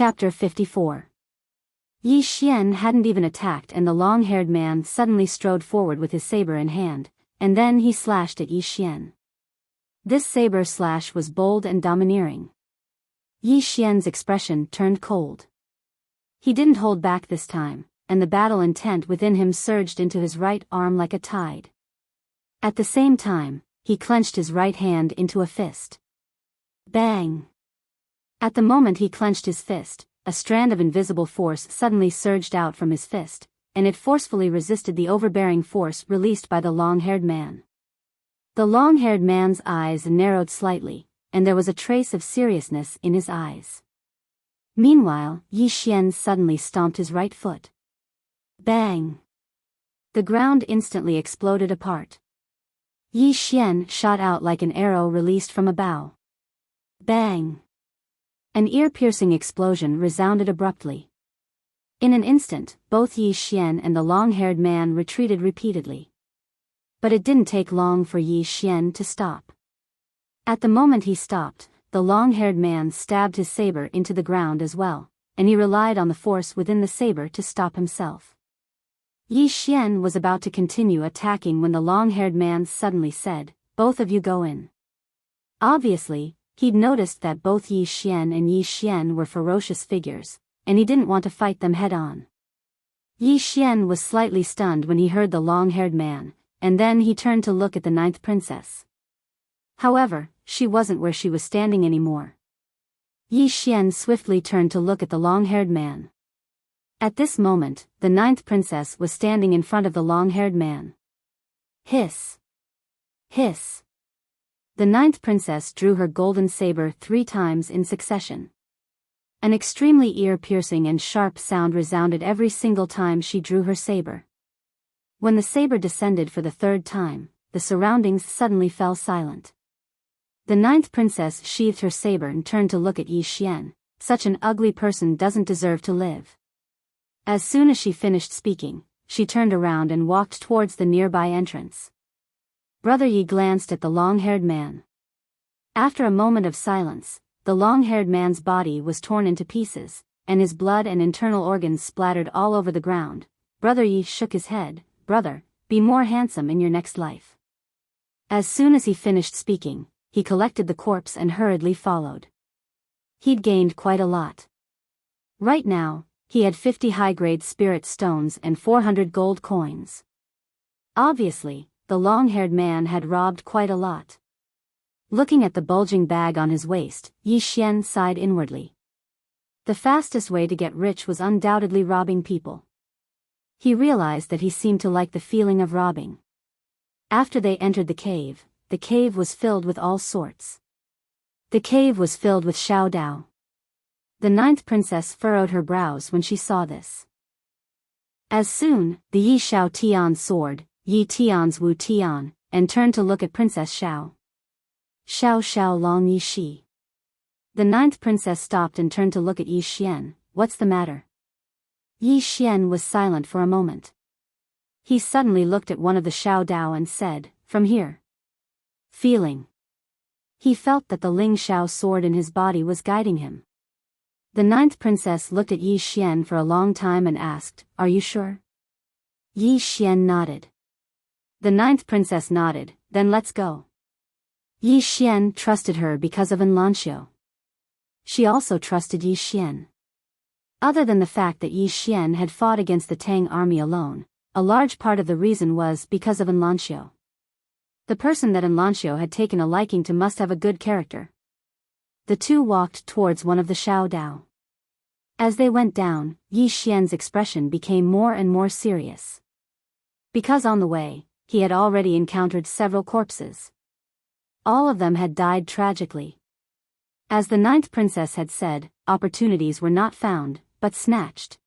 Chapter 54. Yi Xian hadn't even attacked and the long-haired man suddenly strode forward with his saber in hand, and then he slashed at Yi Xian. This saber slash was bold and domineering. Yi Xian's expression turned cold. He didn't hold back this time, and the battle intent within him surged into his right arm like a tide. At the same time, he clenched his right hand into a fist. Bang! At the moment he clenched his fist, a strand of invisible force suddenly surged out from his fist, and it forcefully resisted the overbearing force released by the long-haired man. The long-haired man's eyes narrowed slightly, and there was a trace of seriousness in his eyes. Meanwhile, Yi Xian suddenly stomped his right foot. Bang! The ground instantly exploded apart. Yi Xian shot out like an arrow released from a bow. Bang! An ear-piercing explosion resounded abruptly. In an instant, both Yi Xian and the long-haired man retreated repeatedly. But it didn't take long for Yi Xian to stop. At the moment he stopped, the long-haired man stabbed his saber into the ground as well, and he relied on the force within the saber to stop himself. Yi Xian was about to continue attacking when the long-haired man suddenly said, "Both of you go in." Obviously, he'd noticed that both Yi Xian and Yi Xian were ferocious figures, and he didn't want to fight them head-on. Yi Xian was slightly stunned when he heard the long-haired man, and then he turned to look at the ninth princess. However, she wasn't where she was standing anymore. Yi Xian swiftly turned to look at the long-haired man. At this moment, the ninth princess was standing in front of the long-haired man. Hiss! Hiss! The ninth princess drew her golden saber 3 times in succession. An extremely ear-piercing and sharp sound resounded every single time she drew her saber. When the saber descended for the 3rd time, the surroundings suddenly fell silent. The ninth princess sheathed her saber and turned to look at Yi Xian. Such an ugly person doesn't deserve to live. As soon as she finished speaking, she turned around and walked towards the nearby entrance. Brother Yi glanced at the long-haired man. After a moment of silence, the long-haired man's body was torn into pieces, and his blood and internal organs splattered all over the ground. Brother Yi shook his head. "Brother, be more handsome in your next life." As soon as he finished speaking, he collected the corpse and hurriedly followed. He'd gained quite a lot. Right now, he had 50 high-grade spirit stones and 400 gold coins. Obviously, the long-haired man had robbed quite a lot. Looking at the bulging bag on his waist, Yi Xian sighed inwardly. The fastest way to get rich was undoubtedly robbing people. He realized that he seemed to like the feeling of robbing. After they entered the cave was filled with all sorts. The cave was filled with Xiao Dao. The ninth princess furrowed her brows when she saw this. As soon, the Yi Xiao Tian sword, Yi Tian's Wu Tian, and turned to look at Princess Xiao. Xiao Xiao Long Yi Shi. The ninth princess stopped and turned to look at Yi Xian. "What's the matter?" Yi Xian was silent for a moment. He suddenly looked at one of the Xiao Dao and said, "From here." Feeling. He felt that the Ling Xiao sword in his body was guiding him. The ninth princess looked at Yi Xian for a long time and asked, "Are you sure?" Yi Xian nodded. The ninth princess nodded. "Then let's go." Yi Xian trusted her because of Enlancio. She also trusted Yi Xian. Other than the fact that Yi Xian had fought against the Tang army alone, a large part of the reason was because of Enlancio. The person that Enlancio had taken a liking to must have a good character. The two walked towards one of the Xiao Dao. As they went down, Yi Xian's expression became more and more serious. Because on the way, he had already encountered several corpses. All of them had died tragically. As the ninth princess had said, opportunities were not found, but snatched.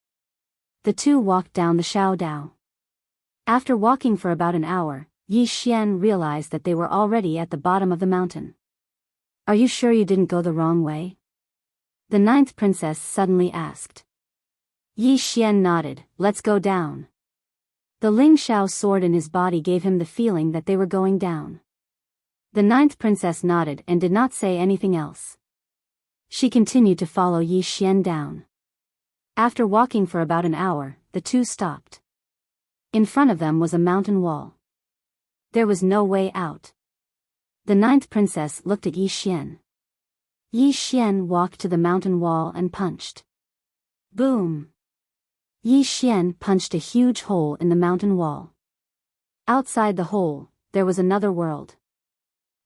The two walked down the Xiao Dao. After walking for about an hour, Yi Xian realized that they were already at the bottom of the mountain. "Are you sure you didn't go the wrong way?" the ninth princess suddenly asked. Yi Xian nodded. "Let's go down." The Ling Xiao sword in his body gave him the feeling that they were going down. The ninth princess nodded and did not say anything else. She continued to follow Yi Xian down. After walking for about an hour, the two stopped. In front of them was a mountain wall. There was no way out. The ninth princess looked at Yi Xian. Yi Xian walked to the mountain wall and punched. Boom! Yi Xian punched a huge hole in the mountain wall. Outside the hole, there was another world.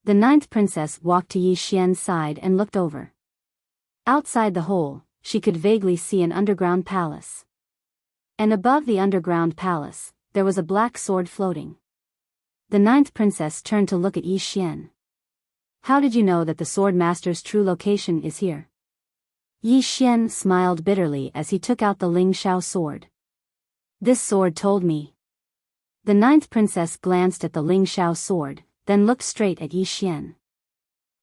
The ninth princess walked to Yi Xian's side and looked over. Outside the hole, she could vaguely see an underground palace. And above the underground palace, there was a black sword floating. The ninth princess turned to look at Yi Xian. How did you know that the sword master's true location is here? Yi Xian smiled bitterly as he took out the Ling Xiao sword. This sword told me. The ninth princess glanced at the Ling Xiao sword, then looked straight at Yi Xian.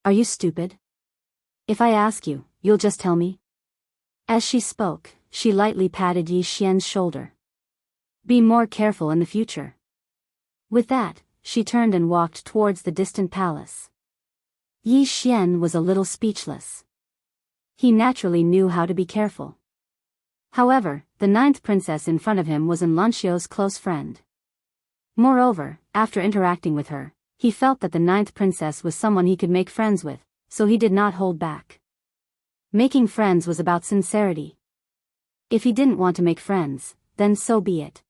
Are you stupid? If I ask you, you'll just tell me? As she spoke, she lightly patted Yi Xian's shoulder. Be more careful in the future. With that, she turned and walked towards the distant palace. Yi Xian was a little speechless. He naturally knew how to be careful. However, the ninth princess in front of him was Enlanxio's close friend. Moreover, after interacting with her, he felt that the ninth princess was someone he could make friends with, so he did not hold back. Making friends was about sincerity. If he didn't want to make friends, then so be it.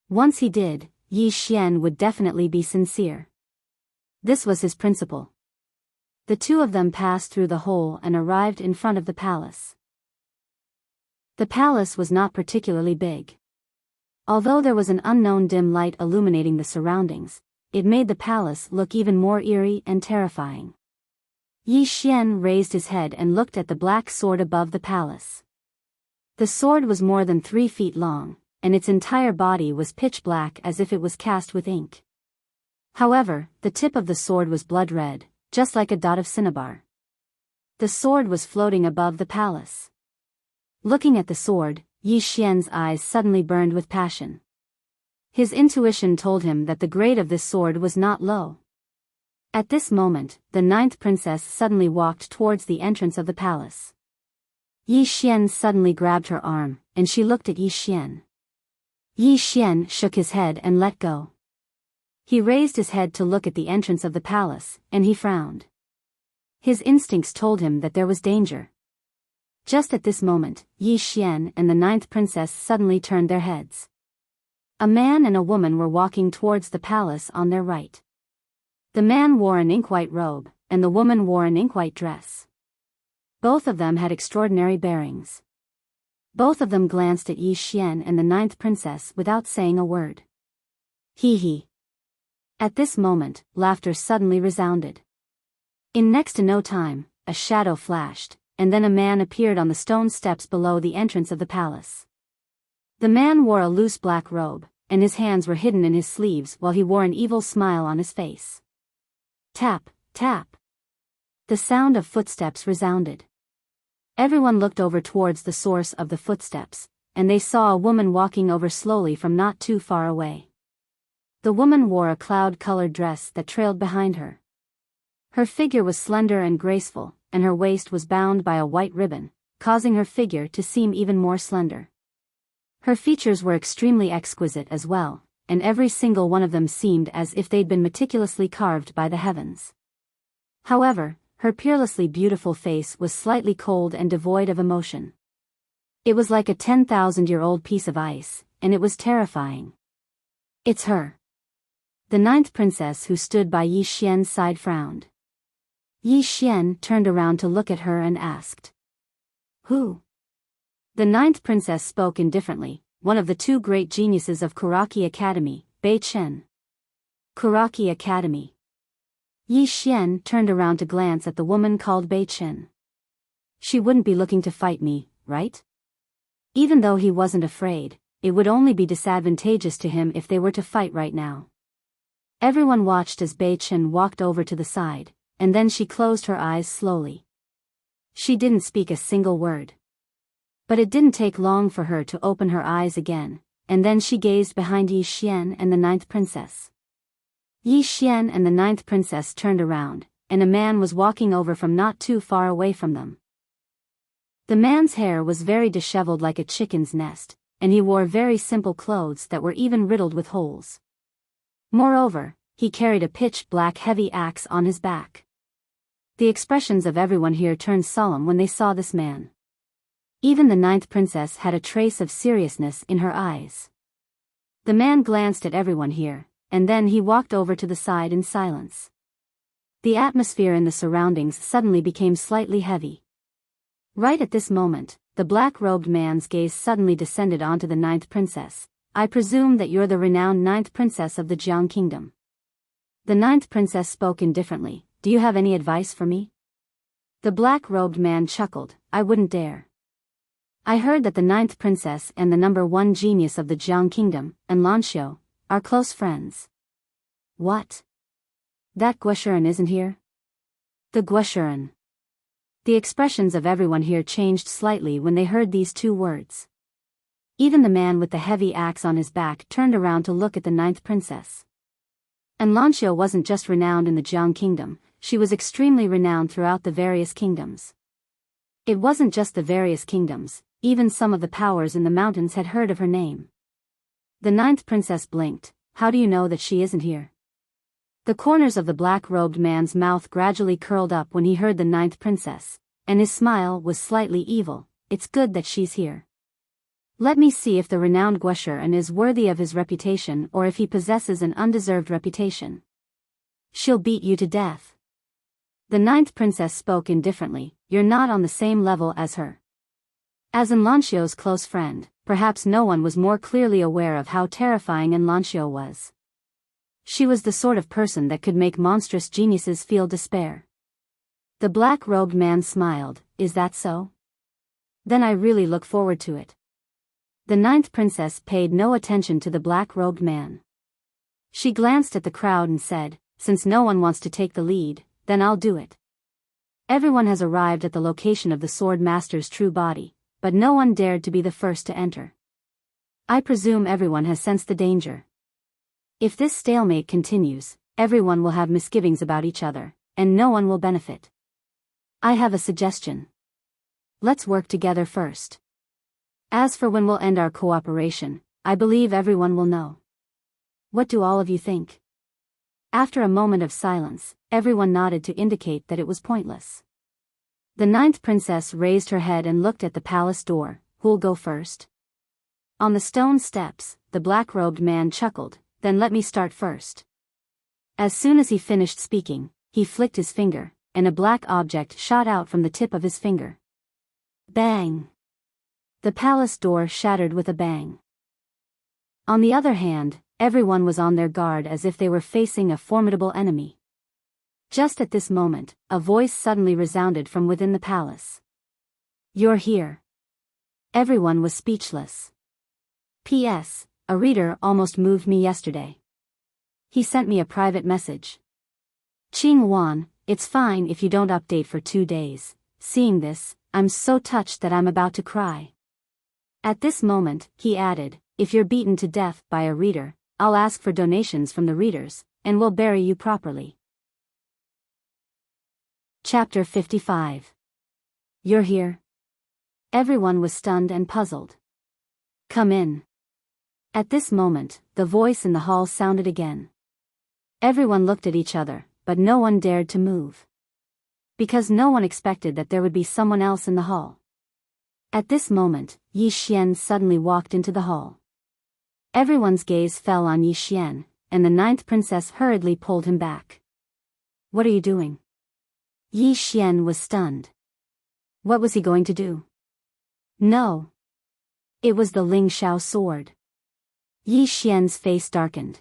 Once he did, Yi Xian would definitely be sincere. This was his principle. The two of them passed through the hole and arrived in front of the palace. The palace was not particularly big. Although there was an unknown dim light illuminating the surroundings, it made the palace look even more eerie and terrifying. Yi Xian raised his head and looked at the black sword above the palace. The sword was more than 3 feet long, and its entire body was pitch black as if it was cast with ink. However, the tip of the sword was blood red, just like a dot of cinnabar. The sword was floating above the palace. Looking at the sword, Yi Xian's eyes suddenly burned with passion. His intuition told him that the grade of this sword was not low. At this moment, the ninth princess suddenly walked towards the entrance of the palace. Yi Xian suddenly grabbed her arm, and she looked at Yi Xian. Yi Xian shook his head and let go. He raised his head to look at the entrance of the palace, and he frowned. His instincts told him that there was danger. Just at this moment, Yi Xian and the ninth princess suddenly turned their heads. A man and a woman were walking towards the palace on their right. The man wore an ink-white robe, and the woman wore an ink-white dress. Both of them had extraordinary bearings. Both of them glanced at Yi Xian and the ninth princess without saying a word. Hee hee. At this moment, laughter suddenly resounded. In next to no time, a shadow flashed, and then a man appeared on the stone steps below the entrance of the palace. The man wore a loose black robe, and his hands were hidden in his sleeves while he wore an evil smile on his face. Tap, tap. The sound of footsteps resounded. Everyone looked over towards the source of the footsteps, and they saw a woman walking over slowly from not too far away. The woman wore a cloud-colored dress that trailed behind her. Her figure was slender and graceful, and her waist was bound by a white ribbon, causing her figure to seem even more slender. Her features were extremely exquisite as well, and every single one of them seemed as if they'd been meticulously carved by the heavens. However, her peerlessly beautiful face was slightly cold and devoid of emotion. It was like a 10,000-year-old piece of ice, and it was terrifying. It's her. The ninth princess who stood by Yi Xian's side frowned. Yi Xian turned around to look at her and asked. Who? The ninth princess spoke indifferently, one of the two great geniuses of Kuraki Academy, Bei Chen. Kuraki Academy. Yi Xian turned around to glance at the woman called Bei Chen. She wouldn't be looking to fight me, right? Even though he wasn't afraid, it would only be disadvantageous to him if they were to fight right now. Everyone watched as Bei Chen walked over to the side, and then she closed her eyes slowly. She didn't speak a single word. But it didn't take long for her to open her eyes again, and then she gazed behind Yi Xian and the ninth princess. Yi Xian and the ninth princess turned around, and a man was walking over from not too far away from them. The man's hair was very disheveled like a chicken's nest, and he wore very simple clothes that were even riddled with holes. Moreover, he carried a pitch-black heavy axe on his back. The expressions of everyone here turned solemn when they saw this man. Even the ninth princess had a trace of seriousness in her eyes. The man glanced at everyone here, and then he walked over to the side in silence. The atmosphere in the surroundings suddenly became slightly heavy. Right at this moment, the black-robed man's gaze suddenly descended onto the ninth princess. I presume that you're the renowned ninth princess of the Jiang kingdom. The ninth princess spoke indifferently. Do you have any advice for me? The black-robed man chuckled. I wouldn't dare. I heard that the ninth princess and the number one genius of the Jiang kingdom, Enlanxiu, are close friends. What? That Guoshuren isn't here? The Guoshuren. The expressions of everyone here changed slightly when they heard these two words. Even the man with the heavy axe on his back turned around to look at the ninth princess. Enlanxiu wasn't just renowned in the Jiang kingdom, she was extremely renowned throughout the various kingdoms. It wasn't just the various kingdoms, even some of the powers in the mountains had heard of her name. The ninth princess blinked. How do you know that she isn't here? The corners of the black-robed man's mouth gradually curled up when he heard the ninth princess, and his smile was slightly evil. It's good that she's here. Let me see if the renowned Guoshuren is worthy of his reputation or if he possesses an undeserved reputation. She'll beat you to death. The ninth princess spoke indifferently. You're not on the same level as her. As Enlanxiu's close friend, perhaps no one was more clearly aware of how terrifying Enlanxiu was. She was the sort of person that could make monstrous geniuses feel despair. The black-robed man smiled. Is that so? Then I really look forward to it. The ninth princess paid no attention to the black-robed man. She glanced at the crowd and said, since no one wants to take the lead, then I'll do it. Everyone has arrived at the location of the sword master's true body, but no one dared to be the first to enter. I presume everyone has sensed the danger. If this stalemate continues, everyone will have misgivings about each other, and no one will benefit. I have a suggestion. Let's work together first. As for when we'll end our cooperation, I believe everyone will know. What do all of you think? After a moment of silence, everyone nodded to indicate that it was pointless. The ninth princess raised her head and looked at the palace door. Who'll go first? On the stone steps, the black-robed man chuckled. Then let me start first. As soon as he finished speaking, he flicked his finger, and a black object shot out from the tip of his finger. Bang! The palace door shattered with a bang. On the other hand, everyone was on their guard as if they were facing a formidable enemy. Just at this moment, a voice suddenly resounded from within the palace. You're here. Everyone was speechless. P.S. A reader almost moved me yesterday. He sent me a private message. Qing Wan, it's fine if you don't update for 2 days. Seeing this, I'm so touched that I'm about to cry. At this moment, he added, if you're beaten to death by a reader, I'll ask for donations from the readers, and we'll bury you properly. Chapter 55. You're here? Everyone was stunned and puzzled. Come in. At this moment, the voice in the hall sounded again. Everyone looked at each other, but no one dared to move. Because no one expected that there would be someone else in the hall. At this moment, Yi Xian suddenly walked into the hall. Everyone's gaze fell on Yi Xian, and the ninth princess hurriedly pulled him back. What are you doing? Yi Xian was stunned. What was he going to do? No. It was the Ling Shao sword. Yi Xian's face darkened.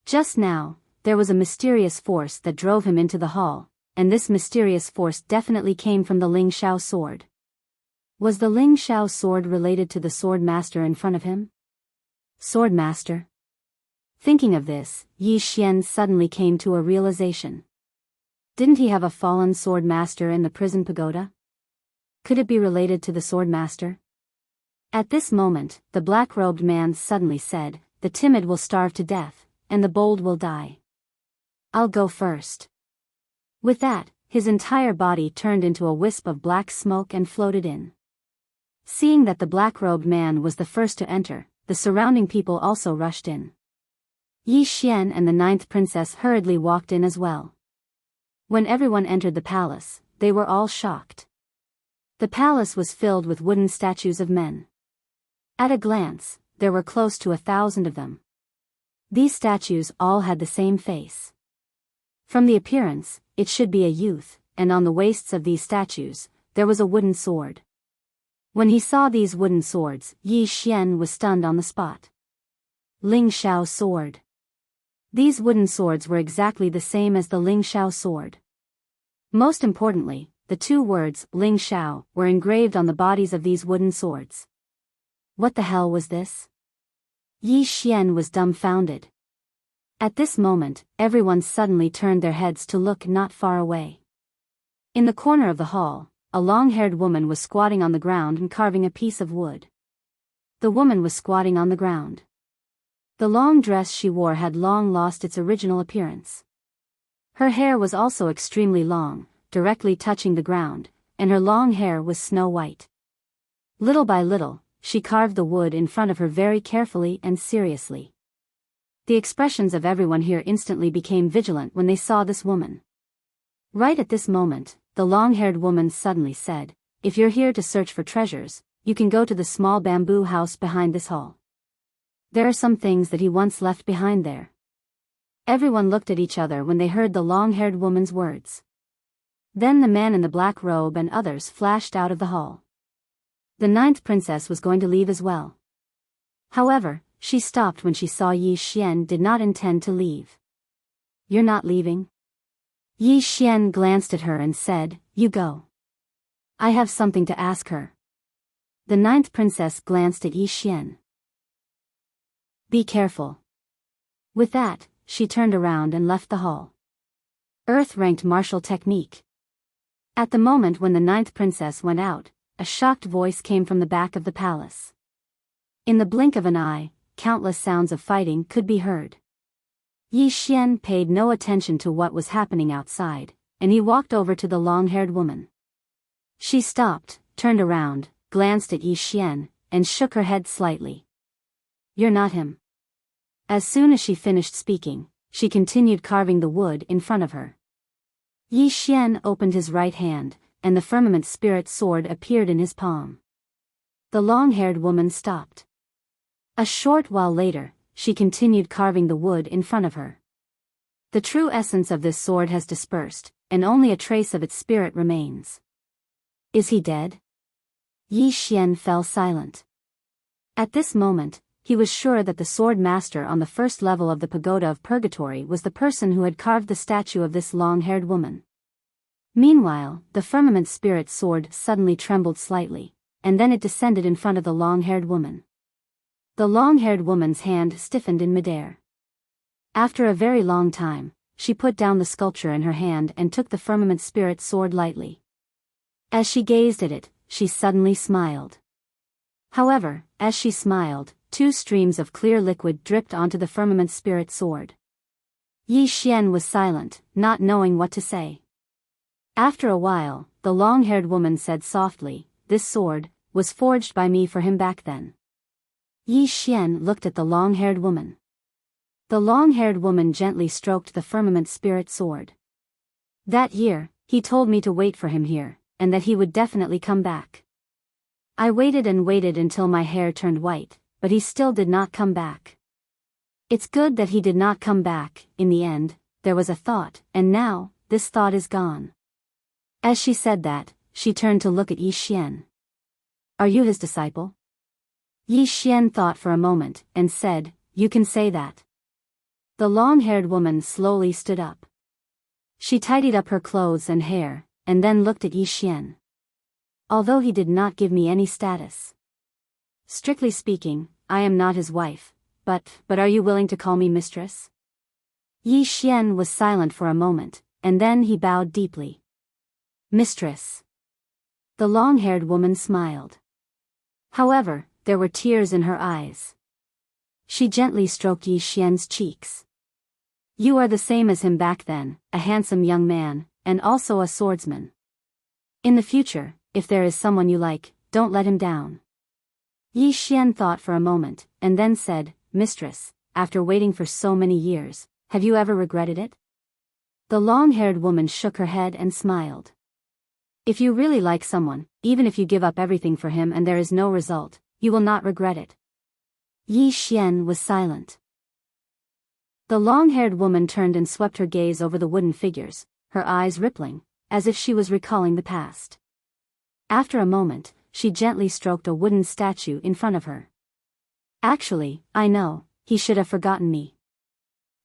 Just now, there was a mysterious force that drove him into the hall, and this mysterious force definitely came from the Ling Shao sword. Was the Ling Shao sword related to the sword master in front of him? Sword master? Thinking of this, Yi Xian suddenly came to a realization. Didn't he have a fallen sword master in the prison pagoda? Could it be related to the sword master? At this moment, the black-robed man suddenly said, the timid will starve to death, and the bold will die. I'll go first. With that, his entire body turned into a wisp of black smoke and floated in. Seeing that the black-robed man was the first to enter, the surrounding people also rushed in. Yi Xian and the 9th princess hurriedly walked in as well. When everyone entered the palace, they were all shocked. The palace was filled with wooden statues of men. At a glance, there were close to 1,000 of them. These statues all had the same face. From the appearance, it should be a youth, and on the waists of these statues, there was a wooden sword. When he saw these wooden swords, Yi Xian was stunned on the spot. Ling Xiao's sword. These wooden swords were exactly the same as the Ling Xiao sword. Most importantly, the 2 words, Ling Xiao, were engraved on the bodies of these wooden swords. What the hell was this? Yi Xian was dumbfounded. At this moment, everyone suddenly turned their heads to look not far away. In the corner of the hall, a long-haired woman was squatting on the ground and carving a piece of wood. The woman was squatting on the ground. The long dress she wore had long lost its original appearance. Her hair was also extremely long, directly touching the ground, and her long hair was snow white. Little by little, she carved the wood in front of her very carefully and seriously. The expressions of everyone here instantly became vigilant when they saw this woman. Right at this moment, the long-haired woman suddenly said, "If you're here to search for treasures, you can go to the small bamboo house behind this hall. There are some things that he once left behind there." Everyone looked at each other when they heard the long-haired woman's words. Then the man in the black robe and others flashed out of the hall. The 9th princess was going to leave as well. However, she stopped when she saw Yi Xian did not intend to leave. "You're not leaving?" Yi Xian glanced at her and said, "You go. I have something to ask her." The 9th princess glanced at Yi Xian. "Be careful." With that, she turned around and left the hall. Earth-ranked martial technique. At the moment when the 9th princess went out, a shocked voice came from the back of the palace. In the blink of an eye, countless sounds of fighting could be heard. Yi Xian paid no attention to what was happening outside, and he walked over to the long-haired woman. She stopped, turned around, glanced at Yi Xian, and shook her head slightly. "You're not him." As soon as she finished speaking, she continued carving the wood in front of her. Yi Xian opened his right hand, and the firmament spirit sword appeared in his palm. The long-haired woman stopped. A short while later, she continued carving the wood in front of her. The true essence of this sword has dispersed, and only a trace of its spirit remains. Is he dead? Yi Xian fell silent. At this moment, he was sure that the sword master on the first level of the pagoda of purgatory was the person who had carved the statue of this long-haired woman. Meanwhile, the firmament spirit sword suddenly trembled slightly, and then it descended in front of the long-haired woman. The long-haired woman's hand stiffened in midair. After a very long time, she put down the sculpture in her hand and took the firmament spirit sword lightly. As she gazed at it, she suddenly smiled. However, as she smiled, 2 streams of clear liquid dripped onto the firmament spirit sword. Yi Xian was silent, not knowing what to say. After a while, the long-haired woman said softly, "This sword was forged by me for him back then." Yi Xian looked at the long-haired woman. The long-haired woman gently stroked the firmament spirit sword. "That year, he told me to wait for him here, and that he would definitely come back. I waited and waited until my hair turned white, but he still did not come back. It's good that he did not come back. In the end, there was a thought, and now, this thought is gone." As she said that, she turned to look at Yi Xian. "Are you his disciple?" Yi Xian thought for a moment, and said, "You can say that." The long-haired woman slowly stood up. She tidied up her clothes and hair, and then looked at Yi Xian. "Although he did not give me any status. Strictly speaking, I am not his wife, but are you willing to call me mistress?" Yi Xian was silent for a moment, and then he bowed deeply. "Mistress." The long-haired woman smiled. However, there were tears in her eyes. She gently stroked Yi Xian's cheeks. "You are the same as him back then, a handsome young man, and also a swordsman. In the future, if there is someone you like, don't let him down. Yi Xian thought for a moment, and then said, Mistress, after waiting for so many years, have you ever regretted it? The long-haired woman shook her head and smiled. If you really like someone, even if you give up everything for him and there is no result, you will not regret it. Yi Xian was silent. The long-haired woman turned and swept her gaze over the wooden figures, her eyes rippling, as if she was recalling the past. After a moment, she gently stroked a wooden statue in front of her. Actually, I know, he should have forgotten me.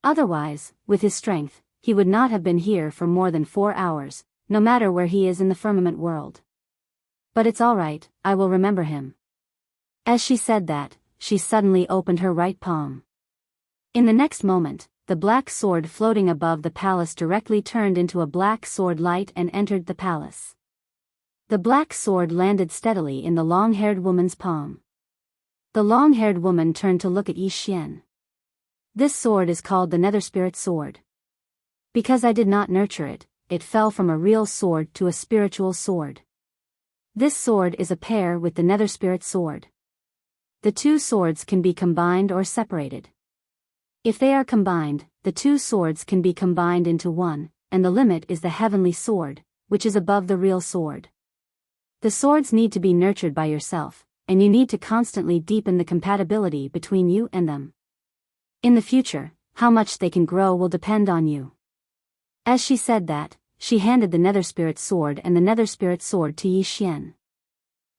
Otherwise, with his strength, he would not have been here for more than 4 hours, no matter where he is in the firmament world. But it's all right, I will remember him. As she said that, she suddenly opened her right palm. In the next moment, the black sword floating above the palace directly turned into a black sword light and entered the palace. The black sword landed steadily in the long-haired woman's palm. The long-haired woman turned to look at Yi Xian. This sword is called the Nether Spirit Sword. Because I did not nurture it, it fell from a real sword to a spiritual sword. This sword is a pair with the Nether Spirit Sword. The two swords can be combined or separated. If they are combined, the two swords can be combined into one, and the limit is the heavenly sword, which is above the real sword. The swords need to be nurtured by yourself, and you need to constantly deepen the compatibility between you and them. In the future, how much they can grow will depend on you. As she said that, she handed the Nether Spirit Sword and the Nether Spirit Sword to Yi Xian.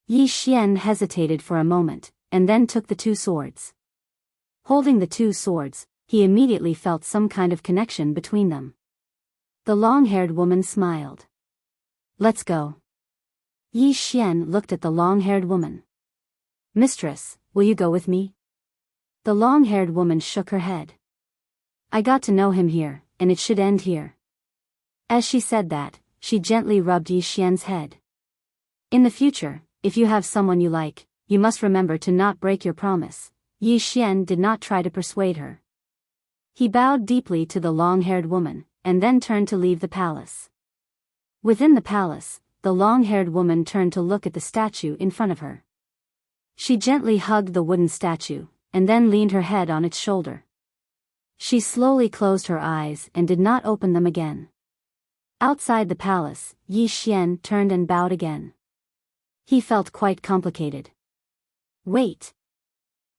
Yi Xian hesitated for a moment, and then took the two swords. Holding the two swords, he immediately felt some kind of connection between them. The long-haired woman smiled. Let's go. Yi Xian looked at the long-haired woman. Mistress, will you go with me? The long-haired woman shook her head. I got to know him here, and it should end here. As she said that, she gently rubbed Yi Xian's head. In the future, if you have someone you like, you must remember to not break your promise. Yi Xian did not try to persuade her. He bowed deeply to the long-haired woman, and then turned to leave the palace. Within the palace, the long-haired woman turned to look at the statue in front of her. She gently hugged the wooden statue, and then leaned her head on its shoulder. She slowly closed her eyes and did not open them again. Outside the palace, Yi Xian turned and bowed again. He felt quite complicated. Wait.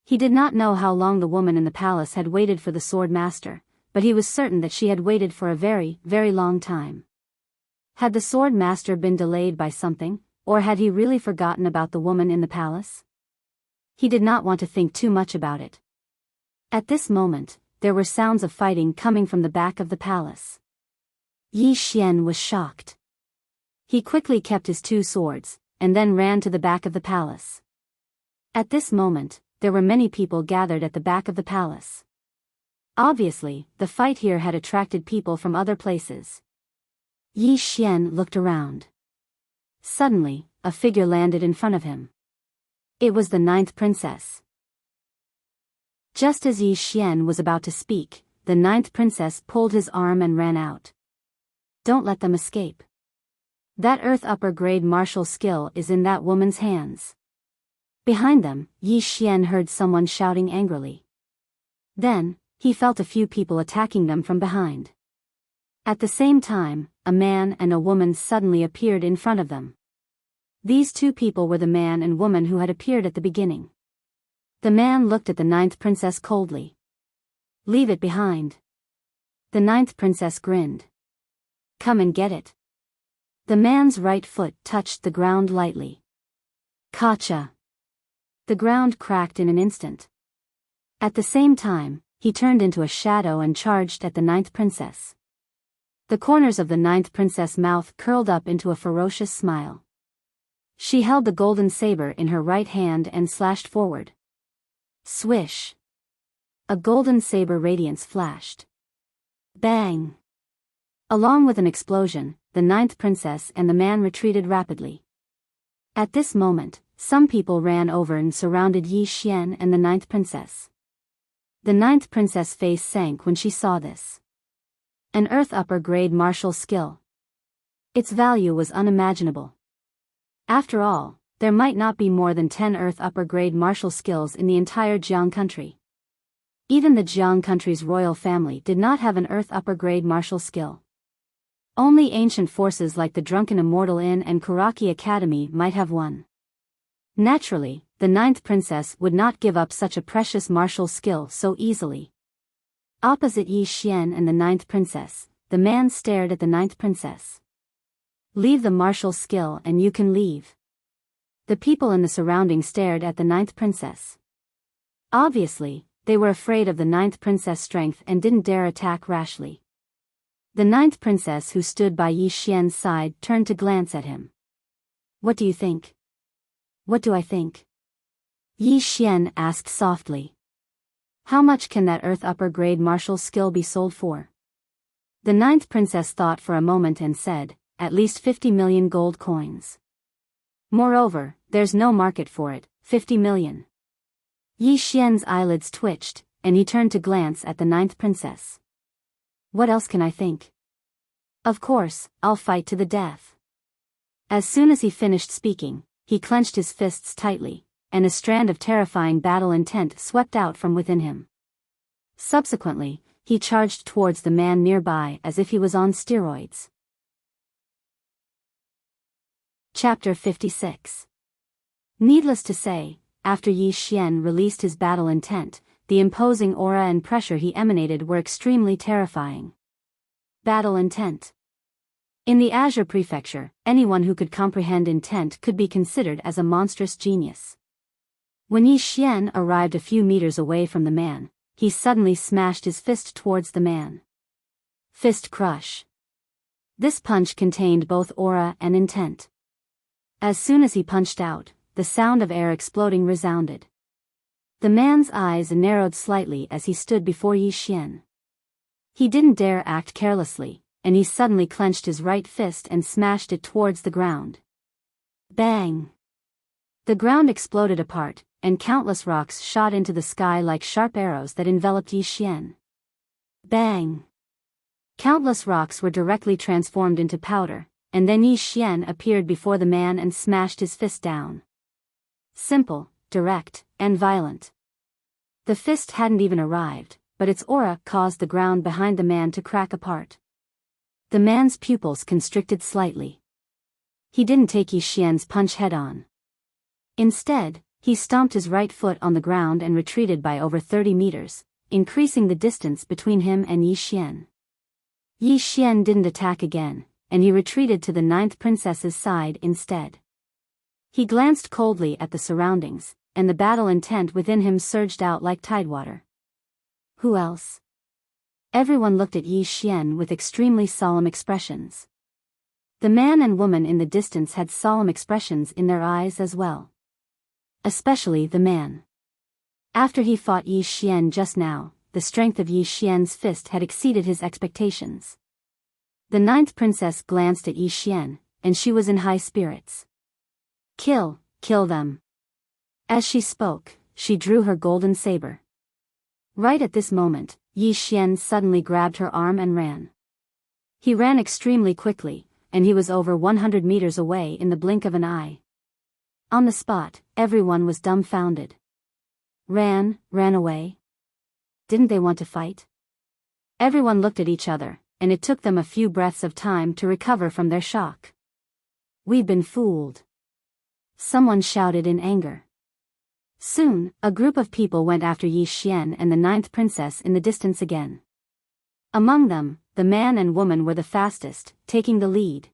He did not know how long the woman in the palace had waited for the sword master, but he was certain that she had waited for a very, very long time. Had the sword master been delayed by something, or had he really forgotten about the woman in the palace? He did not want to think too much about it. At this moment, there were sounds of fighting coming from the back of the palace. Yi Xian was shocked. He quickly kept his two swords, and then ran to the back of the palace. At this moment, there were many people gathered at the back of the palace. Obviously, the fight here had attracted people from other places. Yi Xian looked around. Suddenly, a figure landed in front of him. It was the 9th princess. Just as Yi Xian was about to speak, the 9th princess pulled his arm and ran out. Don't let them escape. That earth upper grade martial skill is in that woman's hands. Behind them, Yi Xian heard someone shouting angrily. Then, he felt a few people attacking them from behind. At the same time, a man and a woman suddenly appeared in front of them. These two people were the man and woman who had appeared at the beginning. The man looked at the 9th princess coldly. Leave it behind. The 9th princess grinned. Come and get it. The man's right foot touched the ground lightly. Gotcha. The ground cracked in an instant. At the same time, he turned into a shadow and charged at the 9th princess. The corners of the 9th princess' mouth curled up into a ferocious smile. She held the golden saber in her right hand and slashed forward. Swish. A golden saber radiance flashed. Bang. Along with an explosion, the 9th princess and the man retreated rapidly. At this moment, some people ran over and surrounded Yi Xian and the 9th princess. The 9th princess' face sank when she saw this. An earth upper grade martial skill. Its value was unimaginable. After all, there might not be more than 10 Earth upper-grade martial skills in the entire Jiang country. Even the Jiang country's royal family did not have an Earth upper-grade martial skill. Only ancient forces like the Drunken Immortal Inn and Kuraki Academy might have one. Naturally, the ninth princess would not give up such a precious martial skill so easily. Opposite Yi Xian and the ninth princess, the man stared at the ninth princess. Leave the martial skill and you can leave. The people in the surroundings stared at the ninth princess. Obviously, they were afraid of the ninth princess' strength and didn't dare attack rashly. The ninth princess who stood by Yi Xian's side turned to glance at him. What do you think? What do I think? Yi Xian asked softly. How much can that Earth upper-grade martial skill be sold for? The ninth princess thought for a moment and said, at least 50 million gold coins. Moreover, there's no market for it, 50 million. Yi Xian's eyelids twitched, and he turned to glance at the ninth princess. What else can I think? Of course, I'll fight to the death. As soon as he finished speaking, he clenched his fists tightly, and a strand of terrifying battle intent swept out from within him. Subsequently, he charged towards the man nearby as if he was on steroids. Chapter 56. Needless to say, after Yi Xian released his battle intent, the imposing aura and pressure he emanated were extremely terrifying. Battle intent. In the Azure Prefecture, anyone who could comprehend intent could be considered as a monstrous genius. When Yi Xian arrived a few meters away from the man, he suddenly smashed his fist towards the man. Fist crush. This punch contained both aura and intent. As soon as he punched out, the sound of air exploding resounded. The man's eyes narrowed slightly as he stood before Yi Xian. He didn't dare act carelessly, and he suddenly clenched his right fist and smashed it towards the ground. Bang! The ground exploded apart, and countless rocks shot into the sky like sharp arrows that enveloped Yi Xian. Bang! Countless rocks were directly transformed into powder, and then Yi Xian appeared before the man and smashed his fist down. Simple, direct, and violent. The fist hadn't even arrived, but its aura caused the ground behind the man to crack apart. The man's pupils constricted slightly. He didn't take Yi Xian's punch head-on. Instead, he stomped his right foot on the ground and retreated by over 30 meters, increasing the distance between him and Yi Xian. Yi Xian didn't attack again, and he retreated to the ninth princess's side instead. He glanced coldly at the surroundings, and the battle intent within him surged out like tidewater. Who else? Everyone looked at Yi Xian with extremely solemn expressions. The man and woman in the distance had solemn expressions in their eyes as well. Especially the man. After he fought Yi Xian just now, the strength of Yi Xian's fist had exceeded his expectations. The ninth princess glanced at Yi Xian, and she was in high spirits. Kill them. As she spoke, she drew her golden saber. Right at this moment, Yi Xian suddenly grabbed her arm and ran. He ran extremely quickly, and he was over 100 meters away in the blink of an eye. On the spot, everyone was dumbfounded. Ran away? Didn't they want to fight? Everyone looked at each other, and it took them a few breaths of time to recover from their shock. We've been fooled. Someone shouted in anger. Soon, a group of people went after Yi Xian and the ninth princess in the distance again. Among them, the man and woman were the fastest, taking the lead.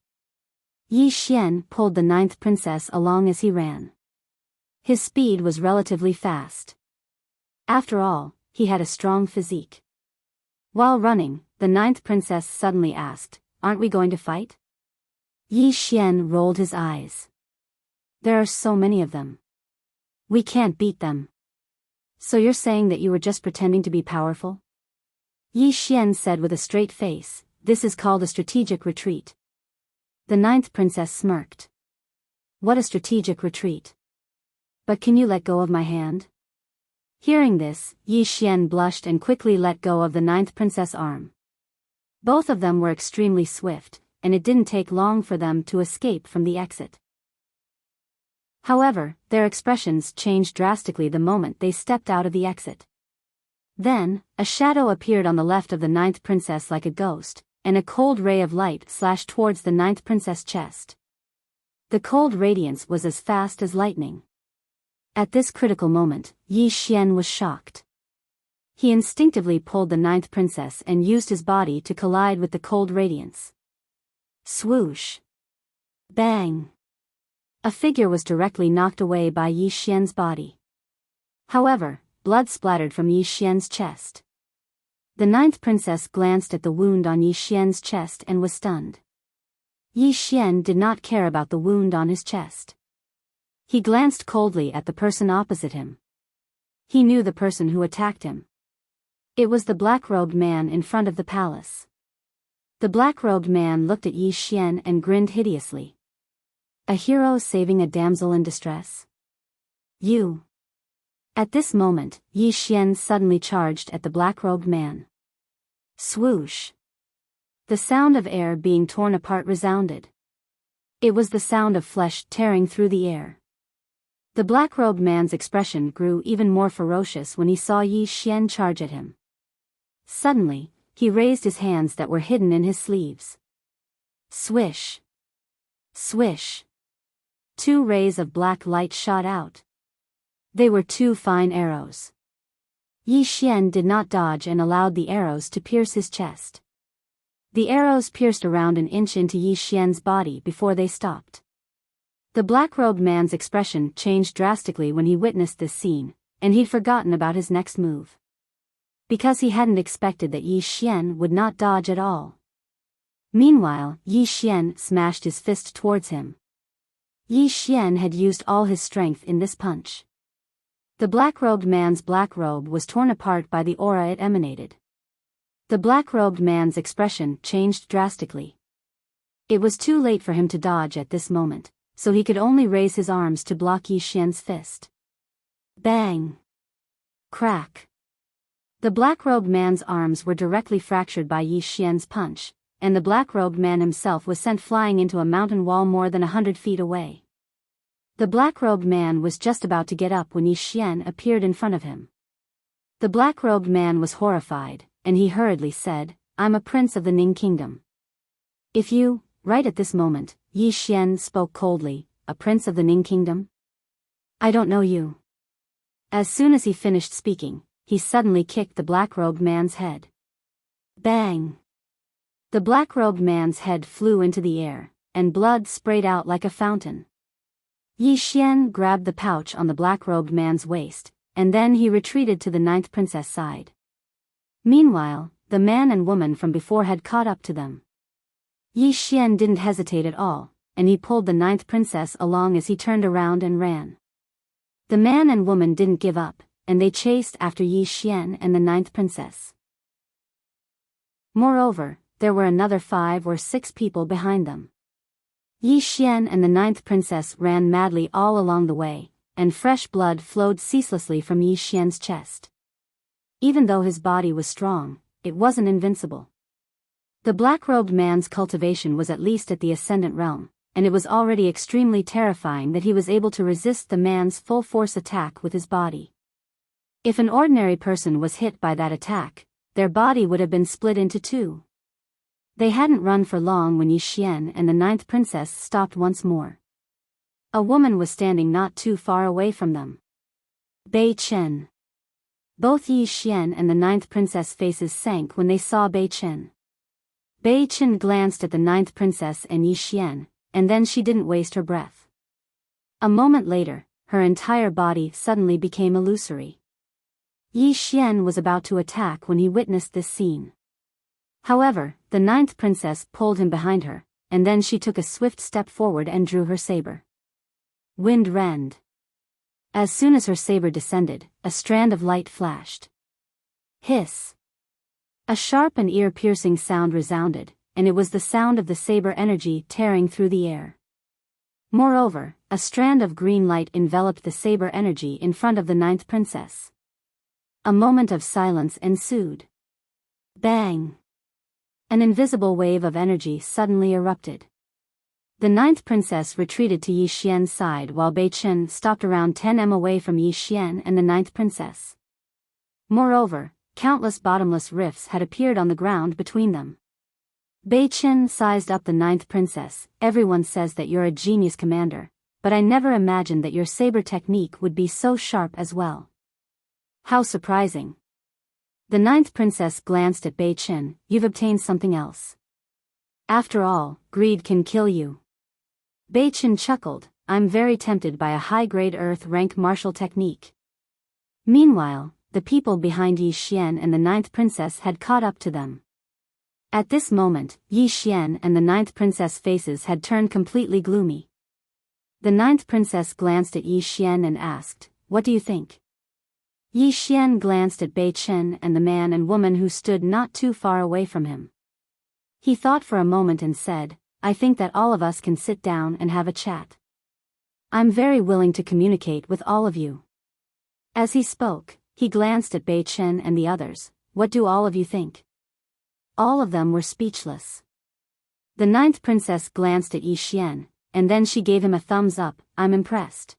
Yi Xian pulled the ninth princess along as he ran. His speed was relatively fast. After all, he had a strong physique. While running, the ninth princess suddenly asked, "Aren't we going to fight?" Yi Xian rolled his eyes. There are so many of them. We can't beat them. So you're saying that you were just pretending to be powerful? Yi Xian said with a straight face, "This is called a strategic retreat." The ninth princess smirked. What a strategic retreat. But can you let go of my hand? Hearing this, Yi Xian blushed and quickly let go of the ninth princess' arm. Both of them were extremely swift, and it didn't take long for them to escape from the exit. However, their expressions changed drastically the moment they stepped out of the exit. Then, a shadow appeared on the left of the ninth princess like a ghost, and a cold ray of light slashed towards the ninth princess' chest. The cold radiance was as fast as lightning. At this critical moment, Yi Xian was shocked. He instinctively pulled the ninth princess and used his body to collide with the cold radiance. Swoosh! Bang! A figure was directly knocked away by Yi Xian's body. However, blood splattered from Yi Xian's chest. The ninth princess glanced at the wound on Yi Xian's chest and was stunned. Yi Xian did not care about the wound on his chest. He glanced coldly at the person opposite him. He knew the person who attacked him. It was the black-robed man in front of the palace. The black-robed man looked at Yi Xian and grinned hideously. A hero saving a damsel in distress? You! At this moment, Yi Xian suddenly charged at the black-robed man. Swoosh! The sound of air being torn apart resounded. It was the sound of flesh tearing through the air. The black-robed man's expression grew even more ferocious when he saw Yi Xian charge at him. Suddenly, he raised his hands that were hidden in his sleeves. Swish! Swish! 2 rays of black light shot out. They were 2 fine arrows. Yi Xian did not dodge and allowed the arrows to pierce his chest. The arrows pierced around an inch into Yi Xian's body before they stopped. The black-robed man's expression changed drastically when he witnessed this scene, and he'd forgotten about his next move. Because he hadn't expected that Yi Xian would not dodge at all. Meanwhile, Yi Xian smashed his fist towards him. Yi Xian had used all his strength in this punch. The black-robed man's black robe was torn apart by the aura it emanated. The black-robed man's expression changed drastically. It was too late for him to dodge at this moment, so he could only raise his arms to block Yi Xian's fist. Bang! Crack! The black-robed man's arms were directly fractured by Yi Xian's punch, and the black-robed man himself was sent flying into a mountain wall more than 100 feet away. The black-robed man was just about to get up when Yi Xian appeared in front of him. The black-robed man was horrified, and he hurriedly said, "I'm a prince of the Ning kingdom." "If you..." Right at this moment, Yi Xian spoke coldly, "A prince of the Ning kingdom? I don't know you." As soon as he finished speaking, he suddenly kicked the black-robed man's head. Bang! The black-robed man's head flew into the air, and blood sprayed out like a fountain. Yi Xian grabbed the pouch on the black-robed man's waist, and then he retreated to the ninth princess' side. Meanwhile, the man and woman from before had caught up to them. Yi Xian didn't hesitate at all, and he pulled the ninth princess along as he turned around and ran. The man and woman didn't give up, and they chased after Yi Xian and the ninth princess. Moreover, there were another 5 or 6 people behind them. Yi Xian and the ninth princess ran madly all along the way, and fresh blood flowed ceaselessly from Yi Xian's chest. Even though his body was strong, it wasn't invincible. The black-robed man's cultivation was at least at the ascendant realm, and it was already extremely terrifying that he was able to resist the man's full-force attack with his body. If an ordinary person was hit by that attack, their body would have been split into 2. They hadn't run for long when Yi Xian and the ninth princess stopped once more. A woman was standing not too far away from them. Bei Chen. Both Yi Xian and the ninth princess' faces sank when they saw Bei Chen. Bei Chen glanced at the ninth princess and Yi Xian, and then she didn't waste her breath. A moment later, her entire body suddenly became illusory. Yi Xian was about to attack when he witnessed this scene. However, the ninth princess pulled him behind her, and then she took a swift step forward and drew her saber. Wind rend. As soon as her saber descended, a strand of light flashed. Hiss. A sharp and ear-piercing sound resounded, and it was the sound of the saber energy tearing through the air. Moreover, a strand of green light enveloped the saber energy in front of the ninth princess. A moment of silence ensued. Bang! An invisible wave of energy suddenly erupted. The ninth princess retreated to Yi Xian's side while Bei Chen stopped around 10 m away from Yi Xian and the ninth princess. Moreover, countless bottomless rifts had appeared on the ground between them. Bei Chen sized up the ninth princess. Everyone says that you're a genius commander, but I never imagined that your saber technique would be so sharp as well. How surprising. The ninth princess glanced at Bei Chen. You've obtained something else. After all, greed can kill you. Bei Chen chuckled. I'm very tempted by a high-grade earth rank martial technique. Meanwhile, the people behind Yi Xian and the ninth princess had caught up to them. At this moment, Yi Xian and the ninth princess' faces had turned completely gloomy. The ninth princess glanced at Yi Xian and asked, "What do you think?" Yi Xian glanced at Bei Chen and the man and woman who stood not too far away from him. He thought for a moment and said, "I think that all of us can sit down and have a chat. I'm very willing to communicate with all of you." As he spoke, he glanced at Bei Chen and the others. "What do all of you think?" All of them were speechless. The ninth princess glanced at Yi Xian, and then she gave him a thumbs up. "I'm impressed."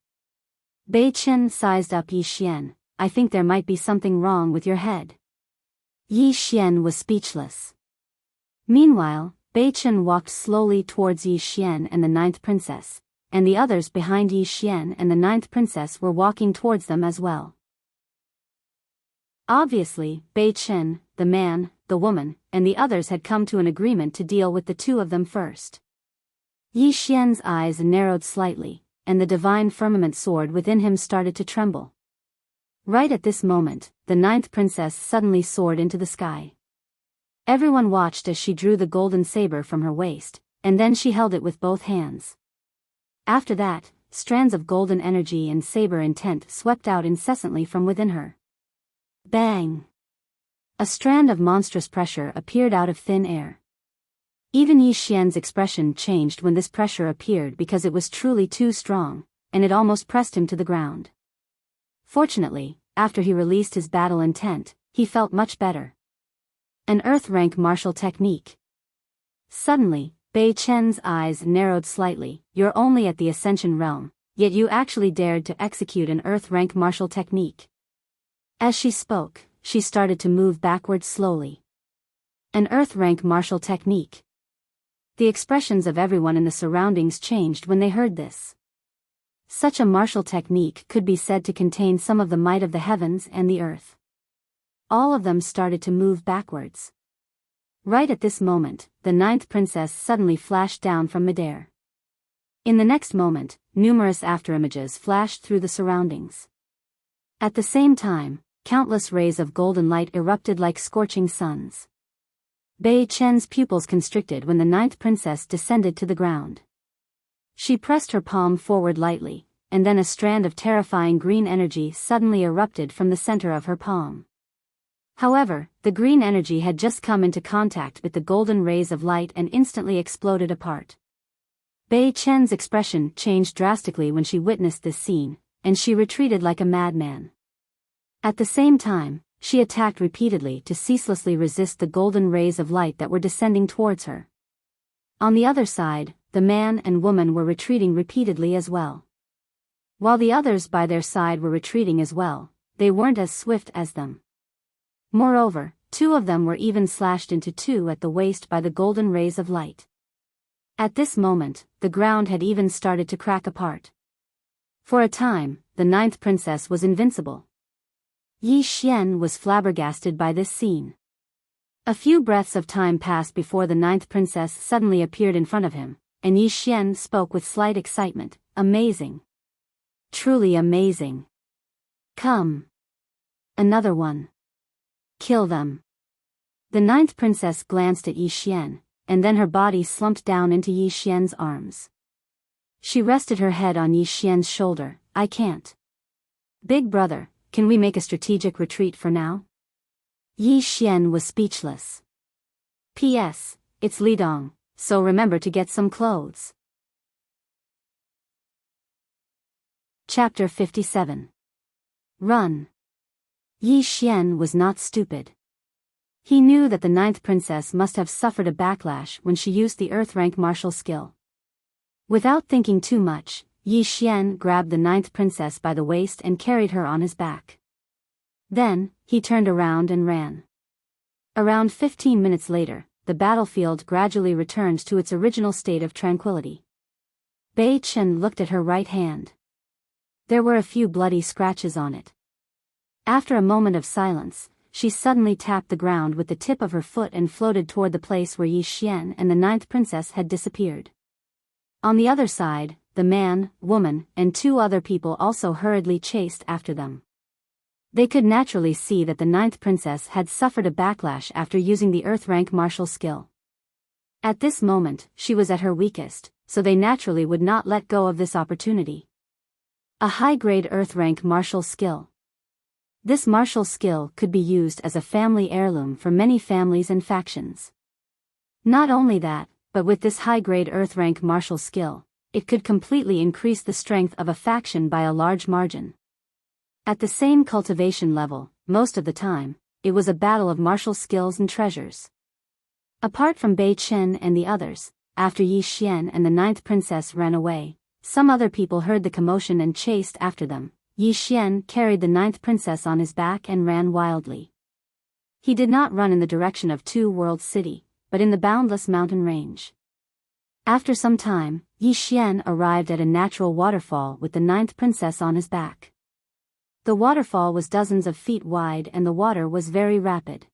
Bei Chen sized up Yi Xian. "I think there might be something wrong with your head." Yi Xian was speechless. Meanwhile, Bei Chen walked slowly towards Yi Xian and the ninth princess, and the others behind Yi Xian and the ninth princess were walking towards them as well. Obviously, Bei Chen, the man, the woman, and the others had come to an agreement to deal with the two of them first. Yi Xian's eyes narrowed slightly, and the divine firmament sword within him started to tremble. Right at this moment, the ninth princess suddenly soared into the sky. Everyone watched as she drew the golden saber from her waist, and then she held it with both hands. After that, strands of golden energy and saber intent swept out incessantly from within her. Bang! A strand of monstrous pressure appeared out of thin air. Even Yi Xian's expression changed when this pressure appeared because it was truly too strong, and it almost pressed him to the ground. Fortunately, after he released his battle intent, he felt much better. An earth-rank martial technique. Suddenly, Bei Chen's eyes narrowed slightly. "You're only at the Ascension realm, yet you actually dared to execute an earth-rank martial technique." As she spoke, she started to move backwards slowly. An earth-rank martial technique. The expressions of everyone in the surroundings changed when they heard this. Such a martial technique could be said to contain some of the might of the heavens and the earth. All of them started to move backwards. Right at this moment, the ninth princess suddenly flashed down from midair. In the next moment, numerous afterimages flashed through the surroundings. At the same time, countless rays of golden light erupted like scorching suns. Bei Chen's pupils constricted when the ninth princess descended to the ground. She pressed her palm forward lightly, and then a strand of terrifying green energy suddenly erupted from the center of her palm. However, the green energy had just come into contact with the golden rays of light and instantly exploded apart. Bei Chen's expression changed drastically when she witnessed this scene, and she retreated like a madman. At the same time, she attacked repeatedly to ceaselessly resist the golden rays of light that were descending towards her. On the other side, the man and woman were retreating repeatedly as well. While the others by their side were retreating as well, they weren't as swift as them. Moreover, two of them were even slashed into two at the waist by the golden rays of light. At this moment, the ground had even started to crack apart. For a time, the ninth princess was invincible. Yi Xian was flabbergasted by this scene. A few breaths of time passed before the ninth princess suddenly appeared in front of him, and Yi Xian spoke with slight excitement. "Amazing. Truly amazing. Come. Another one. Kill them." The ninth princess glanced at Yi Xian, and then her body slumped down into Yi Xian's arms. She rested her head on Yi Xian's shoulder. "I can't. Big brother, can we make a strategic retreat for now?" Yi Xian was speechless. "P.S. It's Lidong, so remember to get some clothes." Chapter 57. Run. Yi Xian was not stupid. He knew that the ninth princess must have suffered a backlash when she used the earth rank martial skill. Without thinking too much, Yi Xian grabbed the ninth princess by the waist and carried her on his back. Then, he turned around and ran. Around 15 minutes later, the battlefield gradually returned to its original state of tranquility. Bei Chen looked at her right hand. There were a few bloody scratches on it. After a moment of silence, she suddenly tapped the ground with the tip of her foot and floated toward the place where Yi Xian and the ninth princess had disappeared. On the other side, the man, woman, and two other people also hurriedly chased after them. They could naturally see that the ninth princess had suffered a backlash after using the earth rank martial skill. At this moment, she was at her weakest, so they naturally would not let go of this opportunity. A high-grade earth rank martial skill. This martial skill could be used as a family heirloom for many families and factions. Not only that, but with this high-grade earth rank martial skill, it could completely increase the strength of a faction by a large margin. At the same cultivation level, most of the time, it was a battle of martial skills and treasures. Apart from Bei Chen and the others, after Yi Xian and the ninth princess ran away, some other people heard the commotion and chased after them. Yi Xian carried the ninth princess on his back and ran wildly. He did not run in the direction of Two Worlds City, but in the boundless mountain range. After some time, Yi Xian arrived at a natural waterfall with the ninth princess on his back. The waterfall was dozens of feet wide and the water was very rapid.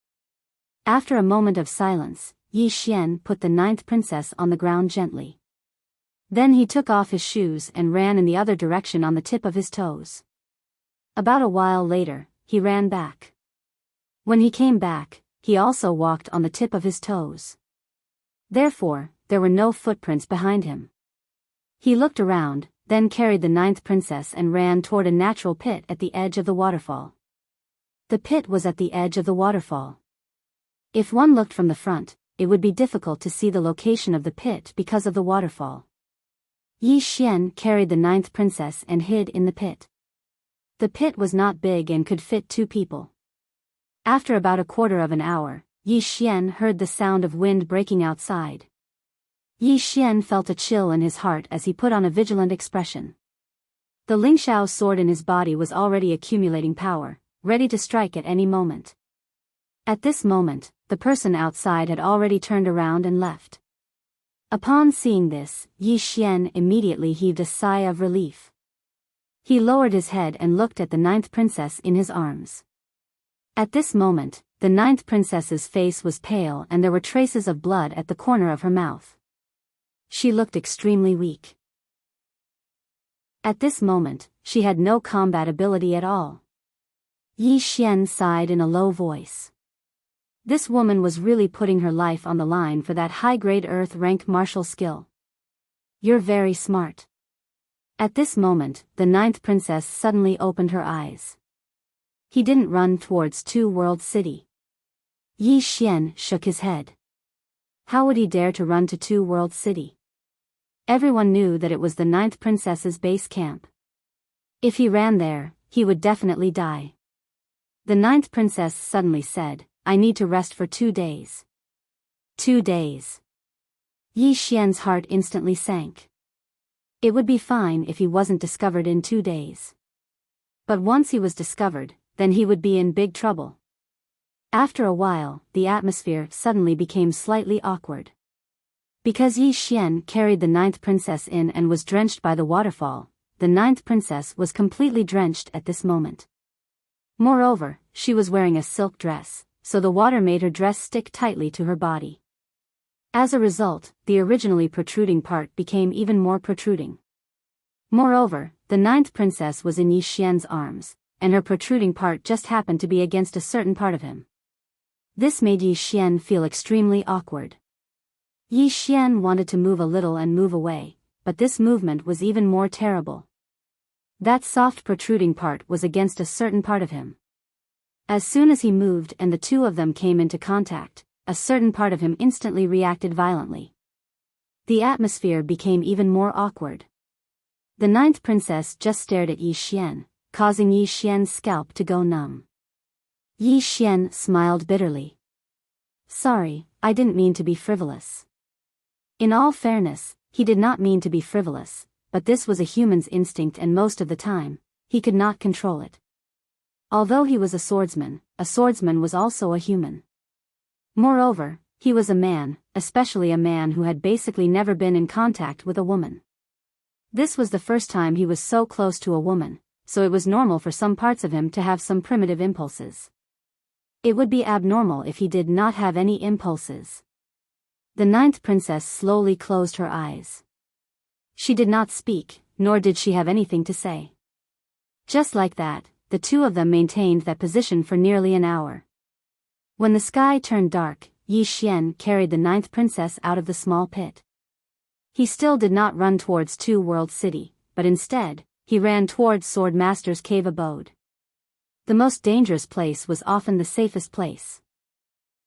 After a moment of silence, Yi Xian put the ninth princess on the ground gently. Then he took off his shoes and ran in the other direction on the tip of his toes. About a while later, he ran back. When he came back, he also walked on the tip of his toes. Therefore, there were no footprints behind him. He looked around, then carried the ninth princess and ran toward a natural pit at the edge of the waterfall. The pit was at the edge of the waterfall. If one looked from the front, it would be difficult to see the location of the pit because of the waterfall. Yi Xian carried the ninth princess and hid in the pit. The pit was not big and could fit two people. After about a quarter of an hour, Yi Xian heard the sound of wind breaking outside. Yi Xian felt a chill in his heart as he put on a vigilant expression. The Lingxiao sword in his body was already accumulating power, ready to strike at any moment. At this moment, the person outside had already turned around and left. Upon seeing this, Yi Xian immediately heaved a sigh of relief. He lowered his head and looked at the ninth princess in his arms. At this moment, the ninth princess's face was pale and there were traces of blood at the corner of her mouth. She looked extremely weak. At this moment, she had no combat ability at all. Yi Xian sighed in a low voice. This woman was really putting her life on the line for that high-grade earth rank martial skill. You're very smart. At this moment, the ninth princess suddenly opened her eyes. He didn't run towards Two Worlds City. Yi Xian shook his head. How would he dare to run to Two Worlds City? Everyone knew that it was the ninth princess's base camp. If he ran there, he would definitely die. The ninth princess suddenly said, I need to rest for 2 days. 2 days. Yi Xian's heart instantly sank. It would be fine if he wasn't discovered in 2 days. But once he was discovered, then he would be in big trouble. After a while, the atmosphere suddenly became slightly awkward. Because Yi Xian carried the ninth princess in and was drenched by the waterfall, the ninth princess was completely drenched at this moment. Moreover, she was wearing a silk dress, so the water made her dress stick tightly to her body. As a result, the originally protruding part became even more protruding. Moreover, the ninth princess was in Yi Xian's arms, and her protruding part just happened to be against a certain part of him. This made Yi Xian feel extremely awkward. Yi Xian wanted to move a little and move away, but this movement was even more terrible. That soft protruding part was against a certain part of him. As soon as he moved and the two of them came into contact, a certain part of him instantly reacted violently. The atmosphere became even more awkward. The ninth princess just stared at Yi Xian, causing Yi Xian's scalp to go numb. Yi Xian smiled bitterly. Sorry, I didn't mean to be frivolous. In all fairness, he did not mean to be frivolous, but this was a human's instinct and most of the time, he could not control it. Although he was a swordsman was also a human. Moreover, he was a man, especially a man who had basically never been in contact with a woman. This was the first time he was so close to a woman, so it was normal for some parts of him to have some primitive impulses. It would be abnormal if he did not have any impulses. The ninth princess slowly closed her eyes. She did not speak, nor did she have anything to say. Just like that, the two of them maintained that position for nearly an hour. When the sky turned dark, Yi Xian carried the ninth princess out of the small pit. He still did not run towards Two World City, but instead, he ran towards Swordmaster's cave abode. The most dangerous place was often the safest place.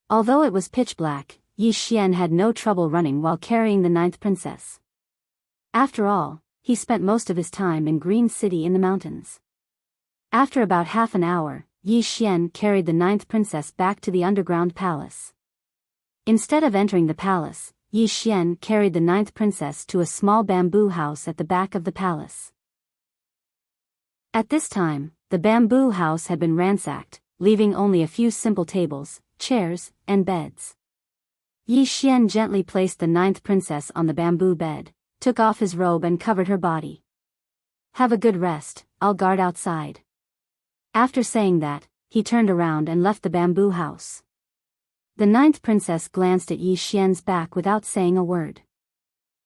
Although it was pitch black, Yi Xian had no trouble running while carrying the ninth princess. After all, he spent most of his time in Green City in the mountains. After about half an hour, Yi Xian carried the ninth princess back to the underground palace. Instead of entering the palace, Yi Xian carried the ninth princess to a small bamboo house at the back of the palace. At this time, the bamboo house had been ransacked, leaving only a few simple tables, chairs, and beds. Yi Xian gently placed the ninth princess on the bamboo bed, took off his robe and covered her body. Have a good rest, I'll guard outside. After saying that, he turned around and left the bamboo house. The ninth princess glanced at Yi Xian's back without saying a word.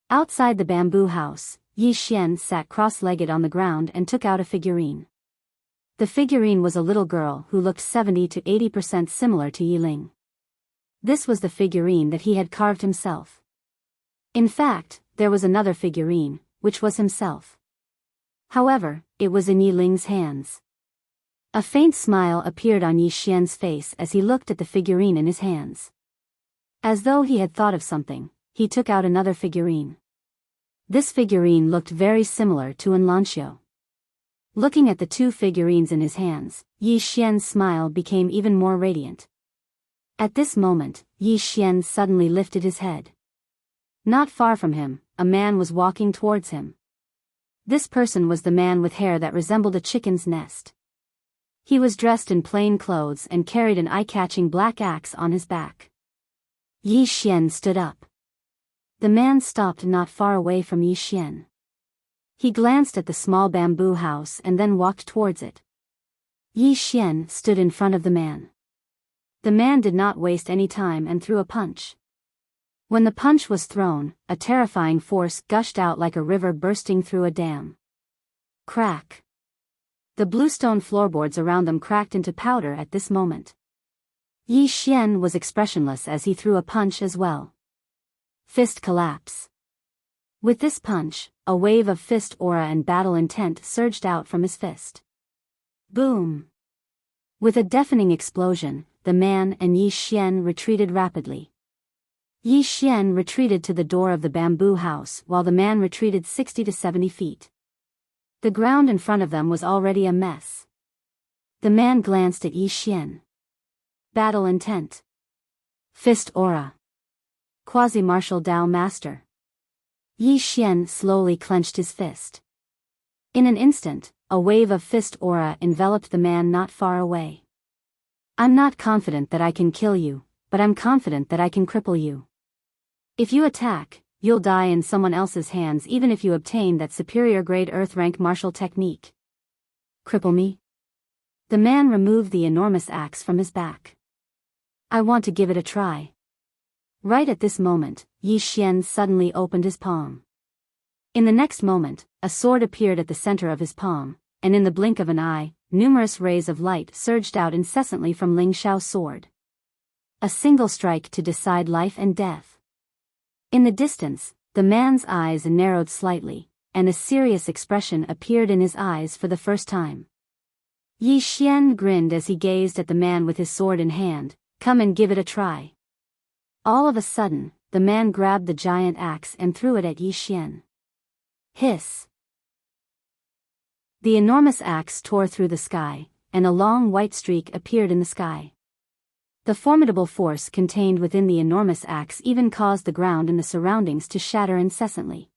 Outside the bamboo house, Yi Xian sat cross-legged on the ground and took out a figurine. The figurine was a little girl who looked 70 to 80% similar to Yi Ling. This was the figurine that he had carved himself. In fact, there was another figurine, which was himself. However, it was in Yi Ling's hands. A faint smile appeared on Yi Xian's face as he looked at the figurine in his hands. As though he had thought of something, he took out another figurine. This figurine looked very similar to Enlancio. Looking at the two figurines in his hands, Yi Xian's smile became even more radiant. At this moment, Yi Xian suddenly lifted his head. Not far from him, a man was walking towards him. This person was the man with hair that resembled a chicken's nest. He was dressed in plain clothes and carried an eye-catching black axe on his back. Yi Xian stood up. The man stopped not far away from Yi Xian. He glanced at the small bamboo house and then walked towards it. Yi Xian stood in front of the man. The man did not waste any time and threw a punch. When the punch was thrown, a terrifying force gushed out like a river bursting through a dam. Crack! The bluestone floorboards around them cracked into powder at this moment. Yi Xian was expressionless as he threw a punch as well. Fist collapse. With this punch, a wave of fist aura and battle intent surged out from his fist. Boom! With a deafening explosion, the man and Yi Xian retreated rapidly. Yi Xian retreated to the door of the bamboo house while the man retreated 60 to 70 feet. The ground in front of them was already a mess. The man glanced at Yi Xian. Battle intent. Fist aura. Quasi-martial Dao master. Yi Xian slowly clenched his fist. In an instant, a wave of fist aura enveloped the man not far away. I'm not confident that I can kill you, but I'm confident that I can cripple you. If you attack, you'll die in someone else's hands even if you obtain that superior grade earth rank martial technique. Cripple me? The man removed the enormous axe from his back. I want to give it a try. Right at this moment, Yi Xian suddenly opened his palm. In the next moment, a sword appeared at the center of his palm, and in the blink of an eye, numerous rays of light surged out incessantly from Ling Xiao's sword. A single strike to decide life and death. In the distance, the man's eyes narrowed slightly, and a serious expression appeared in his eyes for the first time. Yi Xian grinned as he gazed at the man with his sword in hand. Come and give it a try. All of a sudden, the man grabbed the giant axe and threw it at Yi Xian. Hiss! The enormous axe tore through the sky, and a long white streak appeared in the sky. The formidable force contained within the enormous axe even caused the ground and the surroundings to shatter incessantly.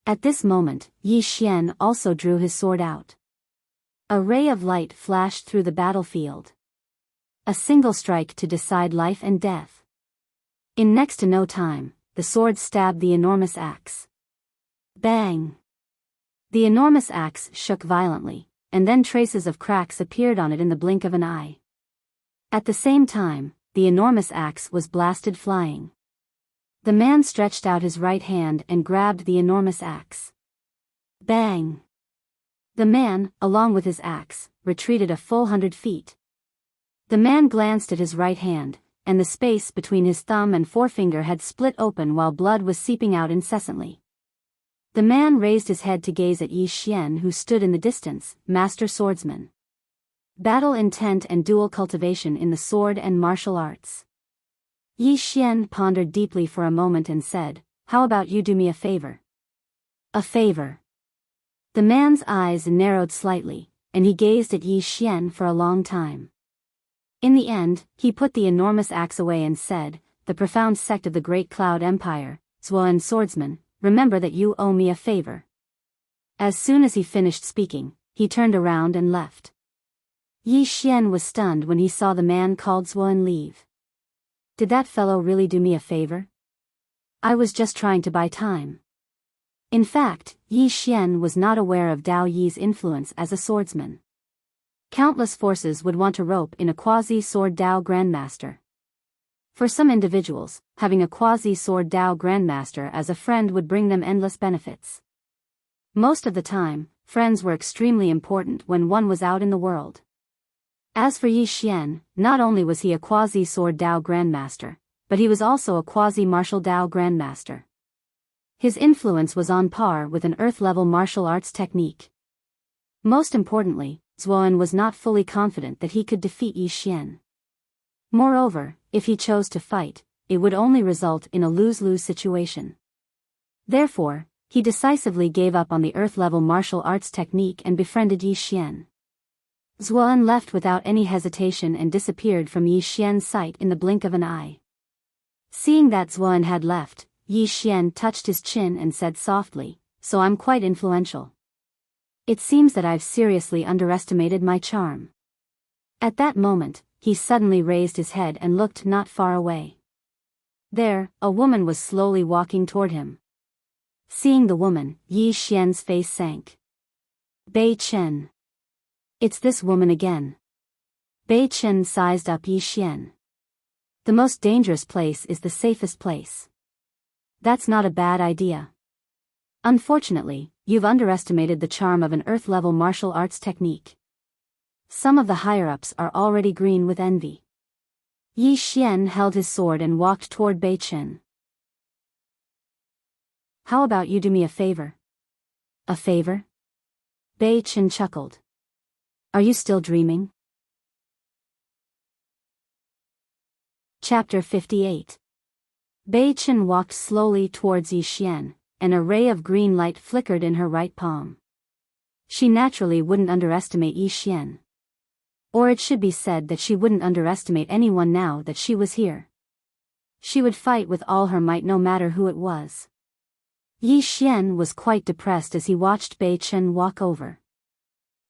At this moment, Yi Xian also drew his sword out. A ray of light flashed through the battlefield. A single strike to decide life and death. In next to no time, the sword stabbed the enormous axe. Bang! The enormous axe shook violently, and then traces of cracks appeared on it in the blink of an eye. At the same time, the enormous axe was blasted flying. The man stretched out his right hand and grabbed the enormous axe. Bang! The man, along with his axe, retreated a full 100 feet. The man glanced at his right hand, and the space between his thumb and forefinger had split open while blood was seeping out incessantly. The man raised his head to gaze at Yi Xian, who stood in the distance, master swordsman. Battle intent and dual cultivation in the sword and martial arts. Yi Xian pondered deeply for a moment and said, "How about you do me a favor?" "A favor?" The man's eyes narrowed slightly, and he gazed at Yi Xian for a long time. In the end, he put the enormous axe away and said, "The profound sect of the Great Cloud Empire, Zhuan Swordsman, remember that you owe me a favor." As soon as he finished speaking, he turned around and left. Yi Xian was stunned when he saw the man called Zhuan leave. Did that fellow really do me a favor? I was just trying to buy time. In fact, Yi Xian was not aware of Dao Yi's influence as a swordsman. Countless forces would want to rope in a quasi-sword Dao Grandmaster. For some individuals, having a quasi-sword Dao Grandmaster as a friend would bring them endless benefits. Most of the time, friends were extremely important when one was out in the world. As for Yi Xian, not only was he a quasi-sword Dao Grandmaster, but he was also a quasi-martial Dao Grandmaster. His influence was on par with an earth-level martial arts technique. Most importantly, Zhuan was not fully confident that he could defeat Yi Xian. Moreover, if he chose to fight, it would only result in a lose-lose situation. Therefore, he decisively gave up on the earth-level martial arts technique and befriended Yi Xian. Zhuan left without any hesitation and disappeared from Yi Xian's sight in the blink of an eye. Seeing that Zhuan had left, Yi Xian touched his chin and said softly, "So I'm quite influential. It seems that I've seriously underestimated my charm." At that moment, he suddenly raised his head and looked not far away. There, a woman was slowly walking toward him. Seeing the woman, Yi Xian's face sank. Bei Chen. It's this woman again. Bei Chen sized up Yi Xian. The most dangerous place is the safest place. That's not a bad idea. Unfortunately, you've underestimated the charm of an earth-level martial arts technique. Some of the higher-ups are already green with envy. Yi Xian held his sword and walked toward Bei Chen. How about you do me a favor? A favor? Bei Chen chuckled. Are you still dreaming? Chapter 58. Bei Chen walked slowly towards Yi Xian, and a ray of green light flickered in her right palm. She naturally wouldn't underestimate Yi Xian. Or it should be said that she wouldn't underestimate anyone now that she was here. She would fight with all her might no matter who it was. Yi Xian was quite depressed as he watched Bei Chen walk over.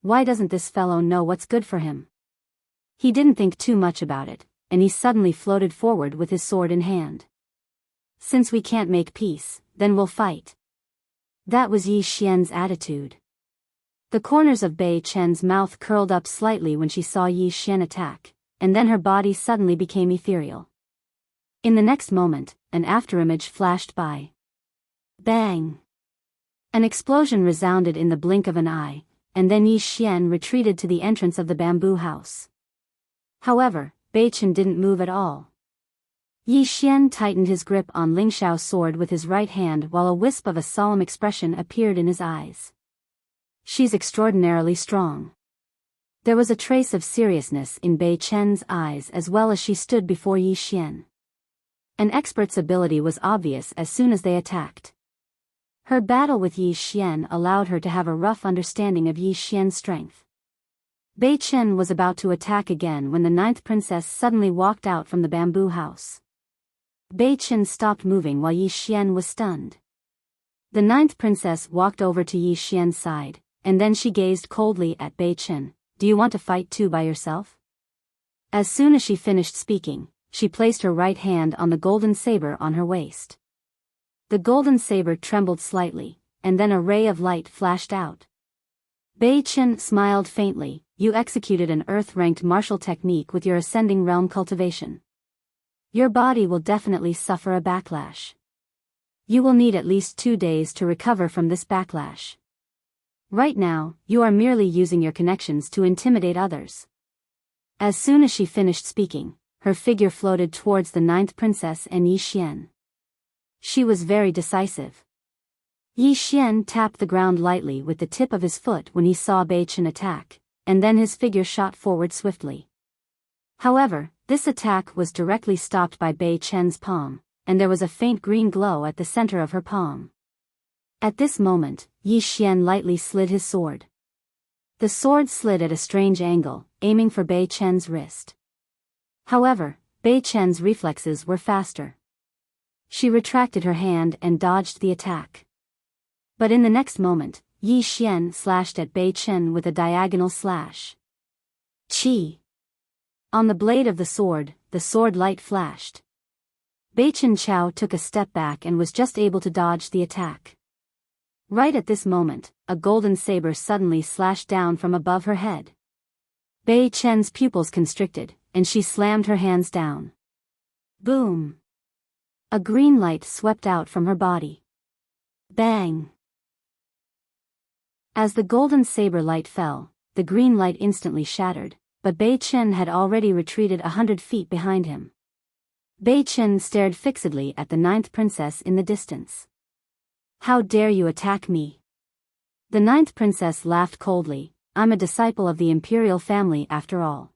Why doesn't this fellow know what's good for him? He didn't think too much about it, and he suddenly floated forward with his sword in hand. Since we can't make peace, then we'll fight. That was Yi Xian's attitude. The corners of Bei Chen's mouth curled up slightly when she saw Yi Xian attack, and then her body suddenly became ethereal. In the next moment, an afterimage flashed by. Bang! An explosion resounded in the blink of an eye, and then Yi Xian retreated to the entrance of the bamboo house. However, Bei Chen didn't move at all. Yi Xian tightened his grip on Ling Xiao's sword with his right hand while a wisp of a solemn expression appeared in his eyes. She's extraordinarily strong. There was a trace of seriousness in Bei Chen's eyes as well as she stood before Yi Xian. An expert's ability was obvious as soon as they attacked. Her battle with Yi Xian allowed her to have a rough understanding of Yi Xian's strength. Bei Chen was about to attack again when the ninth princess suddenly walked out from the bamboo house. Bei Chen stopped moving while Yi Xian was stunned. The ninth princess walked over to Yi Xian's side, and then she gazed coldly at Bei Chen. Do you want to fight too by yourself? As soon as she finished speaking, she placed her right hand on the golden saber on her waist. The golden saber trembled slightly, and then a ray of light flashed out. Bei Chen smiled faintly. You executed an earth-ranked martial technique with your ascending realm cultivation. Your body will definitely suffer a backlash. You will need at least 2 days to recover from this backlash. Right now, you are merely using your connections to intimidate others. As soon as she finished speaking, her figure floated towards the ninth princess and Yi Xian. She was very decisive. Yi Xian tapped the ground lightly with the tip of his foot when he saw Bei Chen attack, and then his figure shot forward swiftly. However, this attack was directly stopped by Bei Chen's palm, and there was a faint green glow at the center of her palm. At this moment, Yi Xian lightly slid his sword. The sword slid at a strange angle, aiming for Bei Chen's wrist. However, Bei Chen's reflexes were faster. She retracted her hand and dodged the attack. But in the next moment, Yi Xian slashed at Bei Chen with a diagonal slash. Chi! On the blade of the sword light flashed. Bei Chen Chao took a step back and was just able to dodge the attack. Right at this moment, a golden saber suddenly slashed down from above her head. Bei Chen's pupils constricted, and she slammed her hands down. Boom! A green light swept out from her body. Bang! As the golden saber light fell, the green light instantly shattered, but Bei Chen had already retreated 100 feet behind him. Bei Chen stared fixedly at the ninth princess in the distance. How dare you attack me? The ninth princess laughed coldly. I'm a disciple of the imperial family after all.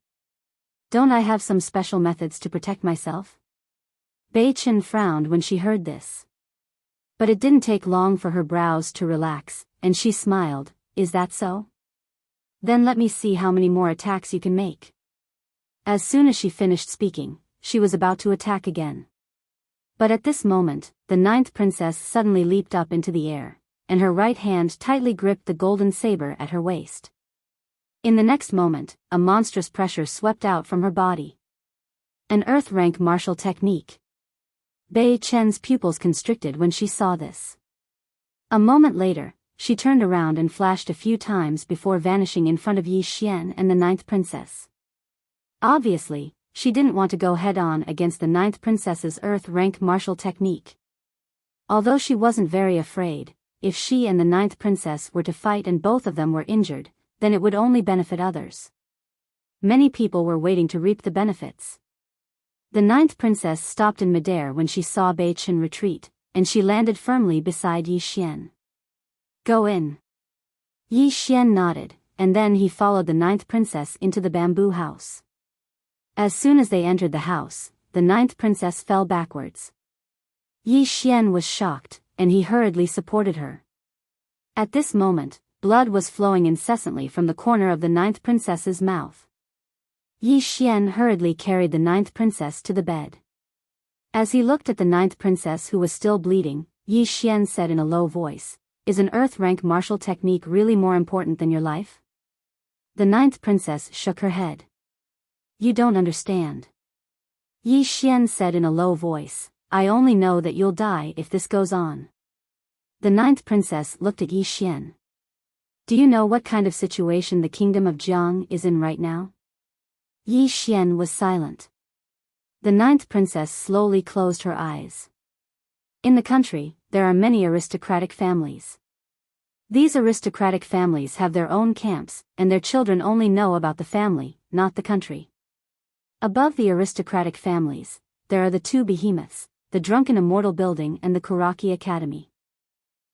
Don't I have some special methods to protect myself? Bei Chen frowned when she heard this. But it didn't take long for her brows to relax, and she smiled. Is that so? Then let me see how many more attacks you can make. As soon as she finished speaking, she was about to attack again. But at this moment, the ninth princess suddenly leaped up into the air, and her right hand tightly gripped the golden saber at her waist. In the next moment, a monstrous pressure swept out from her body. An earth-rank martial technique. Bei Chen's pupils constricted when she saw this. A moment later, she turned around and flashed a few times before vanishing in front of Yi Xian and the ninth princess. Obviously, she didn't want to go head-on against the ninth princess's earth-rank martial technique. Although she wasn't very afraid, if she and the ninth princess were to fight and both of them were injured, then it would only benefit others. Many people were waiting to reap the benefits. The ninth princess stopped in midair when she saw Bei Chen retreat, and she landed firmly beside Yi Xian. Go in. Yi Xian nodded, and then he followed the ninth princess into the bamboo house. As soon as they entered the house, the ninth princess fell backwards. Yi Xian was shocked, and he hurriedly supported her. At this moment, blood was flowing incessantly from the corner of the ninth princess's mouth. Yi Xian hurriedly carried the ninth princess to the bed. As he looked at the ninth princess who was still bleeding, Yi Xian said in a low voice, Is an earth-rank martial technique really more important than your life? The ninth princess shook her head. You don't understand. Yi Xian said in a low voice, I only know that you'll die if this goes on. The ninth princess looked at Yi Xian. Do you know what kind of situation the kingdom of Jiang is in right now? Yi Xian was silent. The ninth princess slowly closed her eyes. In the country, there are many aristocratic families. These aristocratic families have their own camps, and their children only know about the family, not the country. Above the aristocratic families, there are the two behemoths, the Drunken Immortal Building and the Kuraki Academy.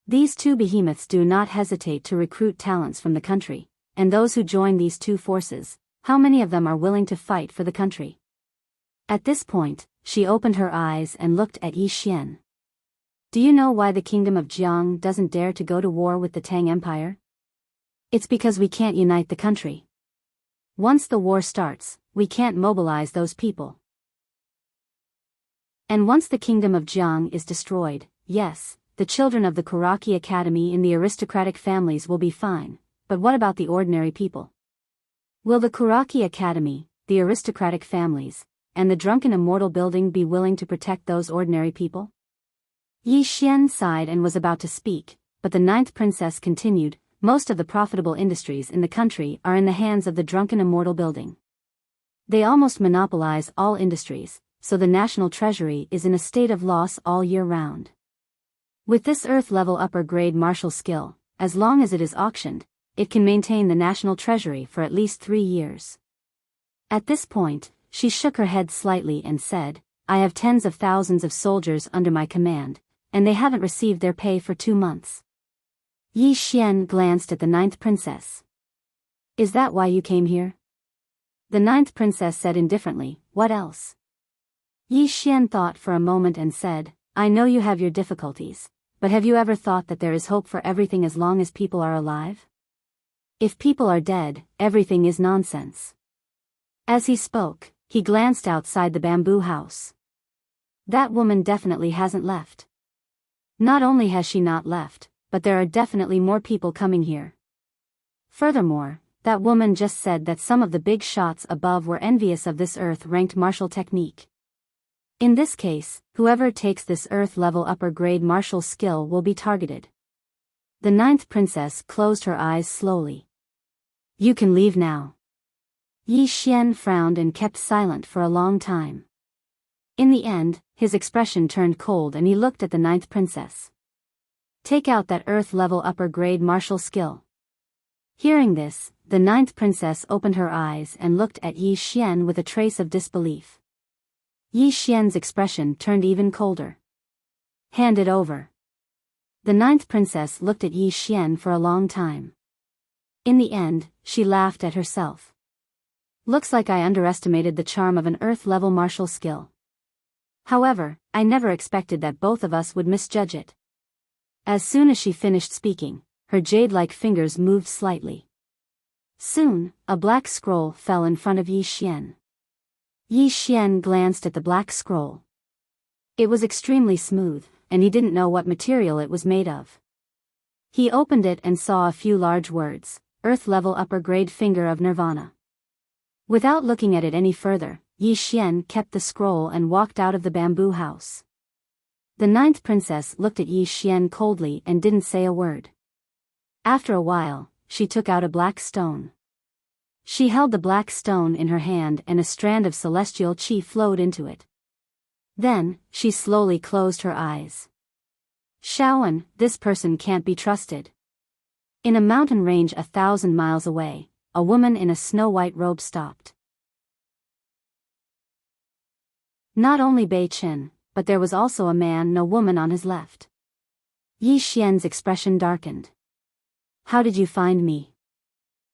These two behemoths do not hesitate to recruit talents from the country, and those who join these two forces, how many of them are willing to fight for the country? At this point, she opened her eyes and looked at Yi Xian. Do you know why the kingdom of Jiang doesn't dare to go to war with the Tang Empire? It's because we can't unite the country. Once the war starts, we can't mobilize those people. And once the kingdom of Jiang is destroyed, yes, the children of the Kuraki Academy in the aristocratic families will be fine, but what about the ordinary people? Will the Kuraki Academy, the aristocratic families, and the drunken immortal building be willing to protect those ordinary people? Yi Xian sighed and was about to speak, but the ninth princess continued, most of the profitable industries in the country are in the hands of the drunken immortal building. They almost monopolize all industries, so the national treasury is in a state of loss all year round. With this Earth-level upper-grade martial skill, as long as it is auctioned, it can maintain the national treasury for at least 3 years. At this point, she shook her head slightly and said, I have tens of thousands of soldiers under my command, and they haven't received their pay for 2 months. Yi Xian glanced at the ninth princess. Is that why you came here? The ninth princess said indifferently, what else? Yi Xian thought for a moment and said, I know you have your difficulties, but have you ever thought that there is hope for everything as long as people are alive? If people are dead, everything is nonsense. As he spoke, he glanced outside the bamboo house. That woman definitely hasn't left. Not only has she not left, but there are definitely more people coming here. Furthermore, that woman just said that some of the big shots above were envious of this Earth-ranked martial technique. In this case, whoever takes this Earth-level upper-grade martial skill will be targeted. The ninth princess closed her eyes slowly. You can leave now. Yi Xian frowned and kept silent for a long time. In the end, his expression turned cold and he looked at the ninth princess. Take out that Earth-level upper-grade martial skill. Hearing this, the ninth princess opened her eyes and looked at Yi Xian with a trace of disbelief. Yi Xian's expression turned even colder. Hand it over. The ninth princess looked at Yi Xian for a long time. In the end, she laughed at herself. Looks like I underestimated the charm of an Earth-level martial skill. However, I never expected that both of us would misjudge it. As soon as she finished speaking, her jade-like fingers moved slightly. Soon, a black scroll fell in front of Yi Xian. Yi Xian glanced at the black scroll. It was extremely smooth, and he didn't know what material it was made of. He opened it and saw a few large words, Earth-level upper-grade finger of Nirvana. Without looking at it any further, Yi Xian kept the scroll and walked out of the bamboo house. The ninth princess looked at Yi Xian coldly and didn't say a word. After a while, she took out a black stone. She held the black stone in her hand and a strand of celestial chi flowed into it. Then, she slowly closed her eyes. Shaoan, this person can't be trusted. In a mountain range 1,000 miles away, a woman in a snow-white robe stopped. Not only Bei Chen, but there was also a man no woman on his left. Yi Xian's expression darkened. How did you find me?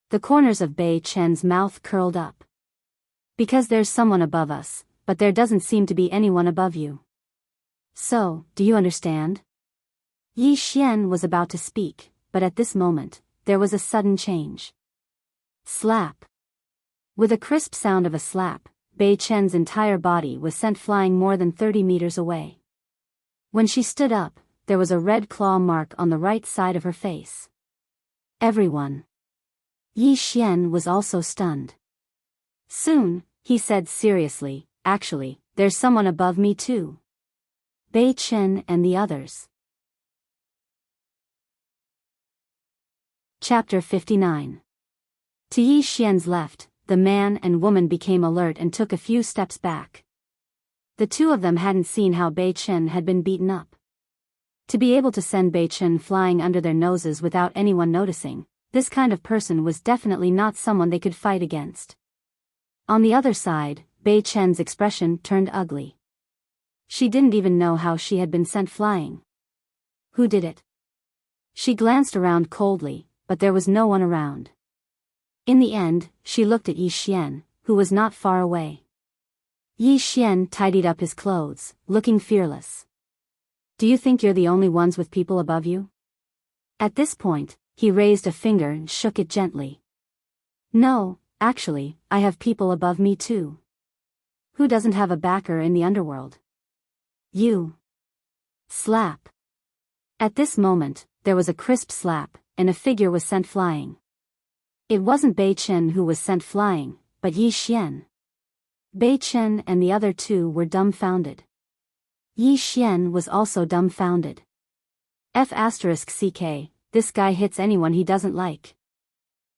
The corners of Bei Chen's mouth curled up. Because there's someone above us, but there doesn't seem to be anyone above you. So, do you understand? Yi Xian was about to speak, but at this moment, there was a sudden change. Slap. With a crisp sound of a slap, Bei Chen's entire body was sent flying more than 30 meters away. When she stood up, there was a red claw mark on the right side of her face. Everyone. Yi Xian was also stunned. Soon, he said seriously, actually, there's someone above me too. Bei Chen and the others. Chapter 59. To Yi Xian's left, the man and woman became alert and took a few steps back. The two of them hadn't seen how Bei Chen had been beaten up. To be able to send Bei Chen flying under their noses without anyone noticing, this kind of person was definitely not someone they could fight against. On the other side, Bei Chen's expression turned ugly. She didn't even know how she had been sent flying. Who did it? She glanced around coldly, but there was no one around. In the end, she looked at Yi Xian, who was not far away. Yi Xian tidied up his clothes, looking fearless. Do you think you're the only ones with people above you? At this point, he raised a finger and shook it gently. No, Actually, I have people above me too. Who doesn't have a backer in the underworld? You. Slap. At this moment, there was a crisp slap, and a figure was sent flying. It wasn't Bei Chen who was sent flying, but Yi Xian. Bei Chen and the other two were dumbfounded. Yi Xian was also dumbfounded. F***ck, this guy hits anyone he doesn't like.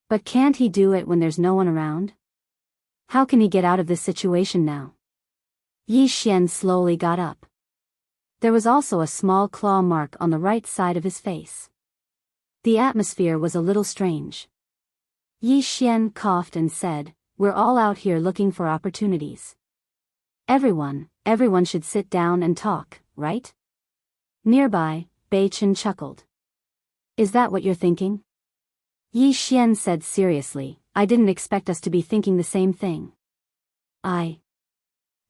But can't he do it when there's no one around? How can he get out of this situation now? Yi Xian slowly got up. There was also a small claw mark on the right side of his face. The atmosphere was a little strange. Yi Xian coughed and said, "We're all out here looking for opportunities. Everyone should sit down and talk, right?" Nearby, Bei Chen chuckled. "Is that what you're thinking?" Yi Xian said seriously, "I didn't expect us to be thinking the same thing."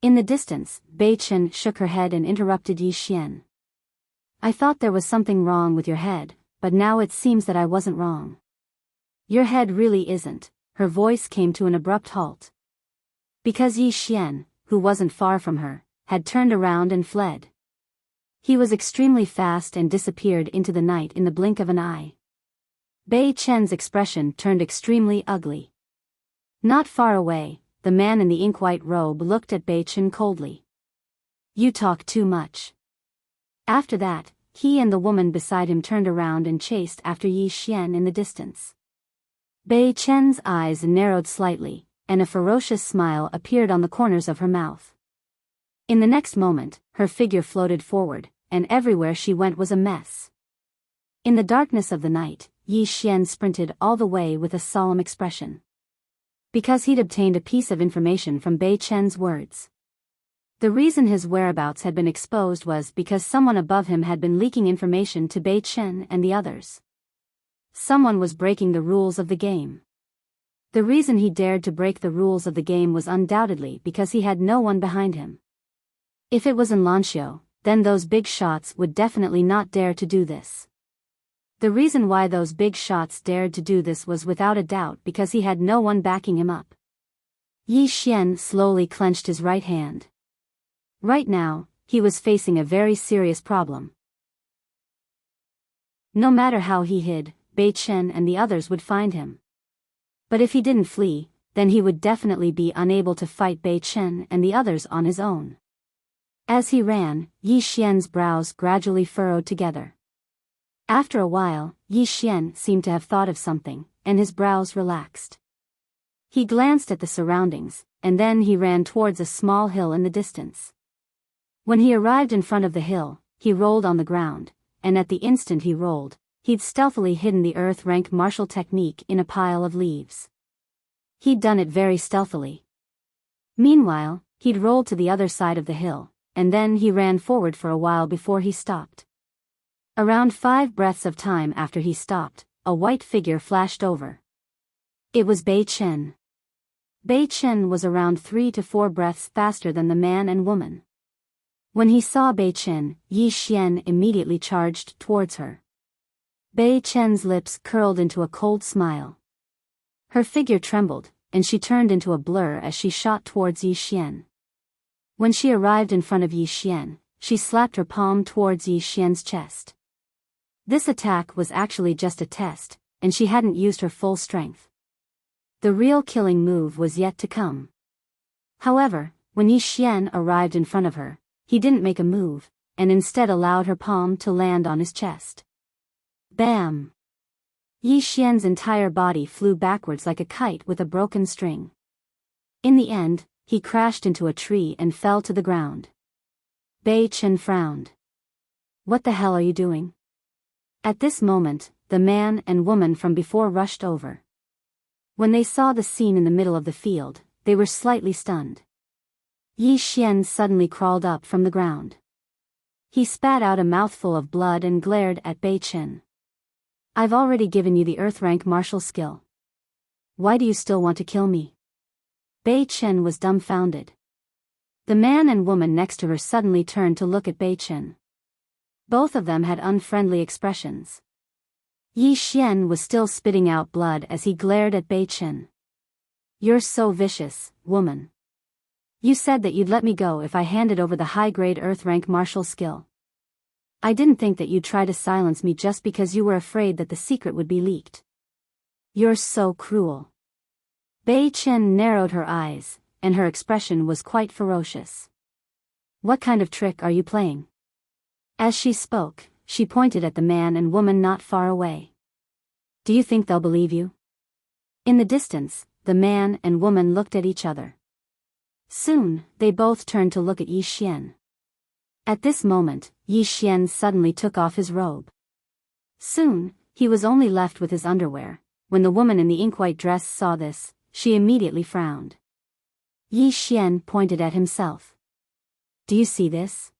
In the distance, Bei Chen shook her head and interrupted Yi Xian. "I thought there was something wrong with your head, but now it seems that I wasn't wrong." "Your head really isn't," her voice came to an abrupt halt. Because Yi Xian, who wasn't far from her, had turned around and fled. He was extremely fast and disappeared into the night in the blink of an eye. Bei Chen's expression turned extremely ugly. Not far away, the man in the ink-white robe looked at Bei Chen coldly. "You talk too much." After that, he and the woman beside him turned around and chased after Yi Xian in the distance. Bei Chen's eyes narrowed slightly, and a ferocious smile appeared on the corners of her mouth. In the next moment, her figure floated forward, and everywhere she went was a mess. In the darkness of the night, Yi Xian sprinted all the way with a solemn expression. Because he'd obtained a piece of information from Bei Chen's words. The reason his whereabouts had been exposed was because someone above him had been leaking information to Bei Chen and the others. Someone was breaking the rules of the game. The reason he dared to break the rules of the game was undoubtedly because he had no one behind him. If it was in Lanxiu, then those big shots would definitely not dare to do this. The reason why those big shots dared to do this was without a doubt because he had no one backing him up. Yi Xian slowly clenched his right hand. Right now, he was facing a very serious problem. No matter how he hid, Bei Chen and the others would find him. But if he didn't flee, then he would definitely be unable to fight Bei Chen and the others on his own. As he ran, Yi Xian's brows gradually furrowed together. After a while, Yi Xian seemed to have thought of something, and his brows relaxed. He glanced at the surroundings, and then he ran towards a small hill in the distance. When he arrived in front of the hill, he rolled on the ground, and at the instant he rolled, he'd stealthily hidden the earth rank martial technique in a pile of leaves. He'd done it very stealthily. Meanwhile, he'd rolled to the other side of the hill, and then he ran forward for a while before he stopped. Around 5 breaths of time after he stopped, a white figure flashed over. It was Bei Chen. Bei Chen was around 3 to 4 breaths faster than the man and woman. When he saw Bei Chen, Yi Xian immediately charged towards her. Bei Chen's lips curled into a cold smile. Her figure trembled, and she turned into a blur as she shot towards Yi Xian. When she arrived in front of Yi Xian, she slapped her palm towards Yi Xian's chest. This attack was actually just a test, and she hadn't used her full strength. The real killing move was yet to come. However, when Yi Xian arrived in front of her, he didn't make a move, and instead allowed her palm to land on his chest. Bam! Yi Xian's entire body flew backwards like a kite with a broken string. In the end, he crashed into a tree and fell to the ground. Bei Chen frowned. "What the hell are you doing?" At this moment, the man and woman from before rushed over. When they saw the scene in the middle of the field, they were slightly stunned. Yi Xian suddenly crawled up from the ground. He spat out a mouthful of blood and glared at Bei Chen. "I've already given you the earth rank martial skill. Why do you still want to kill me?" Bei Chen was dumbfounded. The man and woman next to her suddenly turned to look at Bei Chen. Both of them had unfriendly expressions. Yi Xian was still spitting out blood as he glared at Bei Chen. You're so vicious, woman. You said that you'd let me go if I handed over the high-grade Earth-rank martial skill. I didn't think that you'd try to silence me just because you were afraid that the secret would be leaked. You're so cruel. Bei Chen narrowed her eyes, and her expression was quite ferocious. What kind of trick are you playing? As she spoke, she pointed at the man and woman not far away. Do you think they'll believe you? In the distance, the man and woman looked at each other. Soon, they both turned to look at Yi Xian. At this moment, Yi Xian suddenly took off his robe. Soon, he was only left with his underwear. When the woman in the ink-white dress saw this, she immediately frowned. Yi Xian pointed at himself. Do you see this?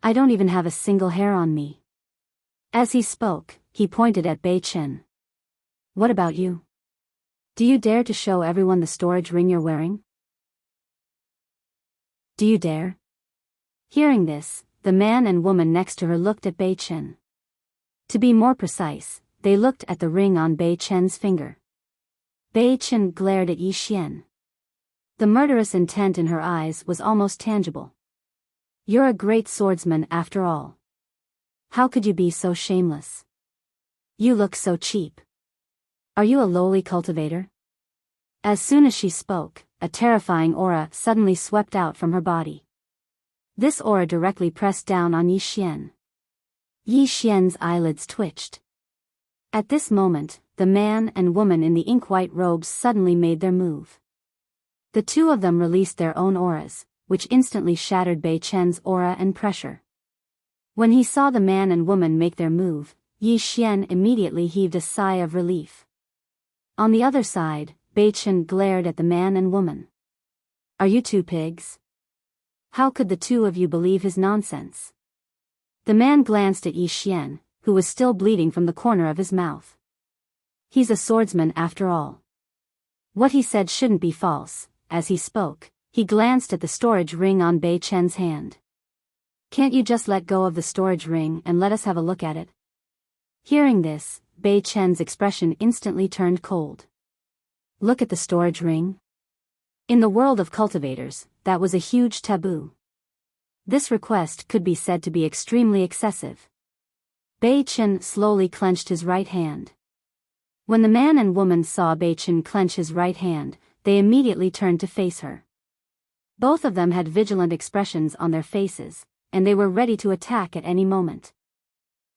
I don't even have a single hair on me. As he spoke, he pointed at Bei Chen. What about you? Do you dare to show everyone the storage ring you're wearing? Do you dare? Hearing this, the man and woman next to her looked at Bei Chen. To be more precise, they looked at the ring on Bei Chen's finger. Bei Chen glared at Yi Xian. The murderous intent in her eyes was almost tangible. You're a great swordsman after all. How could you be so shameless? You look so cheap. Are you a lowly cultivator? As soon as she spoke, a terrifying aura suddenly swept out from her body. This aura directly pressed down on Yi Xian. Yi Xian's eyelids twitched. At this moment, the man and woman in the ink-white robes suddenly made their move. The two of them released their own auras, which instantly shattered Bei Chen's aura and pressure. When he saw the man and woman make their move, Yi Xian immediately heaved a sigh of relief. On the other side, Bei Chen glared at the man and woman. Are you two pigs? How could the two of you believe his nonsense? The man glanced at Yi Xian, who was still bleeding from the corner of his mouth. He's a swordsman after all. What he said shouldn't be false. As he spoke, he glanced at the storage ring on Bei Chen's hand. Can't you just let go of the storage ring and let us have a look at it? Hearing this, Bei Chen's expression instantly turned cold. Look at the storage ring? In the world of cultivators, that was a huge taboo. This request could be said to be extremely excessive. Bei Chen slowly clenched his right hand. When the man and woman saw Bei Chen clench his right hand, they immediately turned to face her. Both of them had vigilant expressions on their faces, and they were ready to attack at any moment.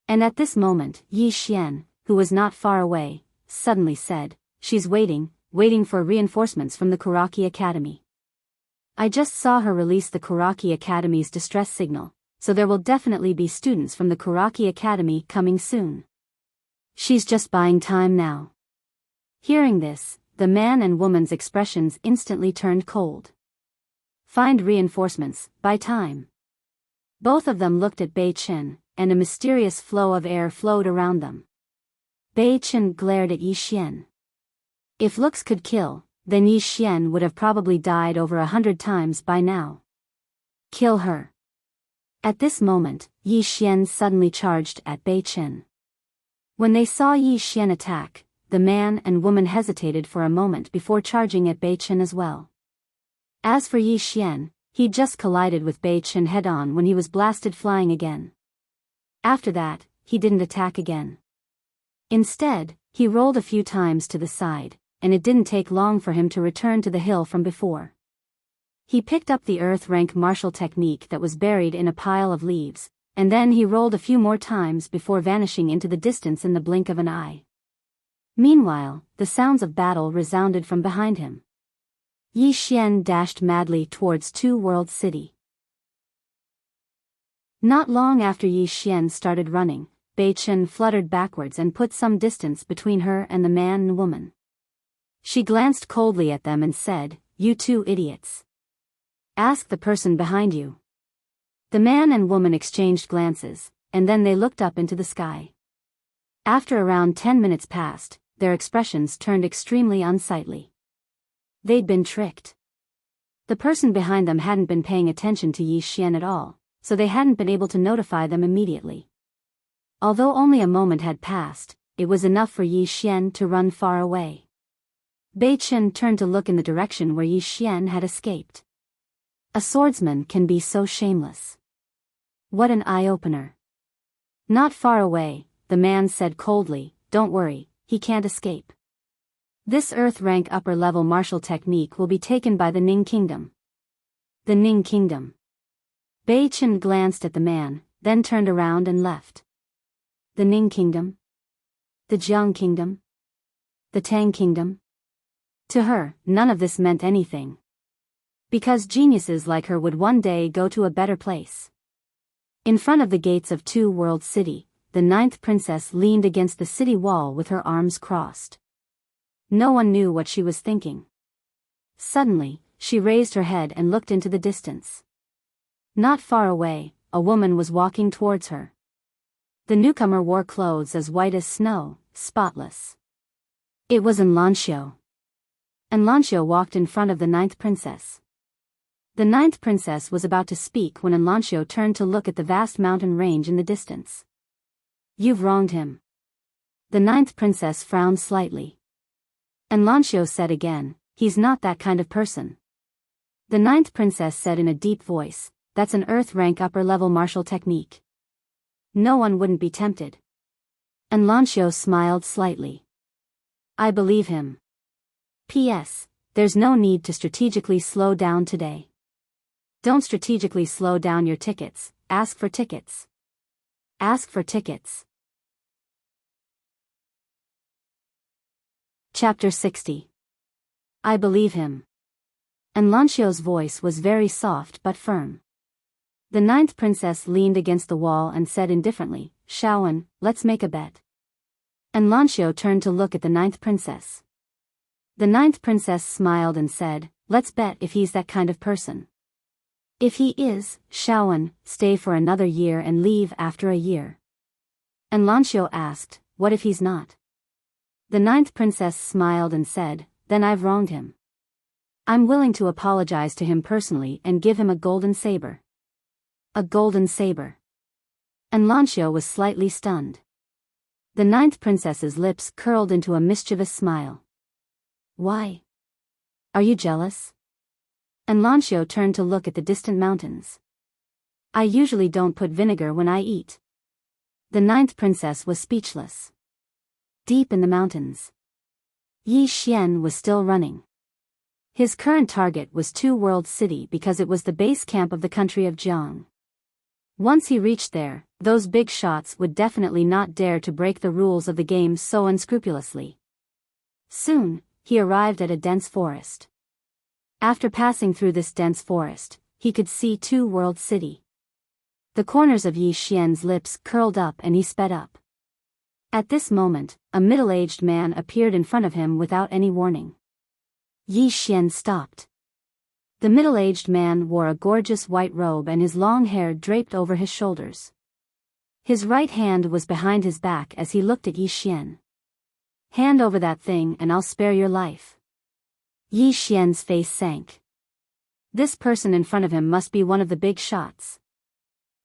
And at this moment, Yi Xian, who was not far away, suddenly said, "She's waiting for reinforcements from the Kuraki Academy. I just saw her release the Kuraki Academy's distress signal, so there will definitely be students from the Kuraki Academy coming soon. She's just buying time now." Hearing this, the man and woman's expressions instantly turned cold. Find reinforcements, buy time. Both of them looked at Bei Chen, and a mysterious flow of air flowed around them. Bei Chen glared at Yi Xian. If looks could kill, then Yi Xian would have probably died over 100 times by now. Kill her. At this moment, Yi Xian suddenly charged at Bei Chen. When they saw Yi Xian attack, the man and woman hesitated for a moment before charging at Bei Chen as well. As for Yi Xian, he just collided with Bei Chen head-on when he was blasted flying again. After that, he didn't attack again. Instead, he rolled a few times to the side, and it didn't take long for him to return to the hill from before. He picked up the earth-rank martial technique that was buried in a pile of leaves, and then he rolled a few more times before vanishing into the distance in the blink of an eye. Meanwhile, the sounds of battle resounded from behind him. Yi Xian dashed madly towards Two World City. Not long after Yi Xian started running, Bei Chen fluttered backwards and put some distance between her and the man and woman. She glanced coldly at them and said, "You two idiots. Ask the person behind you." The man and woman exchanged glances, and then they looked up into the sky. After around 10 minutes passed, their expressions turned extremely unsightly. They'd been tricked. The person behind them hadn't been paying attention to Yi Xian at all, so they hadn't been able to notify them immediately. Although only a moment had passed, it was enough for Yi Xian to run far away. Bei Chen turned to look in the direction where Yi Xian had escaped. A swordsman can be so shameless. What an eye-opener. Not far away, the man said coldly, "Don't worry, he can't escape. This Earth-rank upper-level martial technique will be taken by the Ning Kingdom." The Ning Kingdom. Bei Chen glanced at the man, then turned around and left. The Ning Kingdom? The Jiang Kingdom? The Tang Kingdom? To her, none of this meant anything. Because geniuses like her would one day go to a better place. In front of the gates of Two World City, the 9th princess leaned against the city wall with her arms crossed. No one knew what she was thinking. Suddenly, she raised her head and looked into the distance. Not far away, a woman was walking towards her. The newcomer wore clothes as white as snow, spotless. It was Enlancio. Enlancio walked in front of the 9th princess. The 9th princess was about to speak when Enlancio turned to look at the vast mountain range in the distance. "You've wronged him." The 9th princess frowned slightly. Enlancio said again, "He's not that kind of person." The 9th princess said in a deep voice, "That's an Earth-rank upper-level martial technique. No one wouldn't be tempted." Enlancio smiled slightly. "I believe him. P.S. There's no need to strategically slow down today. Don't strategically slow down your tickets, ask for tickets. Ask for tickets." Chapter 60. I believe him. Enlancio's voice was very soft but firm. The 9th princess leaned against the wall and said indifferently, "Shaoan, let's make a bet." Enlancio turned to look at the 9th princess. The 9th princess smiled and said, "Let's bet if he's that kind of person." "If he is, Shaoan, stay for another year and leave after a year." Enlancio asked, "What if he's not?" The 9th princess smiled and said, "Then I've wronged him. I'm willing to apologize to him personally and give him a golden saber." A golden saber. Enlancio was slightly stunned. The 9th princess's lips curled into a mischievous smile. "Why? Are you jealous?" Enlancio turned to look at the distant mountains. "I usually don't put vinegar when I eat." The 9th princess was speechless. Deep in the mountains, Yi Xian was still running. His current target was Two World City because it was the base camp of the country of Jiang. Once he reached there, those big shots would definitely not dare to break the rules of the game so unscrupulously. Soon, he arrived at a dense forest. After passing through this dense forest, he could see Two World City. The corners of Yi Xian's lips curled up and he sped up. At this moment, a middle-aged man appeared in front of him without any warning. Yi Xian stopped. The middle-aged man wore a gorgeous white robe and his long hair draped over his shoulders. His right hand was behind his back as he looked at Yi Xian. "Hand over that thing and I'll spare your life." Yi Xian's face sank. This person in front of him must be one of the big shots.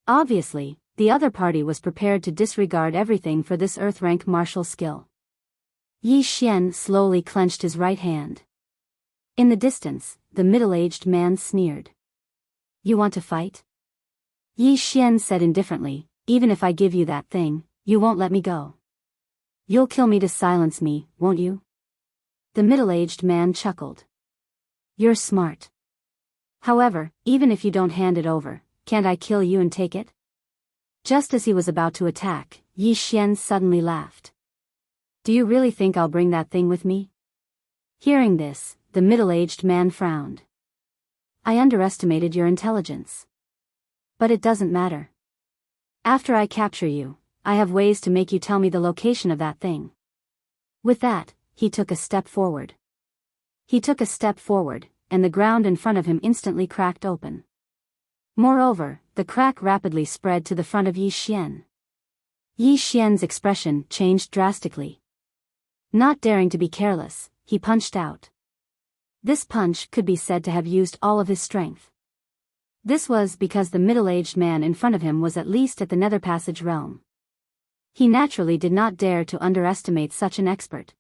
Obviously, the other party was prepared to disregard everything for this Earth-rank martial skill. Yi Xian slowly clenched his right hand. In the distance, the middle-aged man sneered. "You want to fight?" Yi Xian said indifferently, "Even if I give you that thing, you won't let me go. You'll kill me to silence me, won't you?" The middle-aged man chuckled. "You're smart. However, even if you don't hand it over, can't I kill you and take it?" Just as he was about to attack, Yi Xian suddenly laughed. "Do you really think I'll bring that thing with me?" Hearing this, the middle-aged man frowned. "I underestimated your intelligence. But it doesn't matter. After I capture you, I have ways to make you tell me the location of that thing." With that, he took a step forward. He took a step forward, and the ground in front of him instantly cracked open. Moreover, the crack rapidly spread to the front of Yi Xian. Yi Xian's expression changed drastically. Not daring to be careless, he punched out. This punch could be said to have used all of his strength. This was because the middle-aged man in front of him was at least at the Nether Passage realm. He naturally did not dare to underestimate such an expert.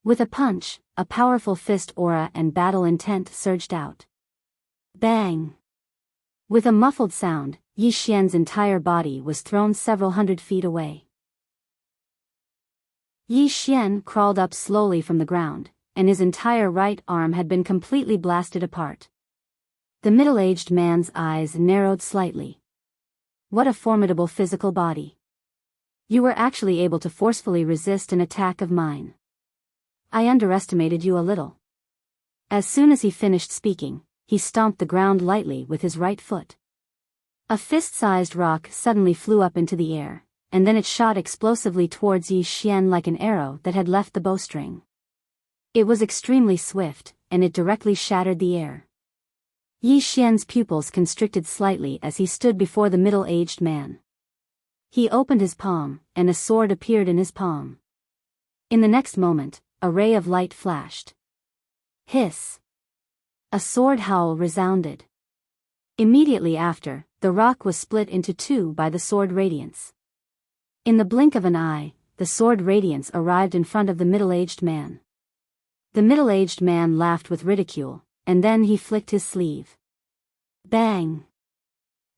With a punch, a powerful fist aura and battle intent surged out. Bang! With a muffled sound, Yi Xian's entire body was thrown several hundred feet away. Yi Xian crawled up slowly from the ground, and his entire right arm had been completely blasted apart. The middle-aged man's eyes narrowed slightly. What a formidable physical body. You were actually able to forcefully resist an attack of mine. I underestimated you a little. As soon as he finished speaking, he stomped the ground lightly with his right foot. A fist-sized rock suddenly flew up into the air, and then it shot explosively towards Yi Xian like an arrow that had left the bowstring. It was extremely swift, and it directly shattered the air. Yi Xian's pupils constricted slightly as he stood before the middle-aged man. He opened his palm, and a sword appeared in his palm. In the next moment, a ray of light flashed. Hiss! A sword howl resounded. Immediately after, the rock was split into two by the sword radiance. In the blink of an eye, the sword radiance arrived in front of the middle-aged man. The middle-aged man laughed with ridicule, and then he flicked his sleeve. Bang!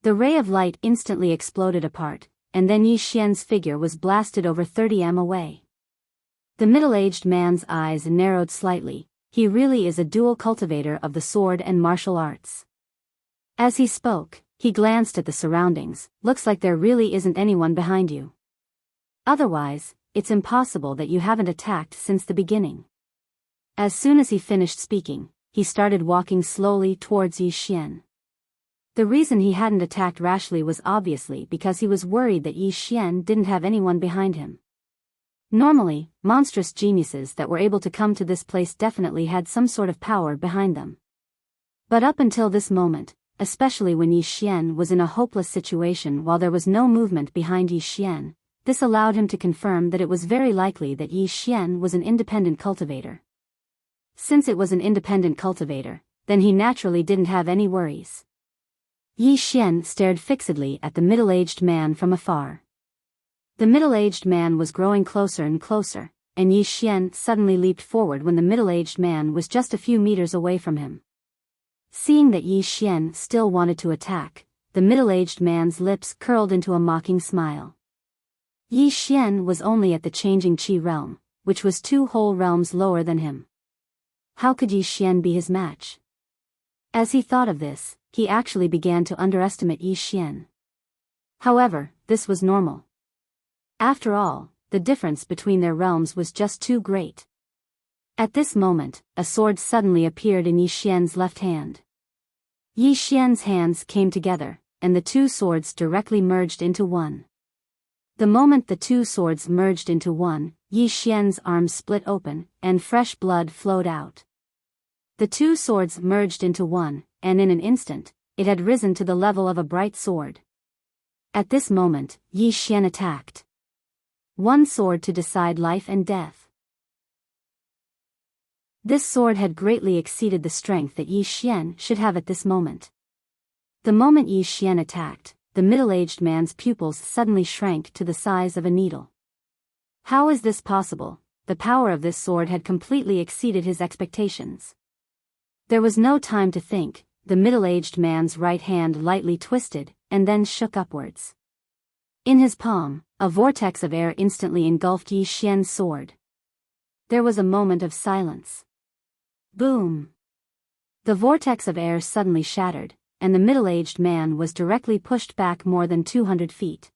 The ray of light instantly exploded apart, and then Yi Xian's figure was blasted over 30 m away. The middle-aged man's eyes narrowed slightly. He really is a dual cultivator of the sword and martial arts. As he spoke, he glanced at the surroundings. Looks like there really isn't anyone behind you. Otherwise, it's impossible that you haven't attacked since the beginning. As soon as he finished speaking, he started walking slowly towards Yi Xian. The reason he hadn't attacked rashly was obviously because he was worried that Yi Xian didn't have anyone behind him. Normally, monstrous geniuses that were able to come to this place definitely had some sort of power behind them. But up until this moment, especially when Yi Xian was in a hopeless situation while there was no movement behind Yi Xian, this allowed him to confirm that it was very likely that Yi Xian was an independent cultivator. Since it was an independent cultivator, then he naturally didn't have any worries. Yi Xian stared fixedly at the middle-aged man from afar. The middle-aged man was growing closer and closer, and Yi Xian suddenly leaped forward when the middle-aged man was just a few meters away from him. Seeing that Yi Xian still wanted to attack, the middle-aged man's lips curled into a mocking smile. Yi Xian was only at the changing Qi realm, which was 2 whole realms lower than him. How could Yi Xian be his match? As he thought of this, he actually began to underestimate Yi Xian. However, this was normal. After all, the difference between their realms was just too great. At this moment, a sword suddenly appeared in Yi Xian's left hand. Yi Xian's hands came together, and the 2 swords directly merged into one. The moment the 2 swords merged into one, Yi Xian's arms split open, and fresh blood flowed out. The 2 swords merged into one, and in an instant, it had risen to the level of a bright sword. At this moment, Yi Xian attacked. One sword to decide life and death. This sword had greatly exceeded the strength that Yi Xian should have at this moment. The moment Yi Xian attacked, the middle-aged man's pupils suddenly shrank to the size of a needle. How is this possible? The power of this sword had completely exceeded his expectations. There was no time to think. The middle-aged man's right hand lightly twisted, and then shook upwards. In his palm, a vortex of air instantly engulfed Yi Xian's sword. There was a moment of silence. Boom! The vortex of air suddenly shattered, and the middle-aged man was directly pushed back more than 200 feet.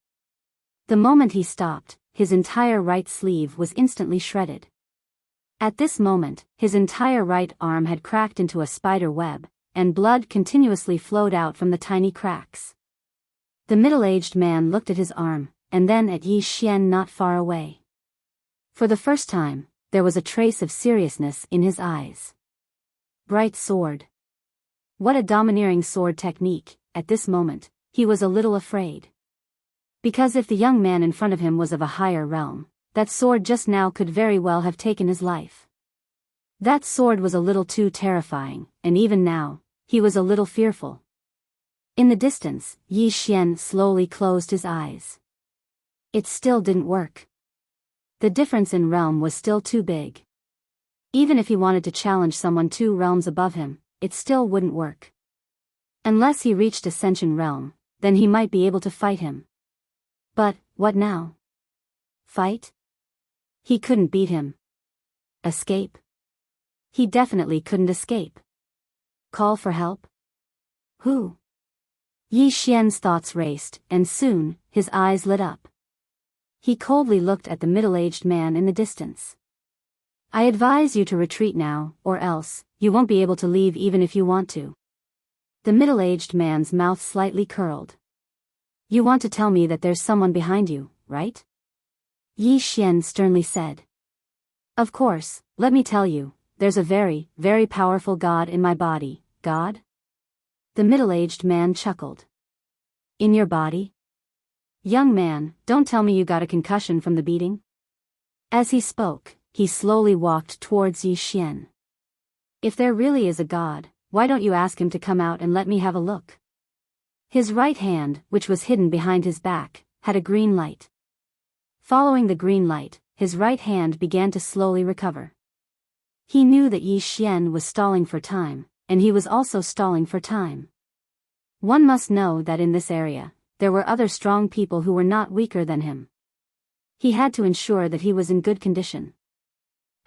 The moment he stopped, his entire right sleeve was instantly shredded. At this moment, his entire right arm had cracked into a spider web, and blood continuously flowed out from the tiny cracks. The middle-aged man looked at his arm, and then at Yi Xian not far away. For the first time, there was a trace of seriousness in his eyes. Bright sword. What a domineering sword technique. At this moment, he was a little afraid. Because if the young man in front of him was of a higher realm, that sword just now could very well have taken his life. That sword was a little too terrifying, and even now, he was a little fearful. In the distance, Yi Xian slowly closed his eyes. It still didn't work. The difference in realm was still too big. Even if he wanted to challenge someone 2 realms above him, it still wouldn't work. Unless he reached Ascension Realm, then he might be able to fight him. But, what now? Fight? He couldn't beat him. Escape? He definitely couldn't escape. Call for help? Who? Yi Xian's thoughts raced, and soon, his eyes lit up. He coldly looked at the middle-aged man in the distance. I advise you to retreat now, or else, you won't be able to leave even if you want to. The middle-aged man's mouth slightly curled. You want to tell me that there's someone behind you, right? Yi Xian sternly said. Of course, let me tell you, there's a very, very powerful god in my body. God? The middle-aged man chuckled. In your body? Young man, don't tell me you got a concussion from the beating? As he spoke, he slowly walked towards Yi Xian. If there really is a god, why don't you ask him to come out and let me have a look? His right hand, which was hidden behind his back, had a green light. Following the green light, his right hand began to slowly recover. He knew that Yi Xian was stalling for time, and he was also stalling for time. One must know that in this area, there were other strong people who were not weaker than him. He had to ensure that he was in good condition.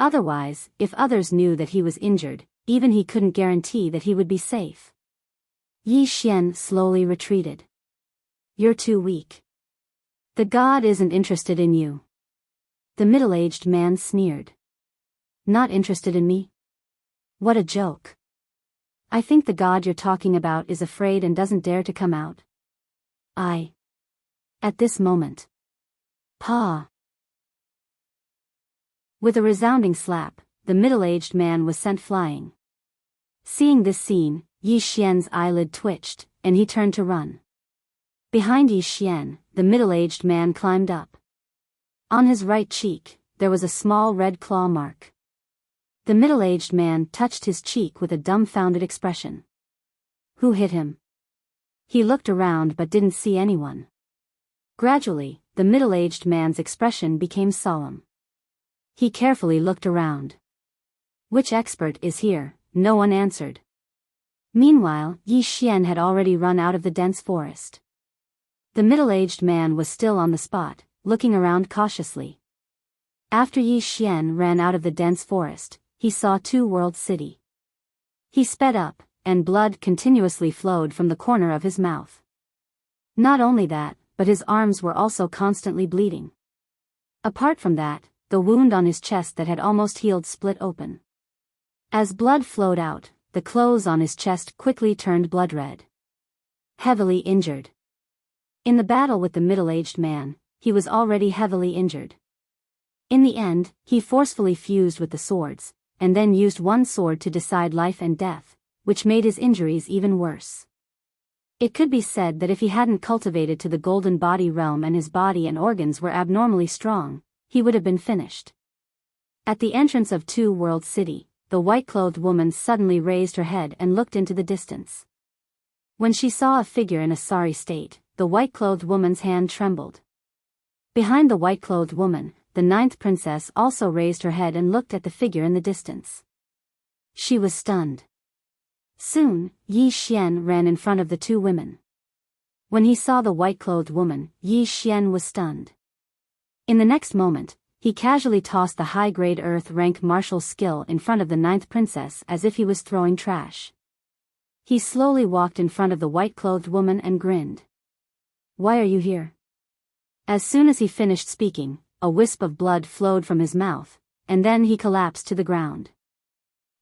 Otherwise, if others knew that he was injured, even he couldn't guarantee that he would be safe. Yi Xian slowly retreated. You're too weak. The god isn't interested in you. The middle-aged man sneered. Not interested in me? What a joke. I think the god you're talking about is afraid and doesn't dare to come out. At this moment. Pa! With a resounding slap, the middle-aged man was sent flying. Seeing this scene, Yi Xian's eyelid twitched, and he turned to run. Behind Yi Xian, the middle-aged man climbed up. On his right cheek, there was a small red claw mark. The middle-aged man touched his cheek with a dumbfounded expression. Who hit him? He looked around but didn't see anyone. Gradually, the middle-aged man's expression became solemn. He carefully looked around. Which expert is here? No one answered. Meanwhile, Yi Xian had already run out of the dense forest. The middle-aged man was still on the spot, looking around cautiously. After Yi Xian ran out of the dense forest, he saw Two World City. He sped up, and blood continuously flowed from the corner of his mouth. Not only that, but his arms were also constantly bleeding. Apart from that, the wound on his chest that had almost healed split open. As blood flowed out, the clothes on his chest quickly turned blood red. Heavily injured. In the battle with the middle-aged man, he was already heavily injured. In the end, he forcefully fused with the swords, and then used one sword to decide life and death, which made his injuries even worse. It could be said that if he hadn't cultivated to the golden body realm and his body and organs were abnormally strong, he would have been finished. At the entrance of Two World City, the white-clothed woman suddenly raised her head and looked into the distance. When she saw a figure in a sorry state, the white-clothed woman's hand trembled. Behind the white-clothed woman, the 9th princess also raised her head and looked at the figure in the distance. She was stunned. Soon, Yi Xian ran in front of the two women. When he saw the white-clothed woman, Yi Xian was stunned. In the next moment, he casually tossed the high-grade earth-rank martial skill in front of the 9th princess as if he was throwing trash. He slowly walked in front of the white-clothed woman and grinned. Why are you here? As soon as he finished speaking, a wisp of blood flowed from his mouth, and then he collapsed to the ground.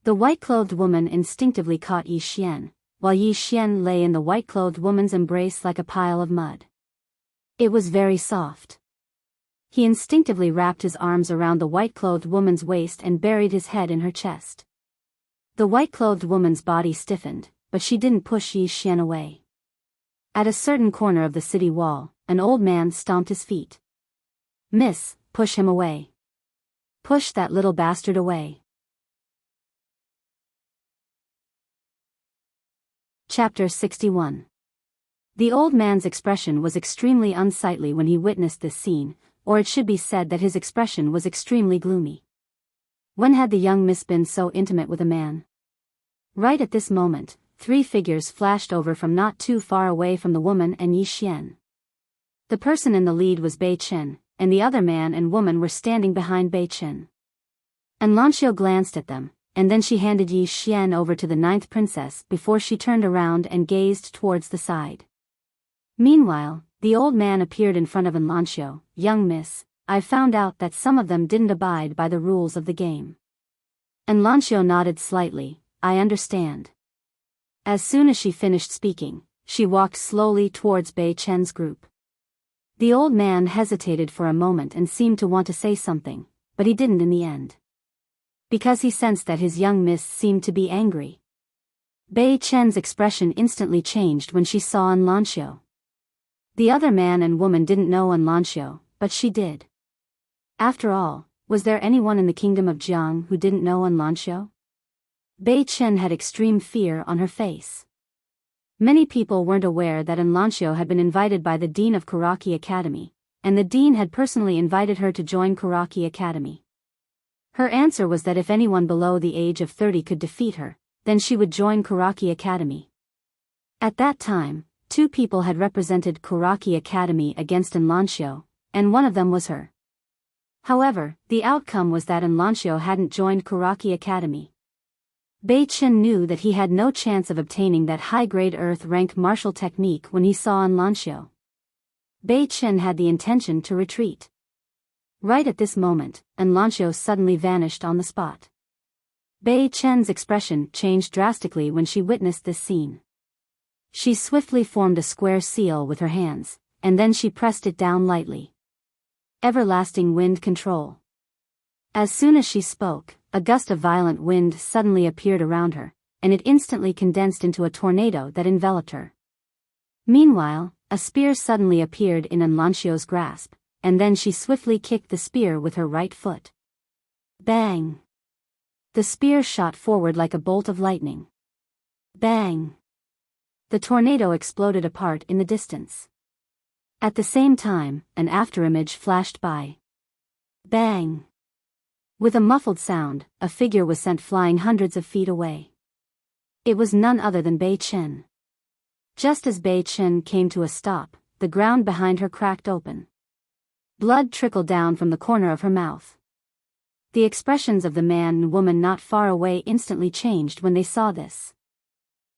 The white-clothed woman instinctively caught Yi Xian, while Yi Xian lay in the white-clothed woman's embrace like a pile of mud. It was very soft. He instinctively wrapped his arms around the white-clothed woman's waist and buried his head in her chest. The white-clothed woman's body stiffened, but she didn't push Yi Xian away. At a certain corner of the city wall, an old man stomped his feet. Miss, push him away. Push that little bastard away. Chapter 61. The old man's expression was extremely unsightly when he witnessed this scene, or it should be said that his expression was extremely gloomy. When had the young miss been so intimate with a man? Right at this moment, 3 figures flashed over from not too far away from the woman and Yi Xian. The person in the lead was Bei Chen, and the other man and woman were standing behind Bei Chen. And Lanxiu glanced at them, and then she handed Yi Xian over to the 9th princess before she turned around and gazed towards the side. Meanwhile, the old man appeared in front of Lanxiu. "Young miss, I've found out that some of them didn't abide by the rules of the game." And Lanxiu nodded slightly. "I understand." As soon as she finished speaking, she walked slowly towards Bei Chen's group. The old man hesitated for a moment and seemed to want to say something, but he didn't in the end. Because he sensed that his young miss seemed to be angry. Bei Chen's expression instantly changed when she saw Lanxiu. The other man and woman didn't know Lanxiu, but she did. After all, was there anyone in the kingdom of Jiang who didn't know Lanxiu? Bei Chen had extreme fear on her face. Many people weren't aware that Lanxiu had been invited by the dean of Karaki Academy, and the dean had personally invited her to join Karaki Academy. Her answer was that if anyone below the age of 30 could defeat her, then she would join Karaki Academy. At that time, 2 people had represented Karaki Academy against Lanxiu, and one of them was her. However, the outcome was that Lanxiu hadn't joined Karaki Academy. Bei Chen knew that he had no chance of obtaining that high-grade Earth-rank martial technique when he saw Lanxiu. Bei Chen had the intention to retreat. Right at this moment, Lanxiu suddenly vanished on the spot. Bei Chen's expression changed drastically when she witnessed this scene. She swiftly formed a square seal with her hands, and then she pressed it down lightly. Everlasting wind control. As soon as she spoke, a gust of violent wind suddenly appeared around her, and it instantly condensed into a tornado that enveloped her. Meanwhile, a spear suddenly appeared in Lanxiu's grasp, and then she swiftly kicked the spear with her right foot. Bang! The spear shot forward like a bolt of lightning. Bang! The tornado exploded apart in the distance. At the same time, an afterimage flashed by. Bang! With a muffled sound, a figure was sent flying hundreds of feet away. It was none other than Bei Chen. Just as Bei Chen came to a stop, the ground behind her cracked open. Blood trickled down from the corner of her mouth. The expressions of the man and woman not far away instantly changed when they saw this.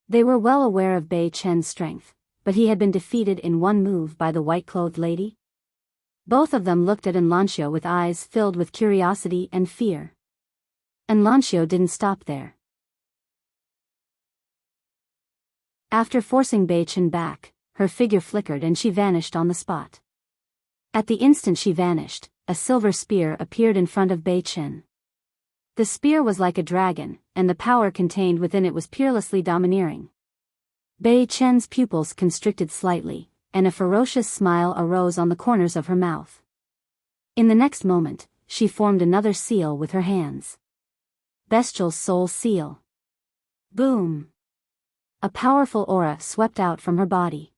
They were well aware of Bei Chen's strength, but he had been defeated in one move by the white-clothed lady. Both of them looked at Lanxiu with eyes filled with curiosity and fear. And Lanxiu didn't stop there. After forcing Bei Chen back, her figure flickered and she vanished on the spot. At the instant she vanished, a silver spear appeared in front of Bei Chen. The spear was like a dragon, and the power contained within it was peerlessly domineering. Bei Chen's pupils constricted slightly, and a ferocious smile arose on the corners of her mouth. In the next moment, she formed another seal with her hands. Bestial Soul Seal. Boom! A powerful aura swept out from her body.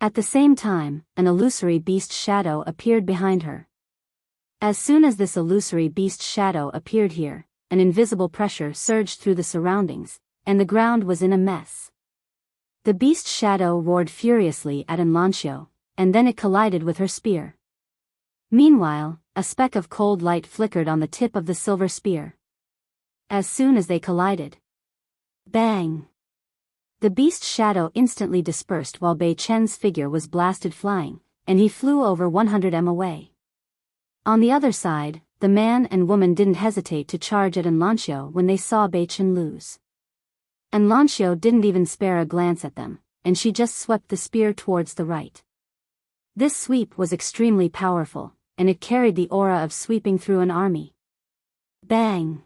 At the same time, an illusory beast shadow appeared behind her. As soon as this illusory beast shadow appeared here, an invisible pressure surged through the surroundings, and the ground was in a mess. The beast shadow roared furiously at Lanxiu, and then it collided with her spear. Meanwhile, a speck of cold light flickered on the tip of the silver spear. As soon as they collided, bang! The beast shadow instantly dispersed while Bei Chen's figure was blasted flying, and he flew over 100 m away. On the other side, the man and woman didn't hesitate to charge at Lanxiu when they saw Bei Chen lose. And Lanxiu didn't even spare a glance at them, and she just swept the spear towards the right. This sweep was extremely powerful, and it carried the aura of sweeping through an army. Bang!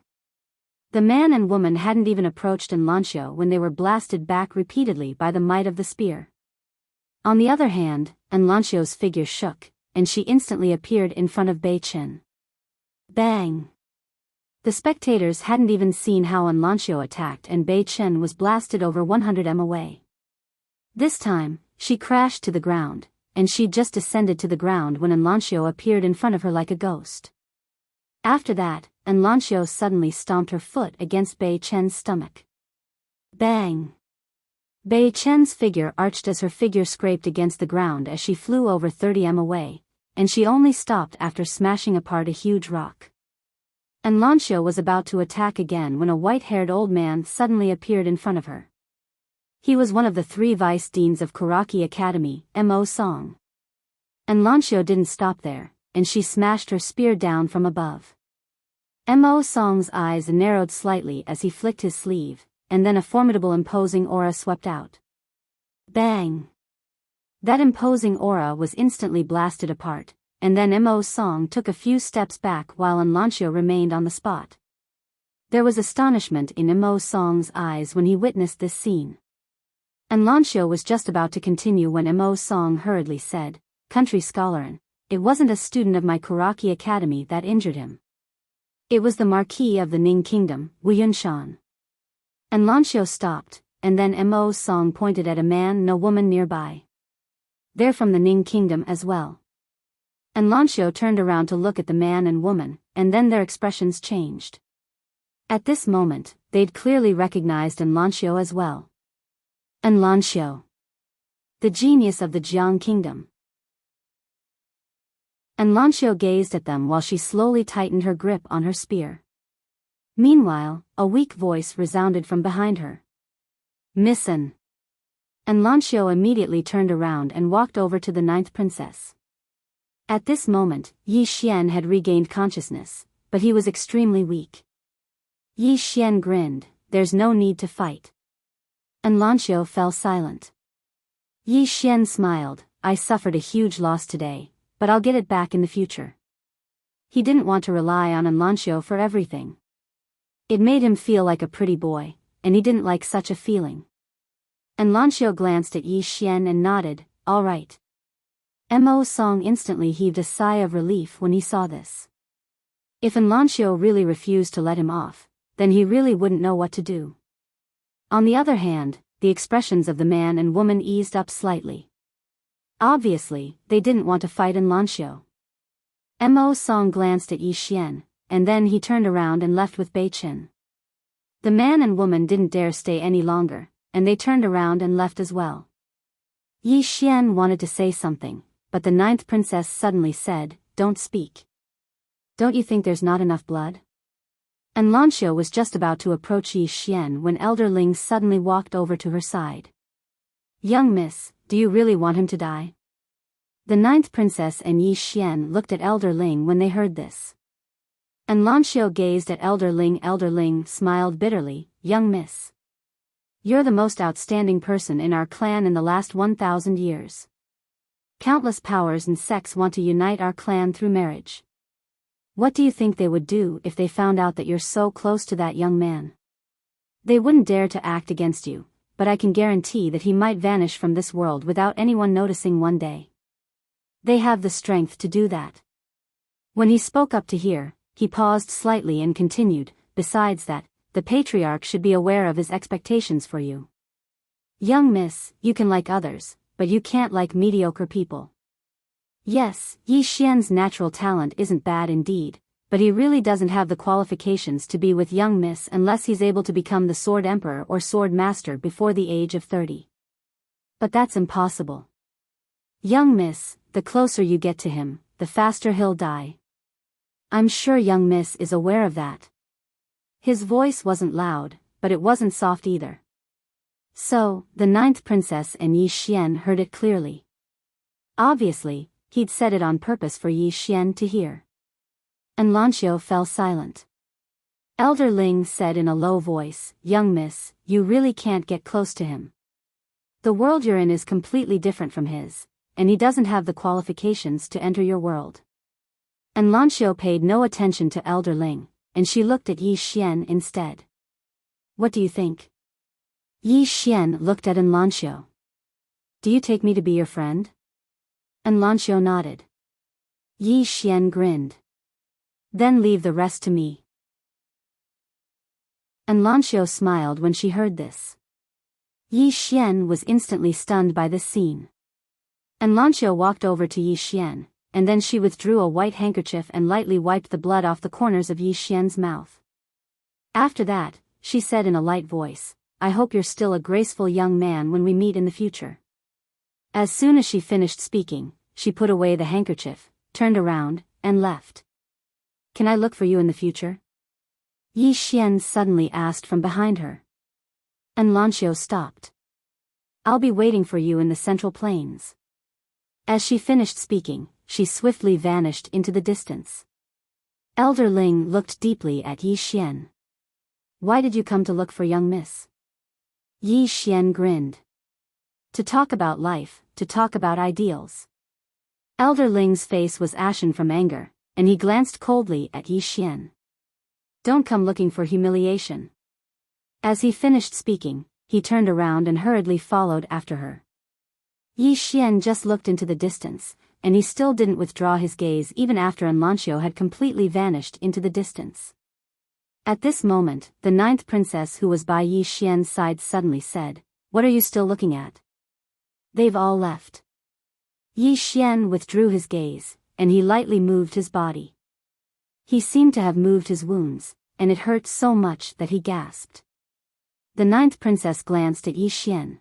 The man and woman hadn't even approached Lanxiu when they were blasted back repeatedly by the might of the spear. On the other hand, Lanxiu's figure shook, and she instantly appeared in front of Bei Chen. Bang! The spectators hadn't even seen how Lanxiu attacked and Bei Chen was blasted over 100 m away. This time, she crashed to the ground, and she just descended to the ground when Lanxiu appeared in front of her like a ghost. After that, Enlancio suddenly stomped her foot against Bei Chen's stomach. Bang! Bei Chen's figure arched as her figure scraped against the ground as she flew over 30 m away, and she only stopped after smashing apart a huge rock. Enlancio was about to attack again when a white-haired old man suddenly appeared in front of her. He was one of the 3 vice deans of Kuraki Academy, Mo Song. Enlancio didn't stop there, and she smashed her spear down from above. Mo Song's eyes narrowed slightly as he flicked his sleeve, and then a formidable imposing aura swept out. Bang! That imposing aura was instantly blasted apart, and then Mo Song took a few steps back while Enlancio remained on the spot. There was astonishment in Mo Song's eyes when he witnessed this scene. Enlancio was just about to continue when Mo Song hurriedly said, "Country scholarin, it wasn't a student of my Kuraki Academy that injured him. It was the Marquis of the Ning Kingdom, Wu Yunshan." Enlancio stopped, and then Mo Song pointed at a man and a woman nearby. "They're from the Ning Kingdom as well." Enlancio turned around to look at the man and woman, and then their expressions changed. At this moment, they'd clearly recognized Enlancio as well. Enlancio, the genius of the Jiang Kingdom. Enlancio gazed at them while she slowly tightened her grip on her spear. Meanwhile, a weak voice resounded from behind her. "Missin." Enlancio immediately turned around and walked over to the 9th princess. At this moment, Yi Xian had regained consciousness, but he was extremely weak. Yi Xian grinned, "There's no need to fight." Enlancio fell silent. Yi Xian smiled, "I suffered a huge loss today, but I'll get it back in the future." He didn't want to rely on Enlancio for everything. It made him feel like a pretty boy, and he didn't like such a feeling. Enlancio glanced at Yi Xian and nodded, "All right." Mo Song instantly heaved a sigh of relief when he saw this. If Enlancio really refused to let him off, then he really wouldn't know what to do. On the other hand, the expressions of the man and woman eased up slightly. Obviously, they didn't want to fight Enlancio. Mo Song glanced at Yi Xian, and then he turned around and left with Bei Chen. The man and woman didn't dare stay any longer, and they turned around and left as well. Yi Xian wanted to say something, but the 9th princess suddenly said, "Don't speak. Don't you think there's not enough blood?" Enlancio was just about to approach Yi Xian when Elder Ling suddenly walked over to her side. "Young miss, do you really want him to die?" The 9th princess and Yi Xian looked at Elder Ling when they heard this. Enlancio gazed at Elder Ling. Elder Ling smiled bitterly, "Young miss, you're the most outstanding person in our clan in the last 1,000 years. Countless powers and sects want to unite our clan through marriage. What do you think they would do if they found out that you're so close to that young man? They wouldn't dare to act against you, but I can guarantee that he might vanish from this world without anyone noticing one day. They have the strength to do that." When he spoke up to here, he paused slightly and continued, "Besides that, the patriarch should be aware of his expectations for you. Young miss, you can like others, but you can't like mediocre people. Yes, Yi Xian's natural talent isn't bad indeed, but he really doesn't have the qualifications to be with young miss unless he's able to become the sword emperor or sword master before the age of 30. But that's impossible. Young miss, the closer you get to him, the faster he'll die. I'm sure young miss is aware of that." His voice wasn't loud, but it wasn't soft either. So, the 9th princess and Yi Xian heard it clearly. Obviously, he'd said it on purpose for Yi Xian to hear. Enlancio fell silent. Elder Ling said in a low voice, "Young miss, you really can't get close to him. The world you're in is completely different from his, and he doesn't have the qualifications to enter your world." Enlancio paid no attention to Elder Ling, and she looked at Yi Xian instead. "What do you think?" Yi Xian looked at Enlancio. "Do you take me to be your friend?" Enlancio nodded. Yi Xian grinned. "Then leave the rest to me." Enlancio smiled when she heard this. Yi Xian was instantly stunned by this scene. Enlancio walked over to Yi Xian, and then she withdrew a white handkerchief and lightly wiped the blood off the corners of Yi Xian's mouth. After that, she said in a light voice, "I hope you're still a graceful young man when we meet in the future." As soon as she finished speaking, she put away the handkerchief, turned around, and left. "Can I look for you in the future?" Yi Xian suddenly asked from behind her. And Lancio stopped. "I'll be waiting for you in the Central Plains." As she finished speaking, she swiftly vanished into the distance. Elder Ling looked deeply at Yi Xian. "Why did you come to look for young miss?" Yi Xian grinned. "To talk about life, to talk about ideals." Elder Ling's face was ashen from anger, and he glanced coldly at Yi Xian. "Don't come looking for humiliation." As he finished speaking, he turned around and hurriedly followed after her. Yi Xian just looked into the distance, and he still didn't withdraw his gaze even after Lancio had completely vanished into the distance. At this moment, the ninth princess who was by Yi Xian's side suddenly said, "What are you still looking at?" "They've all left." Yi Xian withdrew his gaze, and he lightly moved his body. He seemed to have moved his wounds, and it hurt so much that he gasped. The ninth princess glanced at Yi Xian.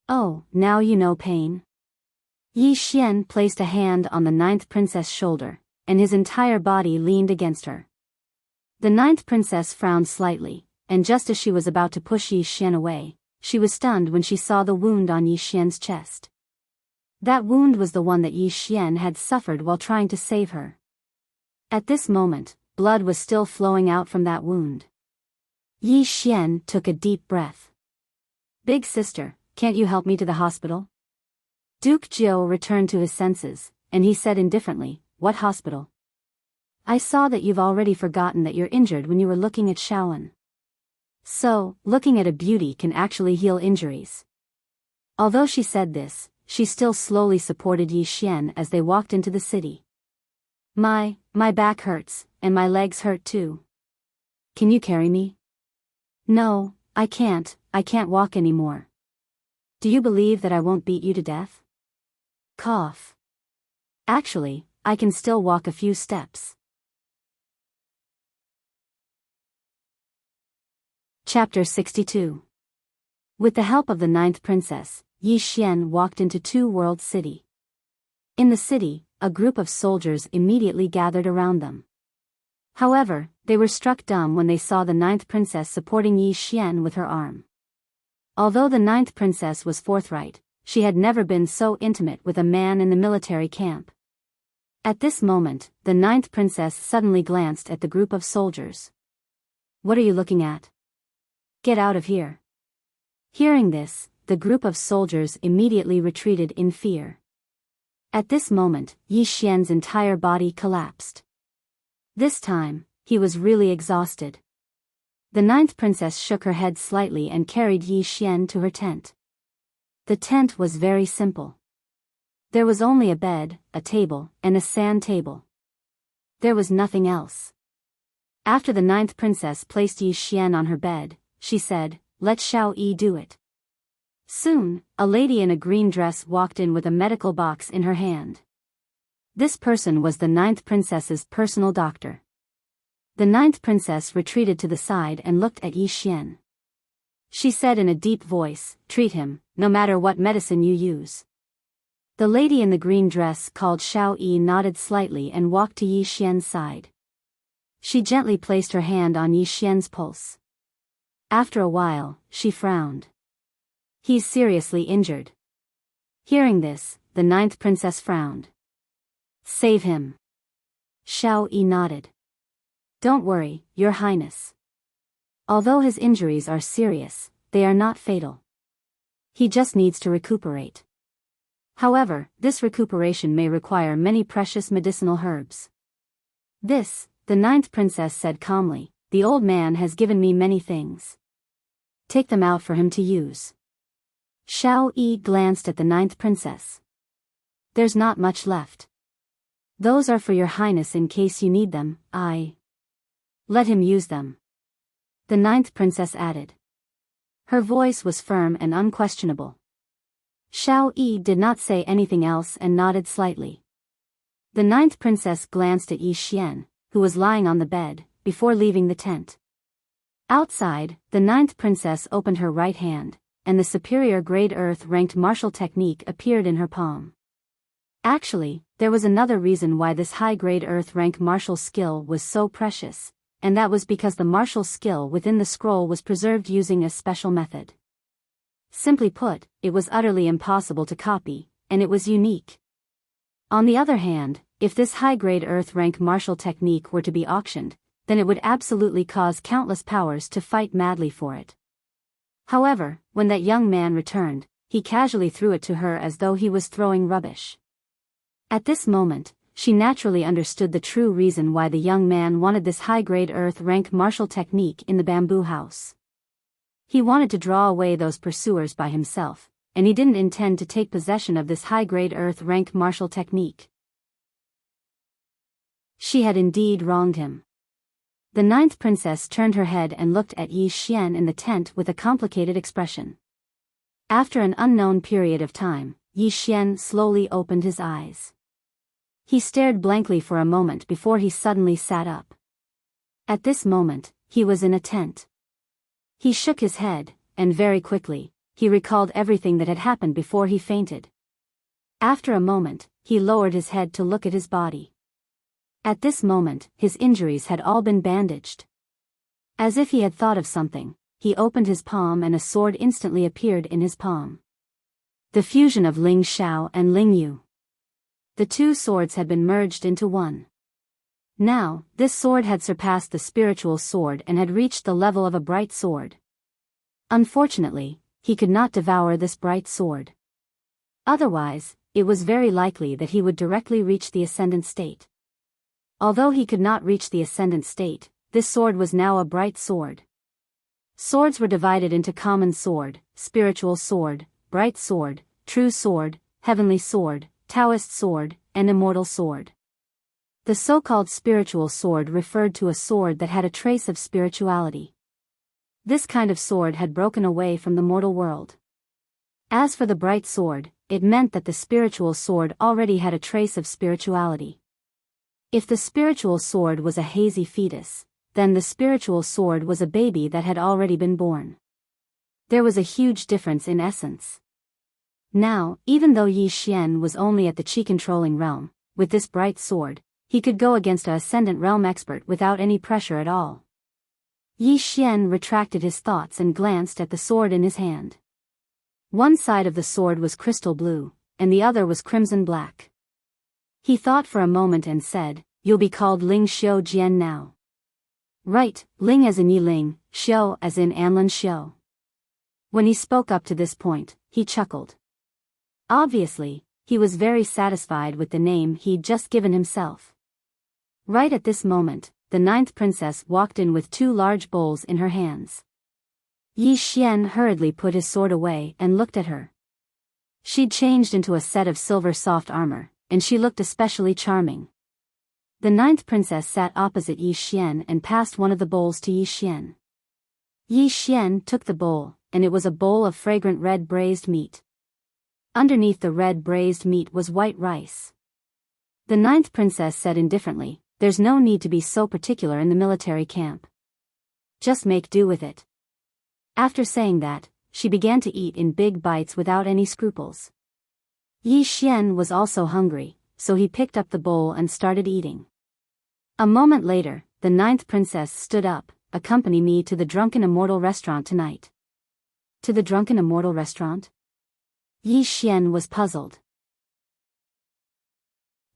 "Oh, now you know pain." Yi Xian placed a hand on the ninth princess' shoulder, and his entire body leaned against her. The ninth princess frowned slightly, and just as she was about to push Yi Xian away, she was stunned when she saw the wound on Yi Xian's chest. That wound was the one that Yi Xian had suffered while trying to save her. At this moment, blood was still flowing out from that wound. Yi Xian took a deep breath. "Big sister, can't you help me to the hospital?" Duke Jiu returned to his senses, and he said indifferently, "What hospital? I saw that you've already forgotten that you're injured when you were looking at Shaoan." So, looking at a beauty can actually heal injuries. Although she said this, she still slowly supported Yi Xian as they walked into the city. My back hurts, and my legs hurt too. Can you carry me?" "No, I can't walk anymore." "Do you believe that I won't beat you to death?" Cough. "Actually, I can still walk a few steps." Chapter 62. With the help of the ninth princess, Yi Xian walked into Two World City. In the city, a group of soldiers immediately gathered around them. However, they were struck dumb when they saw the ninth princess supporting Yi Xian with her arm. Although the ninth princess was forthright, she had never been so intimate with a man in the military camp. At this moment, the ninth princess suddenly glanced at the group of soldiers. "What are you looking at? Get out of here." Hearing this, the group of soldiers immediately retreated in fear. At this moment, Yi Xian's entire body collapsed. This time, he was really exhausted. The ninth princess shook her head slightly and carried Yi Xian to her tent. The tent was very simple. There was only a bed, a table, and a sand table. There was nothing else. After the ninth princess placed Yi Xian on her bed, she said, "Let Xiao Yi do it." Soon, a lady in a green dress walked in with a medical box in her hand. This person was the ninth princess's personal doctor. The ninth princess retreated to the side and looked at Yi Xian. She said in a deep voice, "Treat him, no matter what medicine you use." The lady in the green dress called Xiao Yi nodded slightly and walked to Yi Xian's side. She gently placed her hand on Yi Xian's pulse. After a while, she frowned. "He's seriously injured." Hearing this, the ninth princess frowned. "Save him." Xiao Yi nodded. "Don't worry, Your Highness. Although his injuries are serious, they are not fatal. He just needs to recuperate. However, this recuperation may require many precious medicinal herbs." "This," the ninth princess said calmly, "the old man has given me many things. Take them out for him to use." Xiao Yi glanced at the ninth princess. "There's not much left. Those are for Your Highness in case you need them. Let him use them," the ninth princess added. Her voice was firm and unquestionable. Xiao Yi did not say anything else and nodded slightly. The ninth princess glanced at Yi Xian, who was lying on the bed, before leaving the tent. Outside, the ninth princess opened her right hand, and the superior grade earth-ranked martial technique appeared in her palm. Actually, there was another reason why this high-grade earth-rank martial skill was so precious, and that was because the martial skill within the scroll was preserved using a special method. Simply put, it was utterly impossible to copy, and it was unique. On the other hand, if this high-grade earth-rank martial technique were to be auctioned, then it would absolutely cause countless powers to fight madly for it. However, when that young man returned, he casually threw it to her as though he was throwing rubbish. At this moment, she naturally understood the true reason why the young man wanted this high-grade earth-rank martial technique in the bamboo house. He wanted to draw away those pursuers by himself, and he didn't intend to take possession of this high-grade earth-rank martial technique. She had indeed wronged him. The ninth princess turned her head and looked at Yi Xian in the tent with a complicated expression. After an unknown period of time, Yi Xian slowly opened his eyes. He stared blankly for a moment before he suddenly sat up. At this moment, he was in a tent. He shook his head, and very quickly, he recalled everything that had happened before he fainted. After a moment, he lowered his head to look at his body. At this moment, his injuries had all been bandaged. As if he had thought of something, he opened his palm and a sword instantly appeared in his palm. The fusion of Ling Xiao and Ling Yu. The two swords had been merged into one. Now, this sword had surpassed the spiritual sword and had reached the level of a bright sword. Unfortunately, he could not devour this bright sword. Otherwise, it was very likely that he would directly reach the ascendant state. Although he could not reach the ascendant state, this sword was now a bright sword. Swords were divided into common sword, spiritual sword, bright sword, true sword, heavenly sword, Taoist sword, and immortal sword. The so-called spiritual sword referred to a sword that had a trace of spirituality. This kind of sword had broken away from the mortal world. As for the bright sword, it meant that the spiritual sword already had a trace of spirituality. If the spiritual sword was a hazy fetus, then the spiritual sword was a baby that had already been born. There was a huge difference in essence. Now, even though Yi Xian was only at the chi-controlling realm, with this bright sword, he could go against a ascendant realm expert without any pressure at all. Yi Xian retracted his thoughts and glanced at the sword in his hand. One side of the sword was crystal blue, and the other was crimson black. He thought for a moment and said, "You'll be called Ling Xiao Jian now." Right, Ling as in Yi Ling, Xiao as in Anlin Xiao. When he spoke up to this point, he chuckled. Obviously, he was very satisfied with the name he'd just given himself. Right at this moment, the ninth princess walked in with two large bowls in her hands. Yi Xian hurriedly put his sword away and looked at her. She'd changed into a set of silver soft armor, and she looked especially charming. The ninth princess sat opposite Yi Xian and passed one of the bowls to Yi Xian. Yi Xian took the bowl, and it was a bowl of fragrant red braised meat. Underneath the red braised meat was white rice. The ninth princess said indifferently, "There's no need to be so particular in the military camp. Just make do with it." After saying that, she began to eat in big bites without any scruples. Yi Xian was also hungry, so he picked up the bowl and started eating. A moment later, the ninth princess stood up, "Accompany me to the Drunken Immortal restaurant tonight." To the Drunken Immortal restaurant? Yi Xian was puzzled.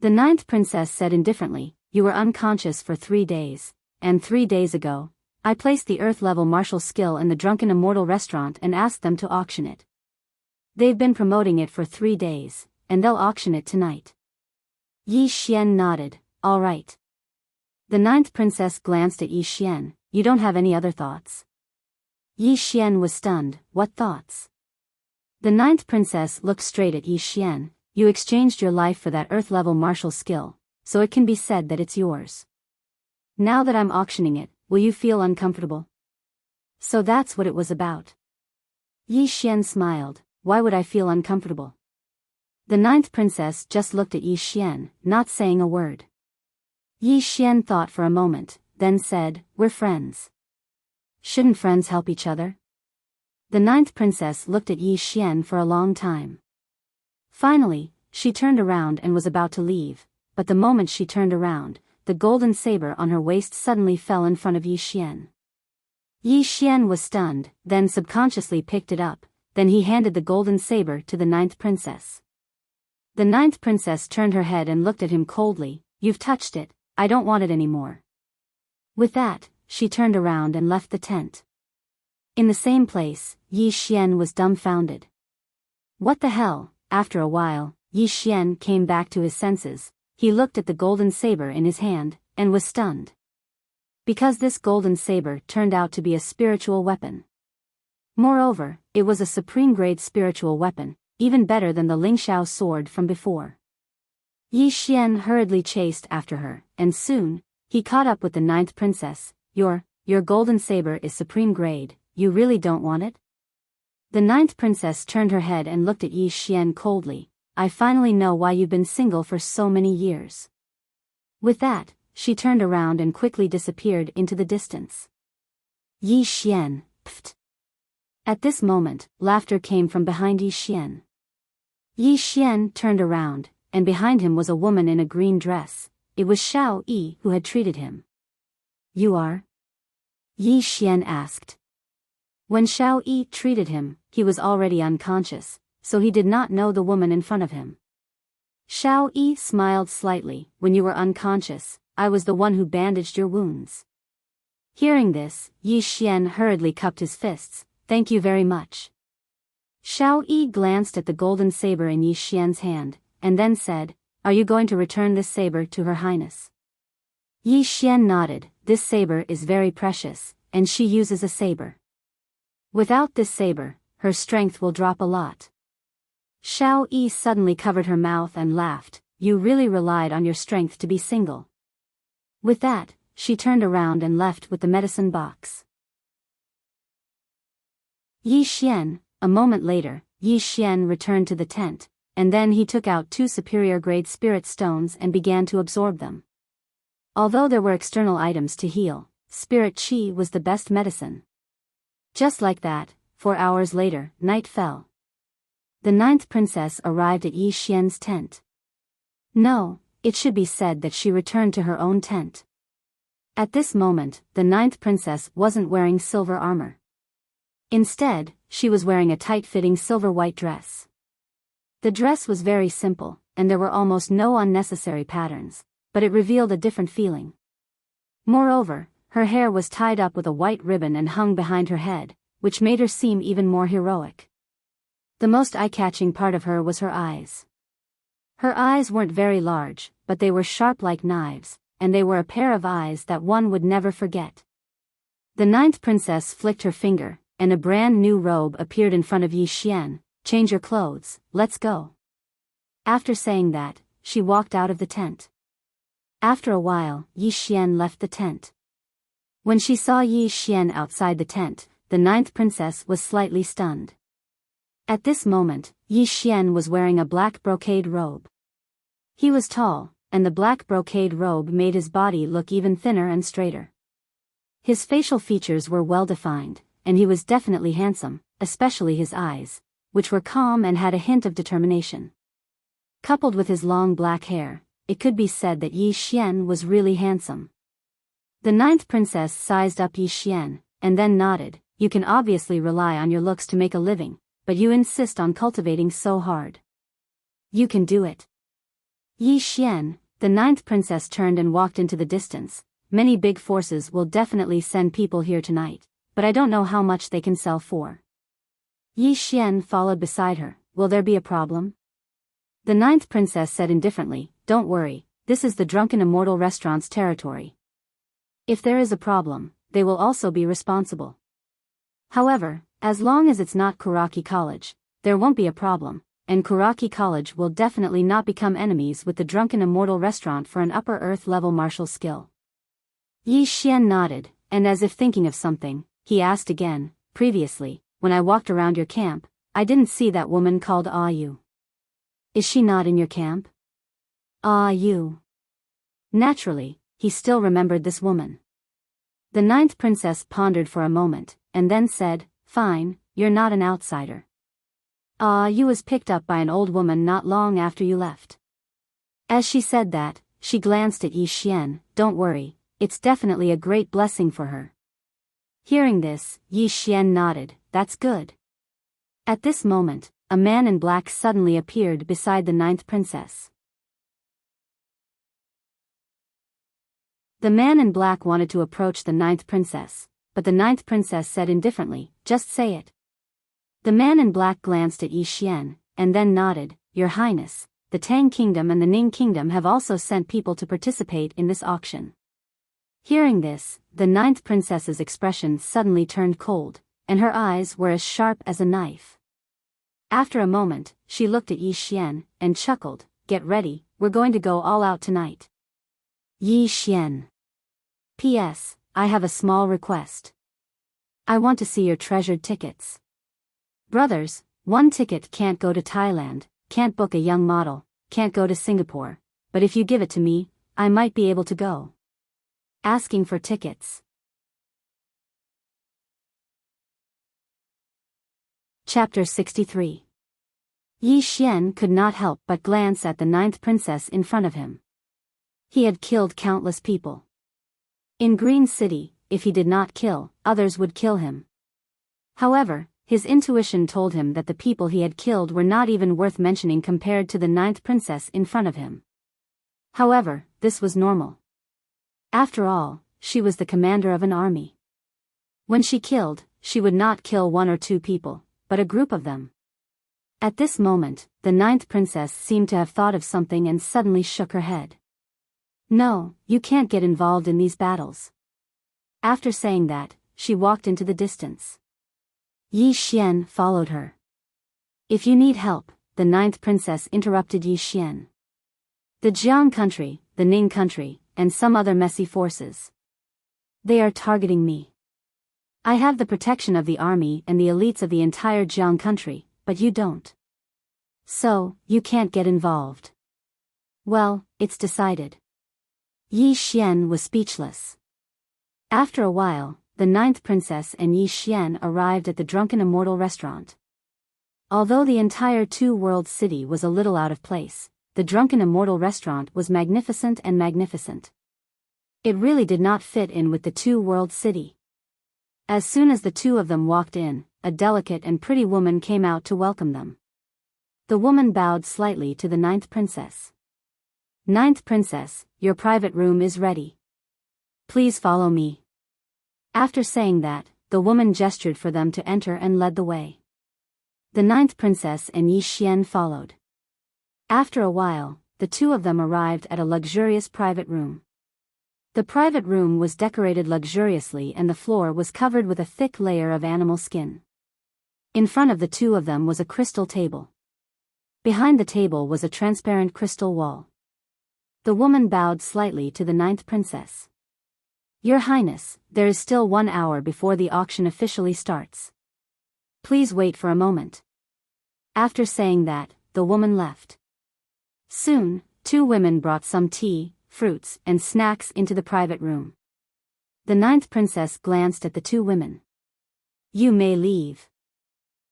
The ninth princess said indifferently, "You were unconscious for 3 days, and 3 days ago, I placed the earth-level martial skill in the Drunken Immortal restaurant and asked them to auction it. They've been promoting it for 3 days, and they'll auction it tonight." Yi Xian nodded, "All right." The ninth princess glanced at Yi Xian, "You don't have any other thoughts?" Yi Xian was stunned, "What thoughts?" The ninth princess looked straight at Yi Xian, "You exchanged your life for that earth-level martial skill, so it can be said that it's yours. Now that I'm auctioning it, will you feel uncomfortable?" "So that's what it was about." Yi Xian smiled, "Why would I feel uncomfortable?" The ninth princess just looked at Yi Xian, not saying a word. Yi Xian thought for a moment, then said, "We're friends. Shouldn't friends help each other?" The ninth princess looked at Yi Xian for a long time. Finally, she turned around and was about to leave, but the moment she turned around, the golden saber on her waist suddenly fell in front of Yi Xian. Yi Xian was stunned, then subconsciously picked it up, then he handed the golden saber to the ninth princess. The ninth princess turned her head and looked at him coldly. "You've touched it, I don't want it anymore." With that, she turned around and left the tent. In the same place, Yi Xian was dumbfounded. What the hell? After a while, Yi Xian came back to his senses. He looked at the golden saber in his hand, and was stunned. Because this golden saber turned out to be a spiritual weapon. Moreover, it was a supreme-grade spiritual weapon, even better than the Lingxiao sword from before. Yi Xian hurriedly chased after her, and soon, he caught up with the ninth princess. Your golden saber is supreme grade, you really don't want it?" The ninth princess turned her head and looked at Yi Xian coldly. "I finally know why you've been single for so many years." With that, she turned around and quickly disappeared into the distance. Yi Xian, pfft. At this moment, laughter came from behind Yi Xian. Yi Xian turned around, and behind him was a woman in a green dress. It was Xiao Yi who had treated him. "You are?" Yi Xian asked. When Xiao Yi treated him, he was already unconscious, so he did not know the woman in front of him. Xiao Yi smiled slightly. "When you were unconscious, I was the one who bandaged your wounds." Hearing this, Yi Xian hurriedly cupped his fists. "Thank you very much." Xiao Yi glanced at the golden saber in Yi Xian's hand, and then said, "Are you going to return this saber to Her Highness?" Yi Xian nodded. "This saber is very precious, and she uses a saber. Without this saber, her strength will drop a lot." Xiao Yi suddenly covered her mouth and laughed. "You really relied on your strength to be single." With that, she turned around and left with the medicine box. Yi Xian. A moment later, Yi Xian returned to the tent, and then he took out 2 superior-grade spirit stones and began to absorb them. Although there were external items to heal, spirit qi was the best medicine. Just like that, 4 hours later, night fell. The ninth princess arrived at Yi Xian's tent. No, it should be said that she returned to her own tent. At this moment, the ninth princess wasn't wearing silver armor. Instead, she was wearing a tight-fitting silver-white dress. The dress was very simple, and there were almost no unnecessary patterns, but it revealed a different feeling. Moreover, her hair was tied up with a white ribbon and hung behind her head, which made her seem even more heroic. The most eye-catching part of her was her eyes. Her eyes weren't very large, but they were sharp like knives, and they were a pair of eyes that one would never forget. The ninth princess flicked her finger, and a brand new robe appeared in front of Yi Xian. "Change your clothes, let's go." After saying that, she walked out of the tent. After a while, Yi Xian left the tent. When she saw Yi Xian outside the tent, the ninth princess was slightly stunned. At this moment, Yi Xian was wearing a black brocade robe. He was tall, and the black brocade robe made his body look even thinner and straighter. His facial features were well defined, and he was definitely handsome, especially his eyes, which were calm and had a hint of determination. Coupled with his long black hair, it could be said that Yi Xian was really handsome. The ninth princess sized up Yi Xian, and then nodded. "You can obviously rely on your looks to make a living, but you insist on cultivating so hard. You can do it." Yi Xian. The ninth princess turned and walked into the distance. "Many big forces will definitely send people here tonight, but I don't know how much they can sell for." Yi Xian followed beside her. "Will there be a problem?" The ninth princess said indifferently, "Don't worry, this is the Drunken Immortal Restaurant's territory. If there is a problem, they will also be responsible. However, as long as it's not Kuraki College, there won't be a problem, and Kuraki College will definitely not become enemies with the Drunken Immortal Restaurant for an upper earth level martial skill." Yi Xian nodded, and as if thinking of something, he asked again, "Previously, when I walked around your camp, I didn't see that woman called Ayu. Is she not in your camp? Ah, you. Naturally, he still remembered this woman. The ninth princess pondered for a moment, and then said, "Fine, you're not an outsider. Ah, you was picked up by an old woman not long after you left." As she said that, she glanced at Yi Xian. "Don't worry, it's definitely a great blessing for her." Hearing this, Yi Xian nodded. "That's good." At this moment, a man in black suddenly appeared beside the ninth princess. The man in black wanted to approach the ninth princess, but the ninth princess said indifferently, "Just say it." The man in black glanced at Yi Xian, and then nodded. "Your Highness, the Tang Kingdom and the Ning Kingdom have also sent people to participate in this auction." Hearing this, the ninth princess's expression suddenly turned cold, and her eyes were as sharp as a knife. After a moment, she looked at Yi Xian, and chuckled. "Get ready, we're going to go all out tonight." Yi Xian. P.S. I have a small request. I want to see your treasured tickets. Brothers, one ticket can't go to Thailand, can't book a young model, can't go to Singapore, but if you give it to me, I might be able to go. Asking for tickets. Chapter 63. Yi Xian could not help but glance at the ninth princess in front of him. He had killed countless people. In Green City, if he did not kill, others would kill him. However, his intuition told him that the people he had killed were not even worth mentioning compared to the ninth princess in front of him. However, this was normal. After all, she was the commander of an army. When she killed, she would not kill one or two people, but a group of them. At this moment, the ninth princess seemed to have thought of something and suddenly shook her head. "No, you can't get involved in these battles." After saying that, she walked into the distance. Yi Xian followed her. "If you need help," the ninth princess interrupted Yi Xian. "The Jiang country, the Ning country, and some other messy forces. They are targeting me. I have the protection of the army and the elites of the entire Jiang country, but you don't. So, you can't get involved." "Well, it's decided." Yi Xian was speechless. After a while, the ninth princess and Yi Xian arrived at the Drunken Immortal restaurant. Although the entire Two-World city was a little out of place, the Drunken Immortal restaurant was magnificent and magnificent. It really did not fit in with the Two-World city. As soon as the two of them walked in, a delicate and pretty woman came out to welcome them. The woman bowed slightly to the ninth princess. "Ninth princess, your private room is ready. Please follow me." After saying that, the woman gestured for them to enter and led the way. The ninth princess and Yi Xian followed. After a while, the two of them arrived at a luxurious private room. The private room was decorated luxuriously and the floor was covered with a thick layer of animal skin. In front of the two of them was a crystal table. Behind the table was a transparent crystal wall. The woman bowed slightly to the ninth princess. "Your Highness, there is still 1 hour before the auction officially starts. Please wait for a moment." After saying that, the woman left. Soon, two women brought some tea, fruits, and snacks into the private room. The ninth princess glanced at the two women. "You may leave."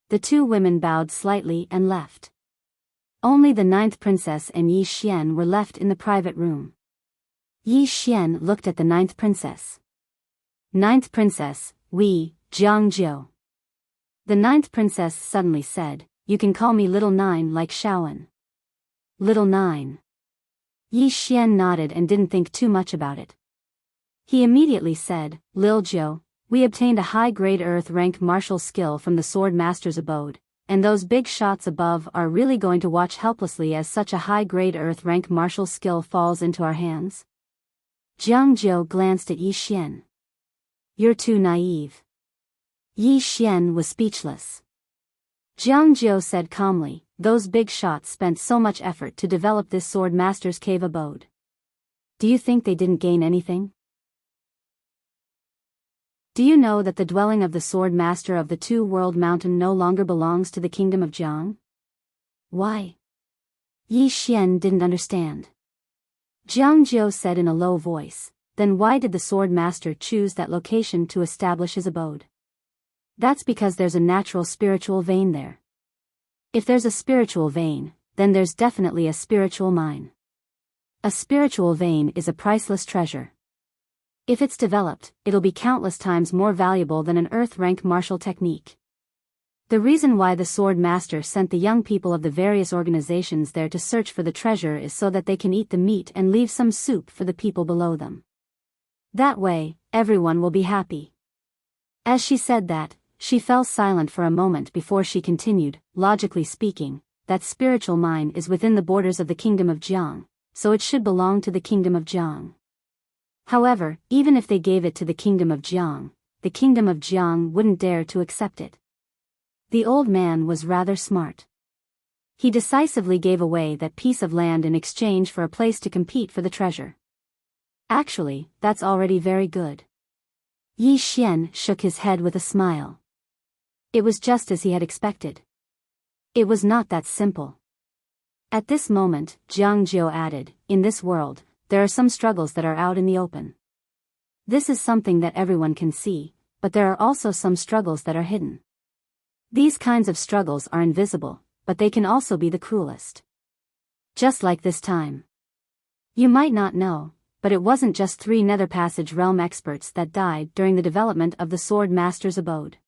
The two women bowed slightly and left. Only the ninth princess and Yi Xian were left in the private room. Yi Xian looked at the ninth princess. "Ninth princess, we, Jiangzhou." The ninth princess suddenly said, "You can call me Little Nine like Shaoan." Little Nine. Yi Xian nodded and didn't think too much about it. He immediately said, "Lil Zhou, we obtained a high-grade Earth-rank martial skill from the Sword Master's abode, and those big shots above are really going to watch helplessly as such a high-grade Earth-rank martial skill falls into our hands?" Jiang Zhou glanced at Yi Xian. "You're too naive." Yi Xian was speechless. Jiang Zhou said calmly, "Those big shots spent so much effort to develop this Sword Master's cave abode. Do you think they didn't gain anything? Do you know that the dwelling of the Sword Master of the Two-World Mountain no longer belongs to the Kingdom of Jiang? Why? Yi Xian didn't understand. Jiang Jiu said in a low voice, "Then why did the sword master choose that location to establish his abode?" "That's because there's a natural spiritual vein there. If there's a spiritual vein, then there's definitely a spiritual mine. A spiritual vein is a priceless treasure. If it's developed, it'll be countless times more valuable than an earth-rank martial technique." The reason why the sword master sent the young people of the various organizations there to search for the treasure is so that they can eat the meat and leave some soup for the people below them. That way, everyone will be happy. As she said that, she fell silent for a moment before she continued, "Logically speaking, that spiritual mine is within the borders of the kingdom of Jiang, so it should belong to the kingdom of Jiang. However, even if they gave it to the kingdom of Jiang wouldn't dare to accept it." The old man was rather smart. He decisively gave away that piece of land in exchange for a place to compete for the treasure. Actually, that's already very good. Yi Xian shook his head with a smile. It was just as he had expected. It was not that simple. At this moment, Jiang Jiu added, "In this world, there are some struggles that are out in the open. This is something that everyone can see, but there are also some struggles that are hidden. These kinds of struggles are invisible, but they can also be the cruelest. Just like this time. You might not know, but it wasn't just 3 Nether Passage Realm experts that died during the development of the Sword Master's abode.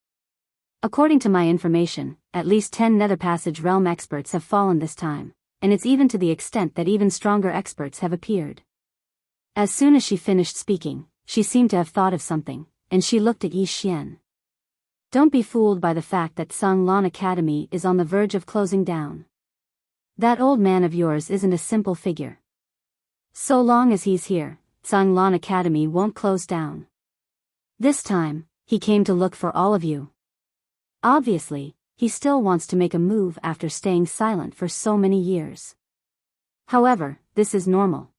According to my information, at least 10 Nether Passage Realm experts have fallen this time, and it's even to the extent that even stronger experts have appeared." As soon as she finished speaking, she seemed to have thought of something, and she looked at Yi Xian. "Don't be fooled by the fact that Sanglan Academy is on the verge of closing down. That old man of yours isn't a simple figure. So long as he's here, Sanglan Academy won't close down. This time, he came to look for all of you. Obviously, he still wants to make a move after staying silent for so many years. However, this is normal.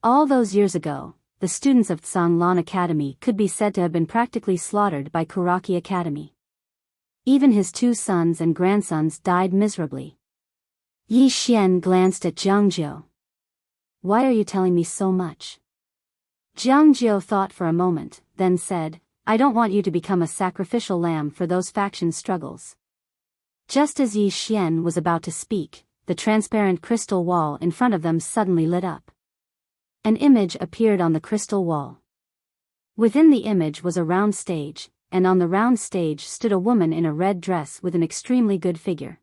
All those years ago, the students of Sanglan Academy could be said to have been practically slaughtered by Kuraki Academy. Even his 2 sons and grandsons died miserably." Yi Xian glanced at Jiang Jiu. "Why are you telling me so much?" Jiang Jiu thought for a moment, then said, "I don't want you to become a sacrificial lamb for those faction struggles." Just as Yi Xian was about to speak, the transparent crystal wall in front of them suddenly lit up. An image appeared on the crystal wall. Within the image was a round stage, and on the round stage stood a woman in a red dress with an extremely good figure.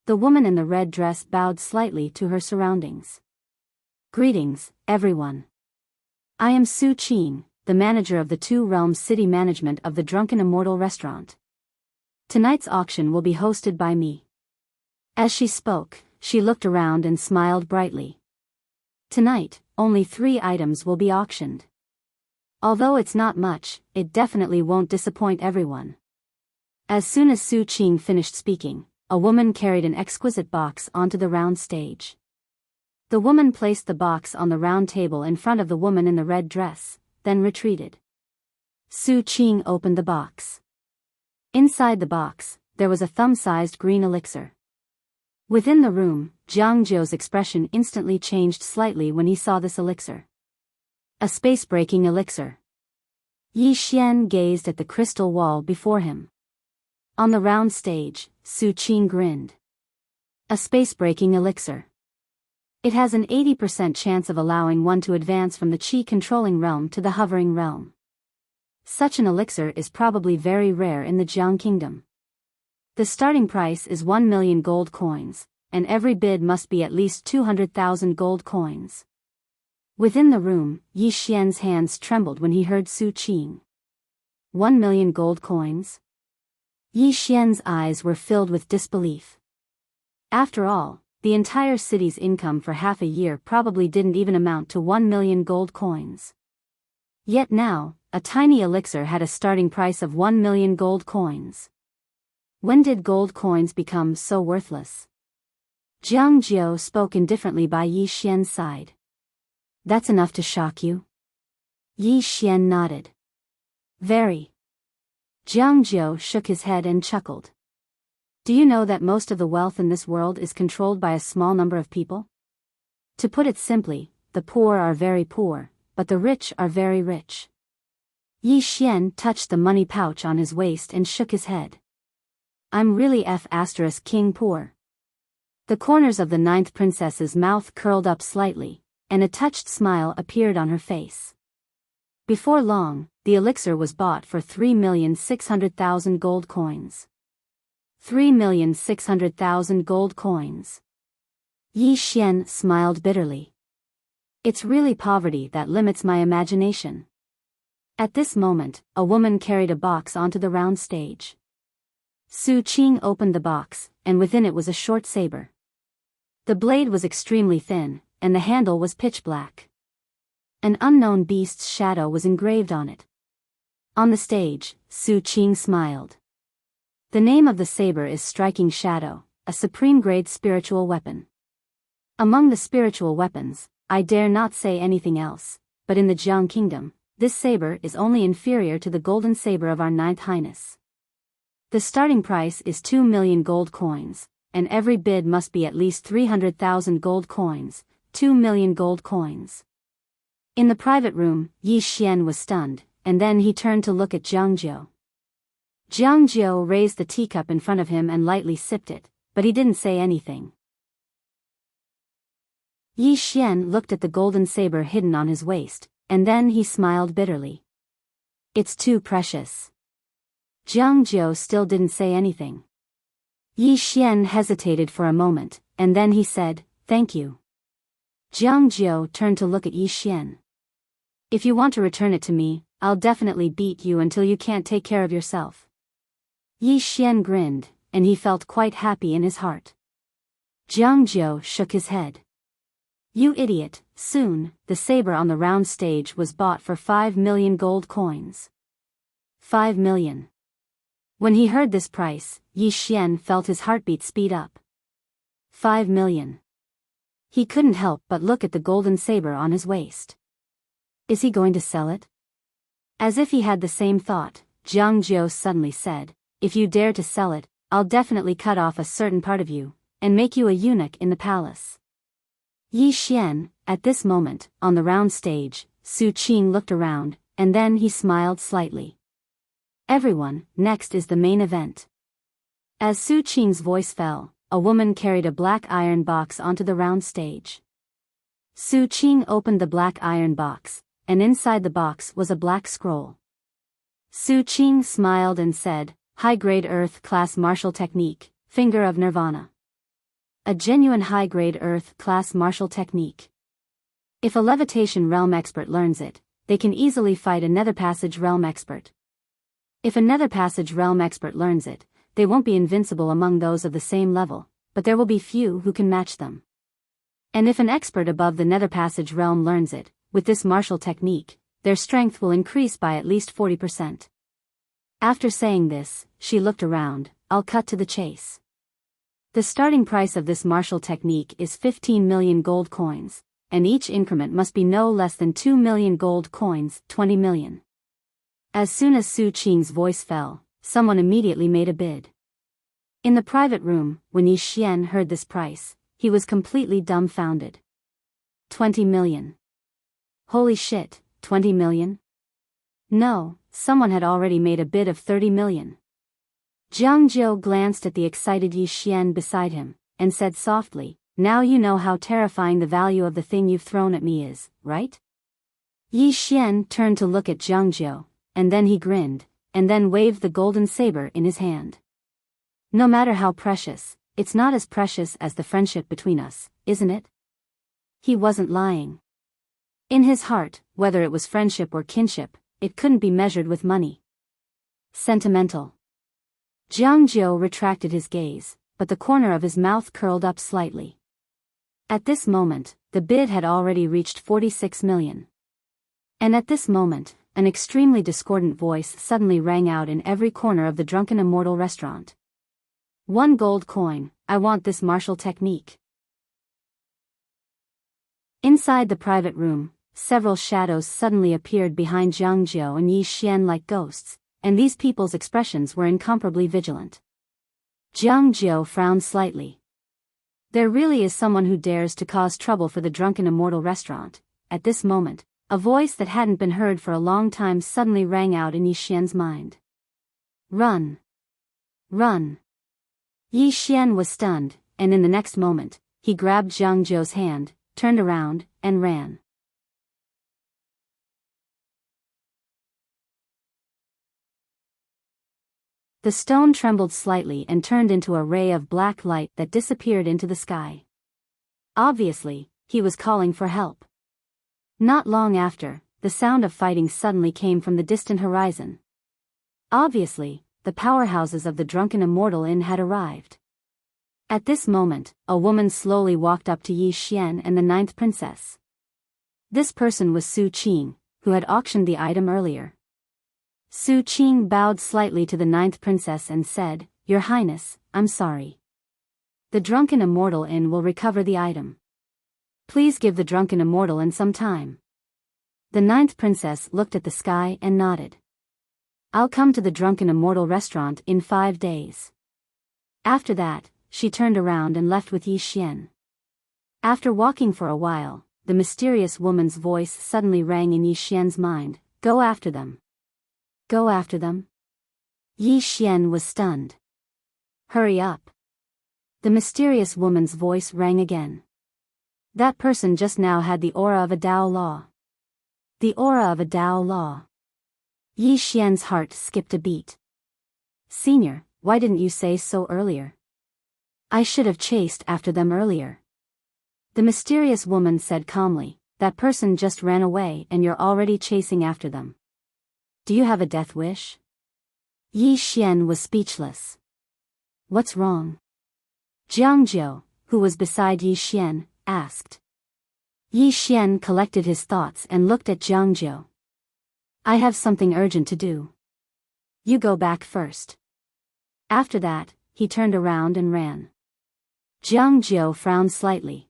The woman in the red dress bowed slightly to her surroundings. "Greetings, everyone. I am Su Qing, the manager of the 2 Realms City Management of the Drunken Immortal Restaurant. Tonight's auction will be hosted by me." As she spoke, she looked around and smiled brightly. Tonight, only 3 items will be auctioned. Although it's not much, it definitely won't disappoint everyone. As soon as Su Qing finished speaking, a woman carried an exquisite box onto the round stage. The woman placed the box on the round table in front of the woman in the red dress, then retreated. Su Qing opened the box. Inside the box, there was a thumb-sized green elixir. Within the room, Jiang Jiu's expression instantly changed slightly when he saw this elixir. A space-breaking elixir. Yi Xian gazed at the crystal wall before him. On the round stage, Su Qing grinned. A space-breaking elixir. It has an 80% chance of allowing one to advance from the Qi-controlling realm to the hovering realm. Such an elixir is probably very rare in the Jiang Kingdom. The starting price is 1 million gold coins, and every bid must be at least 200,000 gold coins. Within the room, Yi Xian's hands trembled when he heard Su Qing. 1 million gold coins? Yi Xian's eyes were filled with disbelief. After all, the entire city's income for half a year probably didn't even amount to 1 million gold coins. Yet now, a tiny elixir had a starting price of 1 million gold coins. When did gold coins become so worthless? Jiang Jiu spoke indifferently by Yi Xian's side. That's enough to shock you? Yi Xian nodded. Very. Jiang Jiu shook his head and chuckled. Do you know that most of the wealth in this world is controlled by a small number of people? To put it simply, the poor are very poor, but the rich are very rich. Yi Xian touched the money pouch on his waist and shook his head. I'm really *king poor. The corners of the ninth princess's mouth curled up slightly, and a touched smile appeared on her face. Before long, the elixir was bought for 3,600,000 gold coins. 3,600,000 gold coins. Yi Xian smiled bitterly. It's really poverty that limits my imagination. At this moment, a woman carried a box onto the round stage. Su Qing opened the box, and within it was a short saber. The blade was extremely thin, and the handle was pitch black. An unknown beast's shadow was engraved on it. On the stage, Su Qing smiled. The name of the saber is Striking Shadow, a supreme-grade spiritual weapon. Among the spiritual weapons, I dare not say anything else, but in the Jiang Kingdom, this saber is only inferior to the golden saber of our Ninth Highness. The starting price is 2 million gold coins, and every bid must be at least 300,000 gold coins, 2 million gold coins. In the private room, Yi Xian was stunned, and then he turned to look at Jiang Jiu. Jiang Jiu raised the teacup in front of him and lightly sipped it, but he didn't say anything. Yi Xian looked at the golden saber hidden on his waist, and then he smiled bitterly. It's too precious. Jiang Jiu still didn't say anything. Yi Xian hesitated for a moment, and then he said, "Thank you." Jiang Jiu turned to look at Yi Xian. "If you want to return it to me, I'll definitely beat you until you can't take care of yourself." Yi Xian grinned, and he felt quite happy in his heart. Jiang Jiu shook his head. "You idiot, soon, the saber on the round stage was bought for 5 million gold coins." 5 million. When he heard this price, Yi Xian felt his heartbeat speed up. 5 million. He couldn't help but look at the golden saber on his waist. Is he going to sell it? As if he had the same thought, Jiang Jiu suddenly said, "If you dare to sell it, I'll definitely cut off a certain part of you, and make you a eunuch in the palace." Yi Xian, at this moment, on the round stage, Su Qing looked around, and then he smiled slightly. "Everyone, next is the main event." As Su Qing's voice fell, a woman carried a black iron box onto the round stage. Su Qing opened the black iron box, and inside the box was a black scroll. Su Qing smiled and said, "High-grade Earth-class martial technique, Finger of Nirvana." A genuine high-grade Earth-class martial technique. If a levitation realm expert learns it, they can easily fight a nether passage realm expert. If a nether passage realm expert learns it, they won't be invincible among those of the same level, but there will be few who can match them. And if an expert above the nether passage realm learns it, with this martial technique, their strength will increase by at least 40%. After saying this, she looked around. "I'll cut to the chase. The starting price of this martial technique is 15 million gold coins, and each increment must be no less than 2 million gold coins, 20 million. As soon as Su Qing's voice fell, someone immediately made a bid. In the private room, when Yi Xian heard this price, he was completely dumbfounded. 20 million. Holy shit, 20 million? No, someone had already made a bid of 30 million. Jiang Jiu glanced at the excited Yi Xian beside him, and said softly, "Now you know how terrifying the value of the thing you've thrown at me is, right?" Yi Xian turned to look at Jiang Jiu, and then he grinned, and then waved the golden saber in his hand. "No matter how precious, it's not as precious as the friendship between us, isn't it?" He wasn't lying. In his heart, whether it was friendship or kinship, it couldn't be measured with money. Sentimental. Jiang Jiu retracted his gaze, but the corner of his mouth curled up slightly. At this moment, the bid had already reached 46 million. And at this moment, an extremely discordant voice suddenly rang out in every corner of the Drunken Immortal restaurant. 1 gold coin, I want this martial technique. Inside the private room, several shadows suddenly appeared behind Jiang Jiu and Yi Xian like ghosts, and these people's expressions were incomparably vigilant. Jiang Jiu frowned slightly. There really is someone who dares to cause trouble for the drunken immortal restaurant. At this moment, a voice that hadn't been heard for a long time suddenly rang out in Yi Xian's mind. Run! Run! Yi Xian was stunned, and in the next moment, he grabbed Jiang Jiu's hand, turned around, and ran. The stone trembled slightly and turned into a ray of black light that disappeared into the sky. Obviously, he was calling for help. Not long after, the sound of fighting suddenly came from the distant horizon. Obviously, the powerhouses of the drunken immortal inn had arrived. At this moment, a woman slowly walked up to Yi Xian and the ninth princess. This person was Su Qing, who had auctioned the item earlier. Su Qing bowed slightly to the ninth princess and said, "Your Highness, I'm sorry. The drunken immortal inn will recover the item. Please give the drunken immortal inn some time." The ninth princess looked at the sky and nodded. "I'll come to the drunken immortal restaurant in 5 days." After that, she turned around and left with Yi Xian. After walking for a while, the mysterious woman's voice suddenly rang in Yi Xian's mind, "Go after them." Go after them? Yi Xian was stunned. Hurry up. The mysterious woman's voice rang again. That person just now had the aura of a Dao Law. The aura of a Dao Law. Yi Xian's heart skipped a beat. Senior, why didn't you say so earlier? I should have chased after them earlier. The mysterious woman said calmly, that person just ran away and you're already chasing after them. Do you have a death wish? Yi Xian was speechless. What's wrong? Jiang Jiu, who was beside Yi Xian, asked. Yi Xian collected his thoughts and looked at Jiang Jiu. I have something urgent to do. You go back first. After that, he turned around and ran. Jiang Jiu frowned slightly.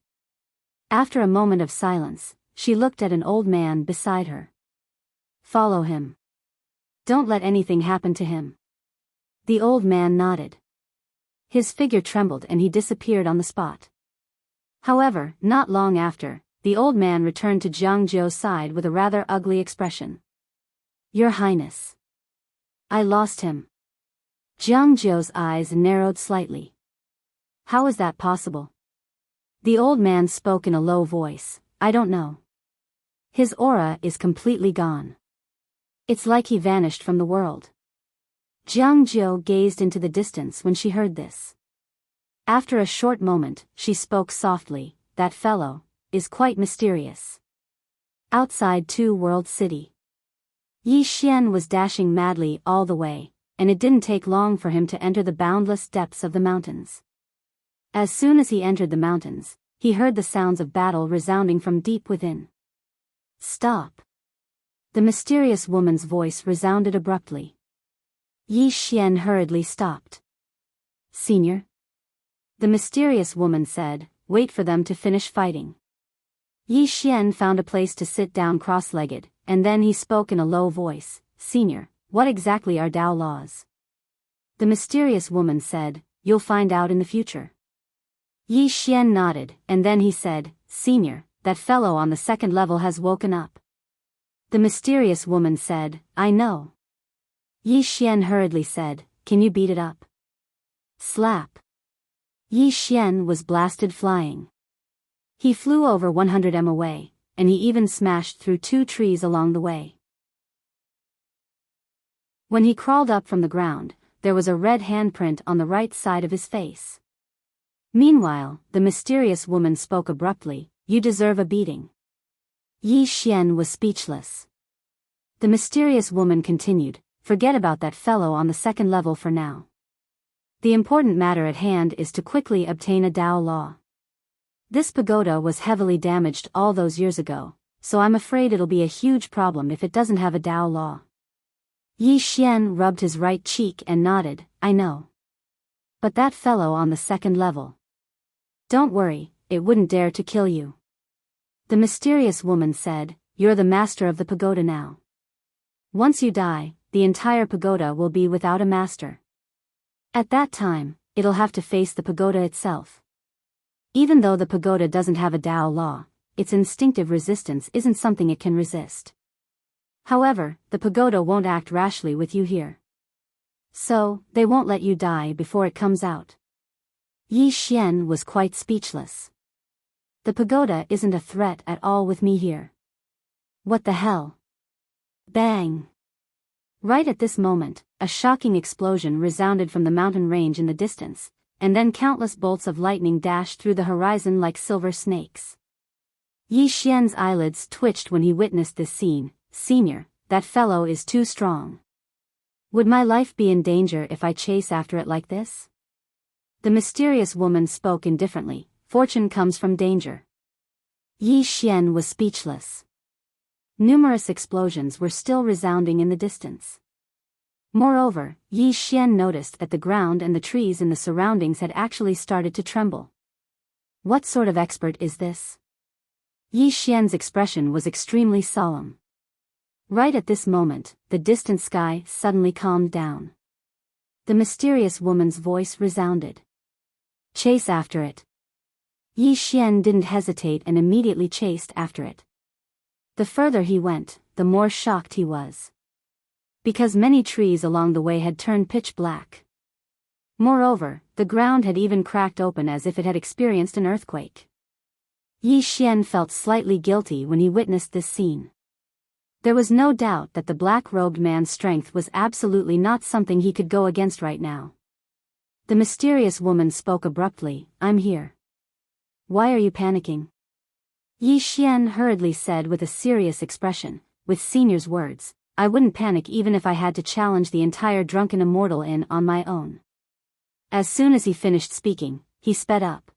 After a moment of silence, she looked at an old man beside her. Follow him. Don't let anything happen to him. The old man nodded. His figure trembled and he disappeared on the spot. However, not long after, the old man returned to Jiang Jiu's side with a rather ugly expression. Your Highness. I lost him. Jiang Jiu's eyes narrowed slightly. How is that possible? The old man spoke in a low voice, I don't know. His aura is completely gone. It's like he vanished from the world. Jiang Jiu gazed into the distance when she heard this. After a short moment, she spoke softly, that fellow is quite mysterious. Outside Two World City. Yi Xian was dashing madly all the way, and it didn't take long for him to enter the boundless depths of the mountains. As soon as he entered the mountains, he heard the sounds of battle resounding from deep within. Stop. The mysterious woman's voice resounded abruptly. Yi Xian hurriedly stopped. Senior? The mysterious woman said, wait for them to finish fighting. Yi Xian found a place to sit down cross-legged, and then he spoke in a low voice, Senior, what exactly are Dao laws? The mysterious woman said, you'll find out in the future. Yi Xian nodded, and then he said, Senior, that fellow on the second level has woken up. The mysterious woman said, I know. Yi Xian hurriedly said, can you beat it up? Slap. Yi Xian was blasted flying. He flew over 100 m away, and he even smashed through 2 trees along the way. When he crawled up from the ground, there was a red handprint on the right side of his face. Meanwhile, the mysterious woman spoke abruptly, you deserve a beating. Yi Xian was speechless. The mysterious woman continued, forget about that fellow on the second level for now. The important matter at hand is to quickly obtain a Dao Law. This pagoda was heavily damaged all those years ago, so I'm afraid it'll be a huge problem if it doesn't have a Dao Law. Yi Xian rubbed his right cheek and nodded, I know. But that fellow on the second level. Don't worry, it wouldn't dare to kill you. The mysterious woman said, you're the master of the pagoda now. Once you die, the entire pagoda will be without a master. At that time, it'll have to face the pagoda itself. Even though the pagoda doesn't have a Tao law, its instinctive resistance isn't something it can resist. However, the pagoda won't act rashly with you here. So, they won't let you die before it comes out. Yi Xian was quite speechless. The pagoda isn't a threat at all with me here. What the hell? Bang! Right at this moment, a shocking explosion resounded from the mountain range in the distance, and then countless bolts of lightning dashed through the horizon like silver snakes. Yi Xian's eyelids twitched when he witnessed this scene. Senior, that fellow is too strong. Would my life be in danger if I chase after it like this? The mysterious woman spoke indifferently. Fortune comes from danger. Yi Xian was speechless. Numerous explosions were still resounding in the distance. Moreover, Yi Xian noticed that the ground and the trees in the surroundings had actually started to tremble. What sort of expert is this? Yi Xian's expression was extremely solemn. Right at this moment, the distant sky suddenly calmed down. The mysterious woman's voice resounded. Chase after it. Yi Xian didn't hesitate and immediately chased after it. The further he went, the more shocked he was. Because many trees along the way had turned pitch black. Moreover, the ground had even cracked open as if it had experienced an earthquake. Yi Xian felt slightly guilty when he witnessed this scene. There was no doubt that the black-robed man's strength was absolutely not something he could go against right now. The mysterious woman spoke abruptly, I'm here. Why are you panicking? Yi Xian hurriedly said with a serious expression, with Senior's words, I wouldn't panic even if I had to challenge the entire drunken immortal in on my own. As soon as he finished speaking, he sped up.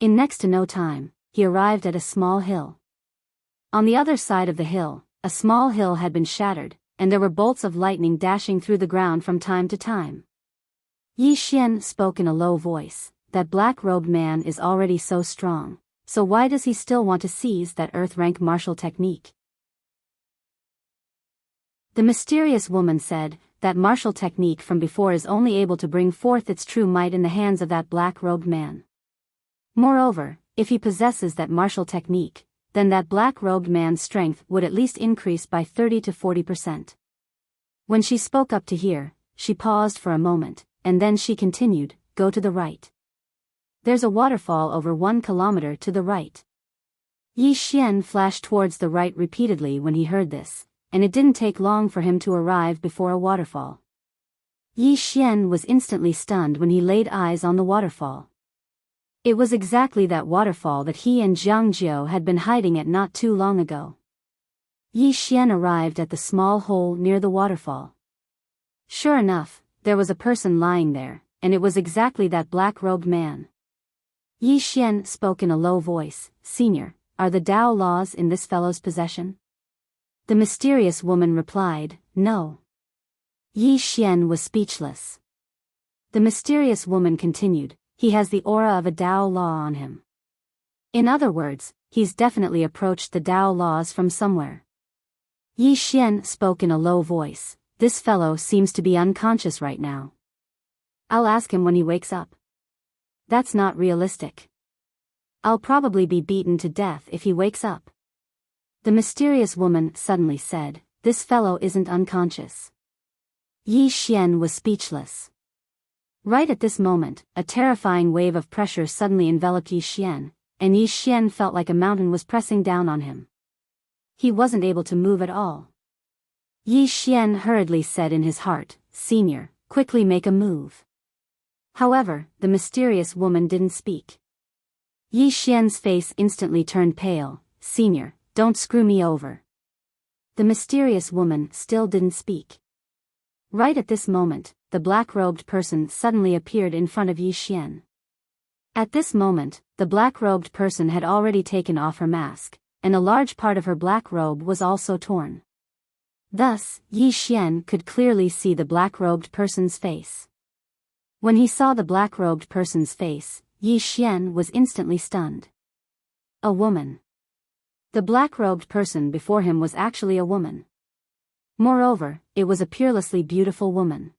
In next to no time, he arrived at a small hill. On the other side of the hill, a small hill had been shattered, and there were bolts of lightning dashing through the ground from time to time. Yi Xian spoke in a low voice, that black-robed man is already so strong, so why does he still want to seize that earth-rank martial technique? The mysterious woman said, that martial technique from before is only able to bring forth its true might in the hands of that black-robed man. Moreover, if he possesses that martial technique, then that black-robed man's strength would at least increase by 30 to 40%. When she spoke up to here, she paused for a moment, and then she continued, go to the right. There's a waterfall over 1 kilometer to the right. Yi Xian flashed towards the right repeatedly when he heard this, and it didn't take long for him to arrive before a waterfall. Yi Xian was instantly stunned when he laid eyes on the waterfall. It was exactly that waterfall that he and Jiang Jiao had been hiding at not too long ago. Yi Xian arrived at the small hole near the waterfall. Sure enough, there was a person lying there, and it was exactly that black-robed man. Yi Xian spoke in a low voice, Senior, are the Tao laws in this fellow's possession? The mysterious woman replied, no. Yi Xian was speechless. The mysterious woman continued, he has the aura of a Tao law on him. In other words, he's definitely approached the Tao laws from somewhere. Yi Xian spoke in a low voice, this fellow seems to be unconscious right now. I'll ask him when he wakes up. That's not realistic. I'll probably be beaten to death if he wakes up. The mysterious woman suddenly said, this fellow isn't unconscious. Yi Xian was speechless. Right at this moment, a terrifying wave of pressure suddenly enveloped Yi Xian, and Yi Xian felt like a mountain was pressing down on him. He wasn't able to move at all. Yi Xian hurriedly said in his heart, Senior, quickly make a move. However, the mysterious woman didn't speak. Yi Xian's face instantly turned pale, Senior, don't screw me over. The mysterious woman still didn't speak. Right at this moment, the black-robed person suddenly appeared in front of Yi Xian. At this moment, the black-robed person had already taken off her mask, and a large part of her black robe was also torn. Thus, Yi Xian could clearly see the black-robed person's face. When he saw the black-robed person's face, Yi Xian was instantly stunned. A woman. The black-robed person before him was actually a woman. Moreover, it was a peerlessly beautiful woman.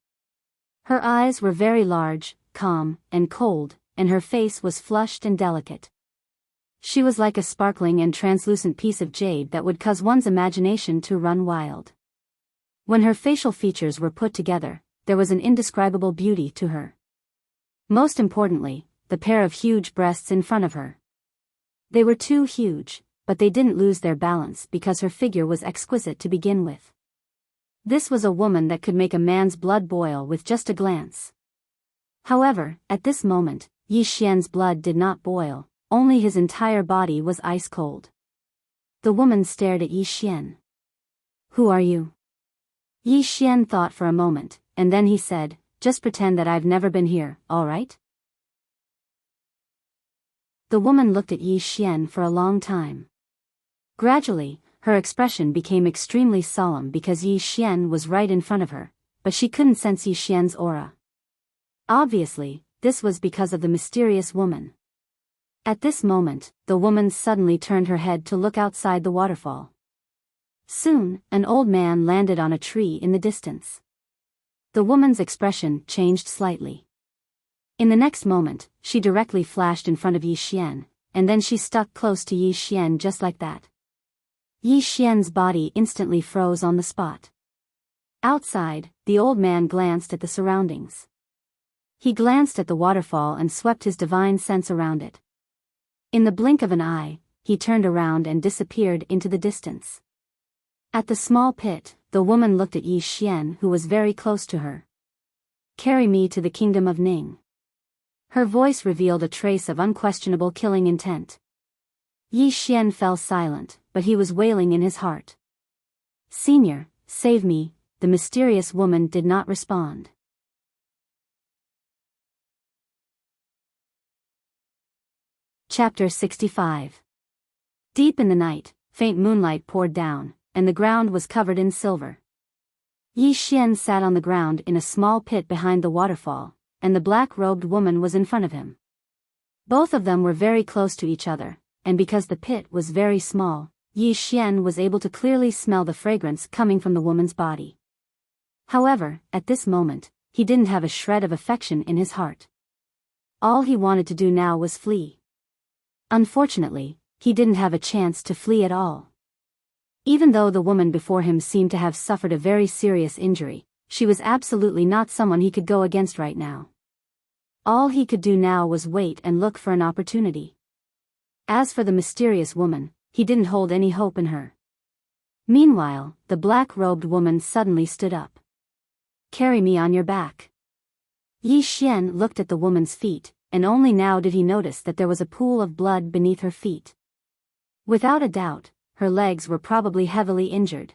Her eyes were very large, calm, and cold, and her face was flushed and delicate. She was like a sparkling and translucent piece of jade that would cause one's imagination to run wild. When her facial features were put together, there was an indescribable beauty to her. Most importantly, the pair of huge breasts in front of her. They were too huge, but they didn't lose their balance because her figure was exquisite to begin with. This was a woman that could make a man's blood boil with just a glance. However, at this moment, Yi Xian's blood did not boil, only his entire body was ice cold. The woman stared at Yi Xian. "Who are you?" Yi Xian thought for a moment, and then he said, "Just pretend that I've never been here, all right?" The woman looked at Yi Xian for a long time. Gradually, her expression became extremely solemn because Yi Xian was right in front of her, but she couldn't sense Yi Xian's aura. Obviously, this was because of the mysterious woman. At this moment, the woman suddenly turned her head to look outside the waterfall. Soon, an old man landed on a tree in the distance. The woman's expression changed slightly. In the next moment, she directly flashed in front of Yi Xian, and then she stuck close to Yi Xian just like that. Yi Xian's body instantly froze on the spot. Outside, the old man glanced at the surroundings. He glanced at the waterfall and swept his divine sense around it. In the blink of an eye, he turned around and disappeared into the distance. At the small pit, the woman looked at Yi Xian, who was very close to her. "Carry me to the kingdom of Ning." Her voice revealed a trace of unquestionable killing intent. Yi Xian fell silent, but he was wailing in his heart. "Senior, save me," the mysterious woman did not respond. Chapter 65. Deep in the night, faint moonlight poured down, and the ground was covered in silver. Yi Xian sat on the ground in a small pit behind the waterfall, and the black-robed woman was in front of him. Both of them were very close to each other, and because the pit was very small, Yi Xian was able to clearly smell the fragrance coming from the woman's body. However, at this moment, he didn't have a shred of affection in his heart. All he wanted to do now was flee. Unfortunately, he didn't have a chance to flee at all. Even though the woman before him seemed to have suffered a very serious injury, she was absolutely not someone he could go against right now. All he could do now was wait and look for an opportunity. As for the mysterious woman, he didn't hold any hope in her. Meanwhile, the black-robed woman suddenly stood up. "Carry me on your back." Yi Xian looked at the woman's feet, and only now did he notice that there was a pool of blood beneath her feet. Without a doubt, her legs were probably heavily injured.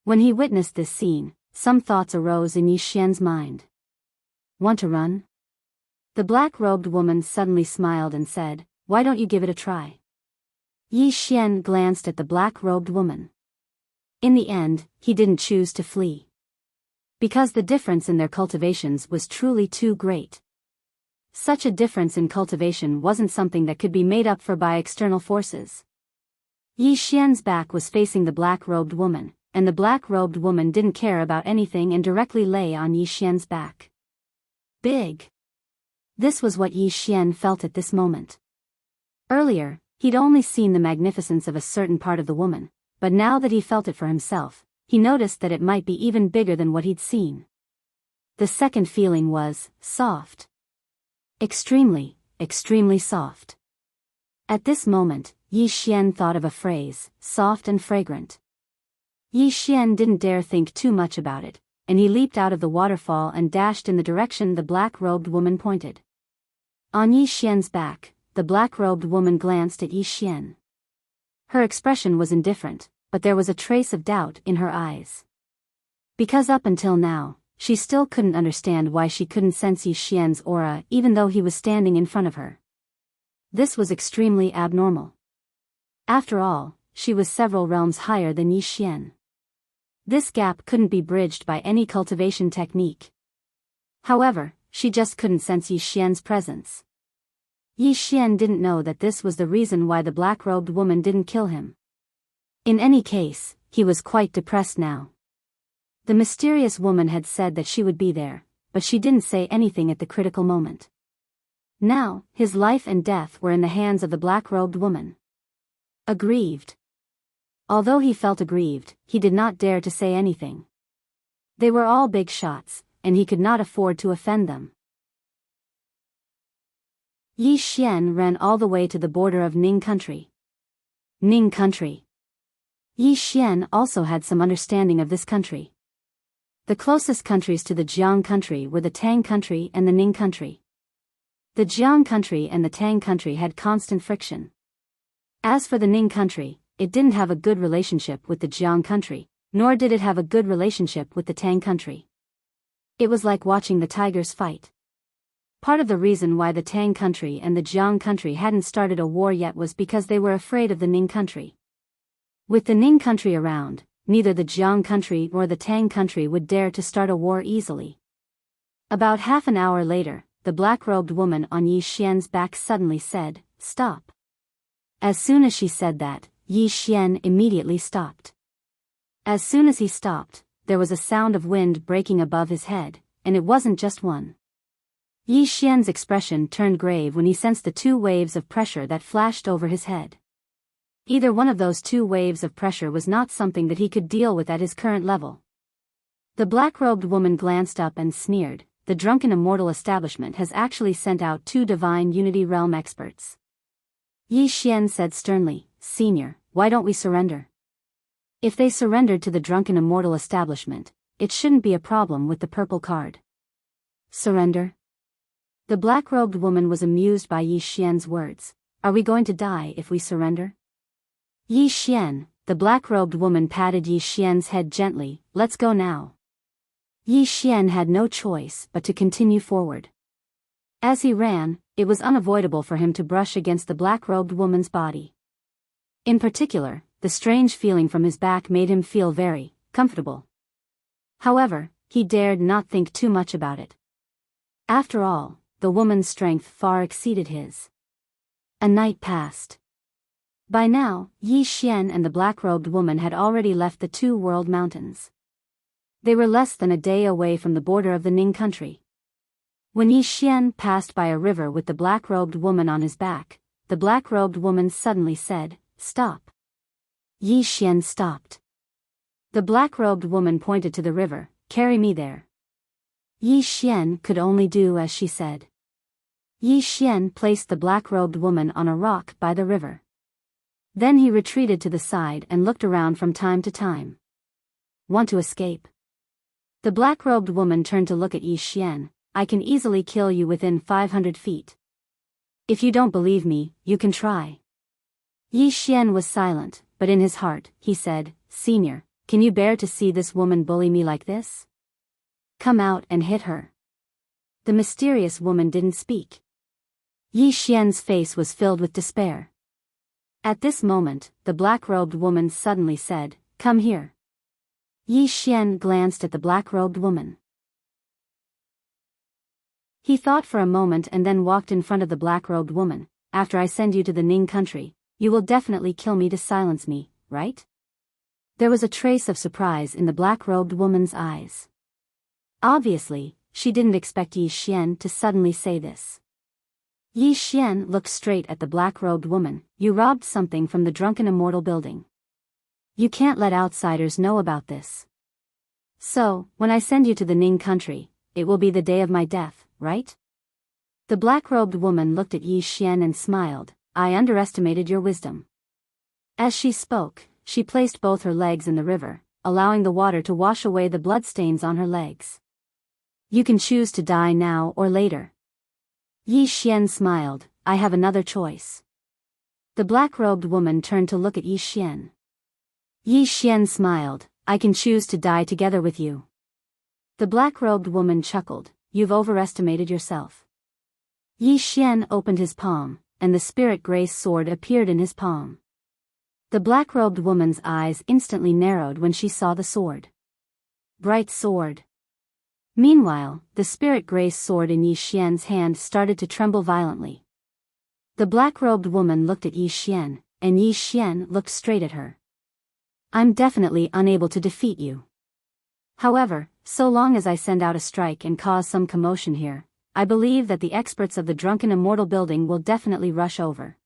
When he witnessed this scene, some thoughts arose in Yi Xian's mind. "Want to run?" The black-robed woman suddenly smiled and said, "Why don't you give it a try?" Yi Xian glanced at the black-robed woman. In the end, he didn't choose to flee. Because the difference in their cultivations was truly too great. Such a difference in cultivation wasn't something that could be made up for by external forces. Yi Xian's back was facing the black-robed woman, and the black-robed woman didn't care about anything and directly lay on Yi Xian's back. Big. This was what Yi Xian felt at this moment. Earlier, he'd only seen the magnificence of a certain part of the woman, but now that he felt it for himself, he noticed that it might be even bigger than what he'd seen. The second feeling was soft. Extremely, extremely soft. At this moment, Yi Xian thought of a phrase, soft and fragrant. Yi Xian didn't dare think too much about it, and he leaped out of the waterfall and dashed in the direction the black-robed woman pointed. On Yi Xian's back, the black-robed woman glanced at Yi Xian. Her expression was indifferent, but there was a trace of doubt in her eyes. Because up until now, she still couldn't understand why she couldn't sense Yi Xian's aura even though he was standing in front of her. This was extremely abnormal. After all, she was several realms higher than Yi Xian. This gap couldn't be bridged by any cultivation technique. However, she just couldn't sense Yi Xian's presence. Yi Xian didn't know that this was the reason why the black-robed woman didn't kill him. In any case, he was quite depressed now. The mysterious woman had said that she would be there, but she didn't say anything at the critical moment. Now, his life and death were in the hands of the black-robed woman. Aggrieved. Although he felt aggrieved, he did not dare to say anything. They were all big shots, and he could not afford to offend them. Yi Xian ran all the way to the border of Ning country. Ning country. Yi Xian also had some understanding of this country. The closest countries to the Jiang country were the Tang country and the Ning country. The Jiang country and the Tang country had constant friction. As for the Ning country, it didn't have a good relationship with the Jiang country, nor did it have a good relationship with the Tang country. It was like watching the tigers fight. Part of the reason why the Tang country and the Jiang country hadn't started a war yet was because they were afraid of the Ning country. With the Ning country around, neither the Jiang country nor the Tang country would dare to start a war easily. About half an hour later, the black-robed woman on Yi Xian's back suddenly said, "Stop." As soon as she said that, Yi Xian immediately stopped. As soon as he stopped, there was a sound of wind breaking above his head, and it wasn't just one. Yi Xian's expression turned grave when he sensed the two waves of pressure that flashed over his head. Either one of those two waves of pressure was not something that he could deal with at his current level. The black-robed woman glanced up and sneered, "The drunken immortal establishment has actually sent out 2 divine Unity Realm experts." Yi Xian said sternly, "Senior, why don't we surrender?" If they surrendered to the drunken immortal establishment, it shouldn't be a problem with the purple card. Surrender? The black-robed woman was amused by Yi Xian's words. "Are we going to die if we surrender?" Yi Xian, the black-robed woman patted Yi Xian's head gently, "Let's go now." Yi Xian had no choice but to continue forward. As he ran, it was unavoidable for him to brush against the black-robed woman's body. In particular, the strange feeling from his back made him feel very comfortable. However, he dared not think too much about it. After all, the woman's strength far exceeded his. A night passed. By now, Yi Xian and the black-robed woman had already left the Two World Mountains. They were less than a day away from the border of the Ning country. When Yi Xian passed by a river with the black-robed woman on his back, the black-robed woman suddenly said, "Stop." Yi Xian stopped. The black-robed woman pointed to the river, "Carry me there." Yi Xian could only do as she said. Yi Xian placed the black-robed woman on a rock by the river. Then he retreated to the side and looked around from time to time. "Want to escape?" The black-robed woman turned to look at Yi Xian. "I can easily kill you within 500 feet. If you don't believe me, you can try." Yi Xian was silent, but in his heart, he said, "Senior, can you bear to see this woman bully me like this? Come out and hit her." The mysterious woman didn't speak. Yi Xian's face was filled with despair. At this moment, the black-robed woman suddenly said, "Come here." Yi Xian glanced at the black-robed woman. He thought for a moment and then walked in front of the black-robed woman. "After I send you to the Ning country, you will definitely kill me to silence me, right?" There was a trace of surprise in the black-robed woman's eyes. Obviously, she didn't expect Yi Xian to suddenly say this. Yi Xian looked straight at the black-robed woman. "You robbed something from the drunken immortal building. You can't let outsiders know about this. So, when I send you to the Ning country, it will be the day of my death, right?" The black-robed woman looked at Yi Xian and smiled. "I underestimated your wisdom." As she spoke, she placed both her legs in the river, allowing the water to wash away the bloodstains on her legs. "You can choose to die now or later." Yi Xian smiled. "I have another choice." The black-robed woman turned to look at Yi Xian. Yi Xian smiled. "I can choose to die together with you." The black-robed woman chuckled. "You've overestimated yourself." Yi Xian opened his palm, and the spirit grace sword appeared in his palm. The black-robed woman's eyes instantly narrowed when she saw the sword. Bright sword. Meanwhile, the spirit grace sword in Yi Xian's hand started to tremble violently. The black-robed woman looked at Yi Xian, and Yi Xian looked straight at her. "I'm definitely unable to defeat you. However, So long as I send out a strike and cause some commotion here, I believe that the experts of the Drunken Immortal building will definitely rush over.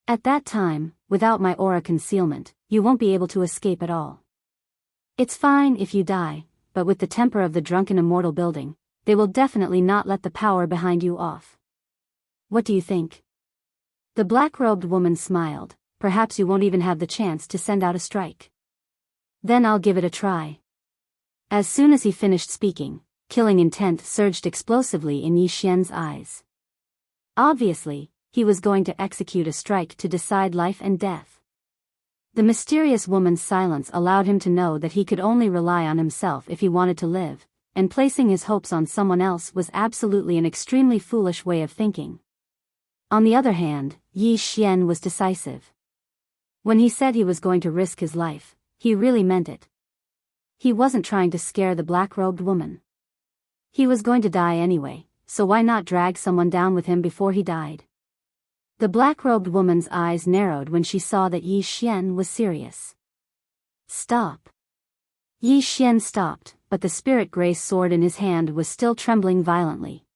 At that time, without my aura concealment, you won't be able to escape at all. It's fine if you die, but with the temper of the Drunken Immortal building, they will definitely not let the power behind you off. What do you think? The black-robed woman smiled. Perhaps you won't even have the chance to send out a strike. Then I'll give it a try. As soon as he finished speaking, killing intent surged explosively in Yi Xian's eyes. Obviously, he was going to execute a strike to decide life and death. The mysterious woman's silence allowed him to know that he could only rely on himself if he wanted to live, and placing his hopes on someone else was absolutely an extremely foolish way of thinking. On the other hand, Yi Xian was decisive. When he said he was going to risk his life, he really meant it. He wasn't trying to scare the black-robed woman. He was going to die anyway, so why not drag someone down with him before he died? The black-robed woman's eyes narrowed when she saw that Yi Xian was serious. Stop. Yi Xian stopped, but the spirit grace sword in his hand was still trembling violently.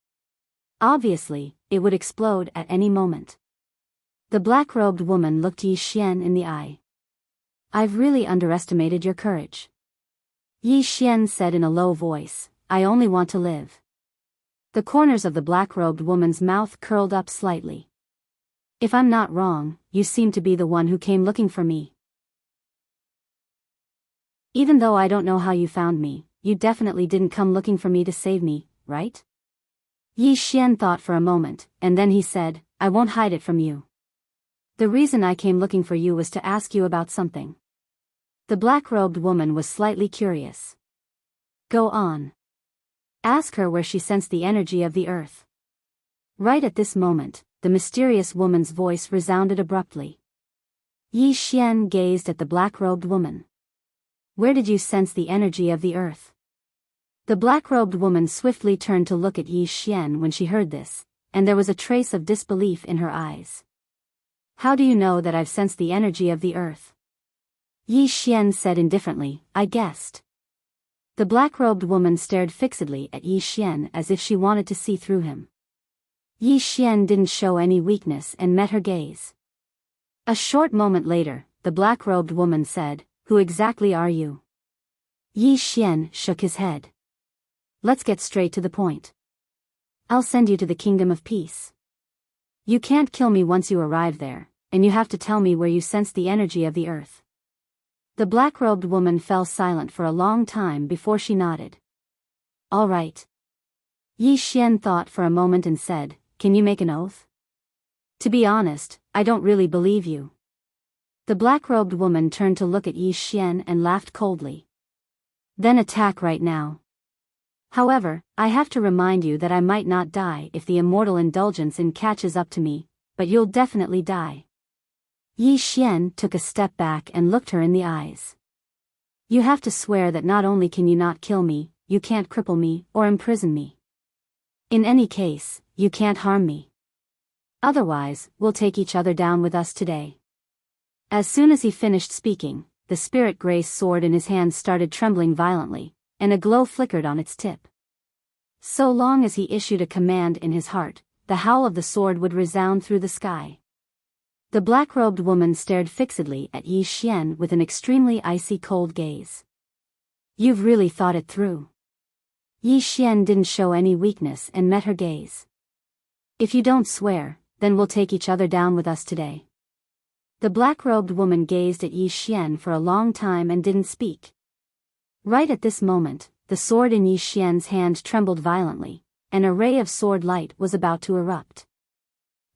Obviously, it would explode at any moment. The black-robed woman looked Yi Xian in the eye. I've really underestimated your courage. Yi Xian said in a low voice, I only want to live. The corners of the black-robed woman's mouth curled up slightly. If I'm not wrong, you seem to be the one who came looking for me. Even though I don't know how you found me, you definitely didn't come looking for me to save me, right? Yi Xian thought for a moment, and then he said, I won't hide it from you. The reason I came looking for you was to ask you about something. The black-robed woman was slightly curious. Go on. Ask her where she sensed the energy of the earth. Right at this moment, the mysterious woman's voice resounded abruptly. Yi Xian gazed at the black-robed woman. Where did you sense the energy of the earth? The black-robed woman swiftly turned to look at Yi Xian when she heard this, and there was a trace of disbelief in her eyes. How do you know that I've sensed the energy of the earth? Yi Xian said indifferently, I guessed. The black-robed woman stared fixedly at Yi Xian as if she wanted to see through him. Yi Xian didn't show any weakness and met her gaze. A short moment later, the black-robed woman said, Who exactly are you? Yi Xian shook his head. Let's get straight to the point. I'll send you to the Kingdom of Peace. You can't kill me once you arrive there, and you have to tell me where you sense the energy of the earth. The black-robed woman fell silent for a long time before she nodded. All right. Yi Xian thought for a moment and said, Can you make an oath? To be honest, I don't really believe you. The black-robed woman turned to look at Yi Xian and laughed coldly. Then attack right now. However, I have to remind you that I might not die if the immortal indulgence in catches up to me, but you'll definitely die. Yi Xian took a step back and looked her in the eyes. You have to swear that not only can you not kill me, you can't cripple me or imprison me. In any case, you can't harm me. Otherwise, we'll take each other down with us today. As soon as he finished speaking, the spirit grace sword in his hand started trembling violently, and a glow flickered on its tip. So long as he issued a command in his heart, the howl of the sword would resound through the sky. The black-robed woman stared fixedly at Yi Xian with an extremely icy cold gaze. You've really thought it through. Yi Xian didn't show any weakness and met her gaze. If you don't swear, then we'll take each other down with us today. The black-robed woman gazed at Yi Xian for a long time and didn't speak. Right at this moment, the sword in Yi Xian's hand trembled violently, and a ray of sword light was about to erupt.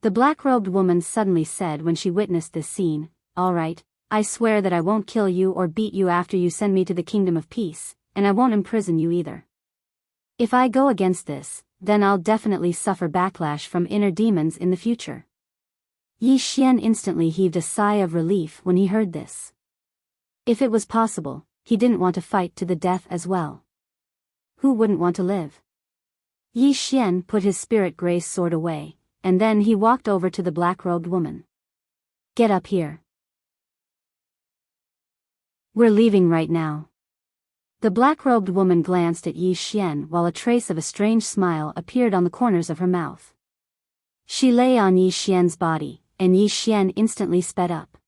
The black-robed woman suddenly said when she witnessed this scene, All right, I swear that I won't kill you or beat you after you send me to the Kingdom of Peace, and I won't imprison you either. If I go against this, then I'll definitely suffer backlash from inner demons in the future. Yi Xian instantly heaved a sigh of relief when he heard this. If it was possible, he didn't want to fight to the death as well. Who wouldn't want to live? Yi Xian put his spirit grace sword away, and then he walked over to the black-robed woman. Get up here. We're leaving right now. The black-robed woman glanced at Yi Xian while a trace of a strange smile appeared on the corners of her mouth. She lay on Yi Xian's body, and Yi Xian instantly sped up.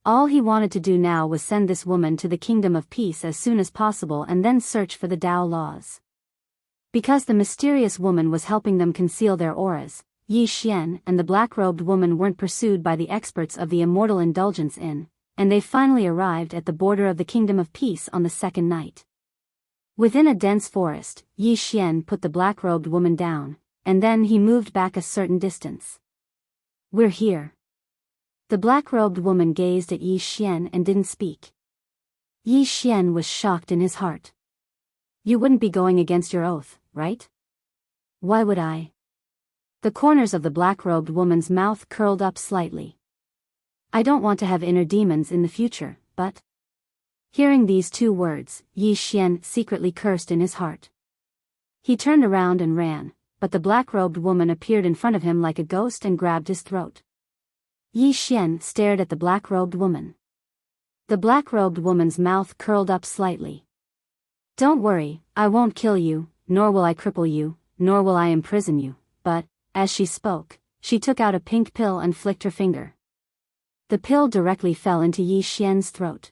All he wanted to do now was send this woman to the Kingdom of Peace as soon as possible and then search for the Tao laws. Because the mysterious woman was helping them conceal their auras, Yi Xian and the black-robed woman weren't pursued by the experts of the Immortal Indulgence Inn, and they finally arrived at the border of the Kingdom of Peace on the second night. Within a dense forest, Yi Xian put the black-robed woman down, and then he moved back a certain distance. "We're here." The black-robed woman gazed at Yi Xian and didn't speak. Yi Xian was shocked in his heart. "You wouldn't be going against your oath, right?" "Why would I?" The corners of the black-robed woman's mouth curled up slightly. "I don't want to have inner demons in the future, but..." Hearing these two words, Yi Xian secretly cursed in his heart. He turned around and ran, but the black-robed woman appeared in front of him like a ghost and grabbed his throat. Yi Xian stared at the black-robed woman. The black-robed woman's mouth curled up slightly. "Don't worry, I won't kill you, nor will I cripple you, nor will I imprison you," but, as she spoke, she took out a pink pill and flicked her finger. The pill directly fell into Yi Xian's throat.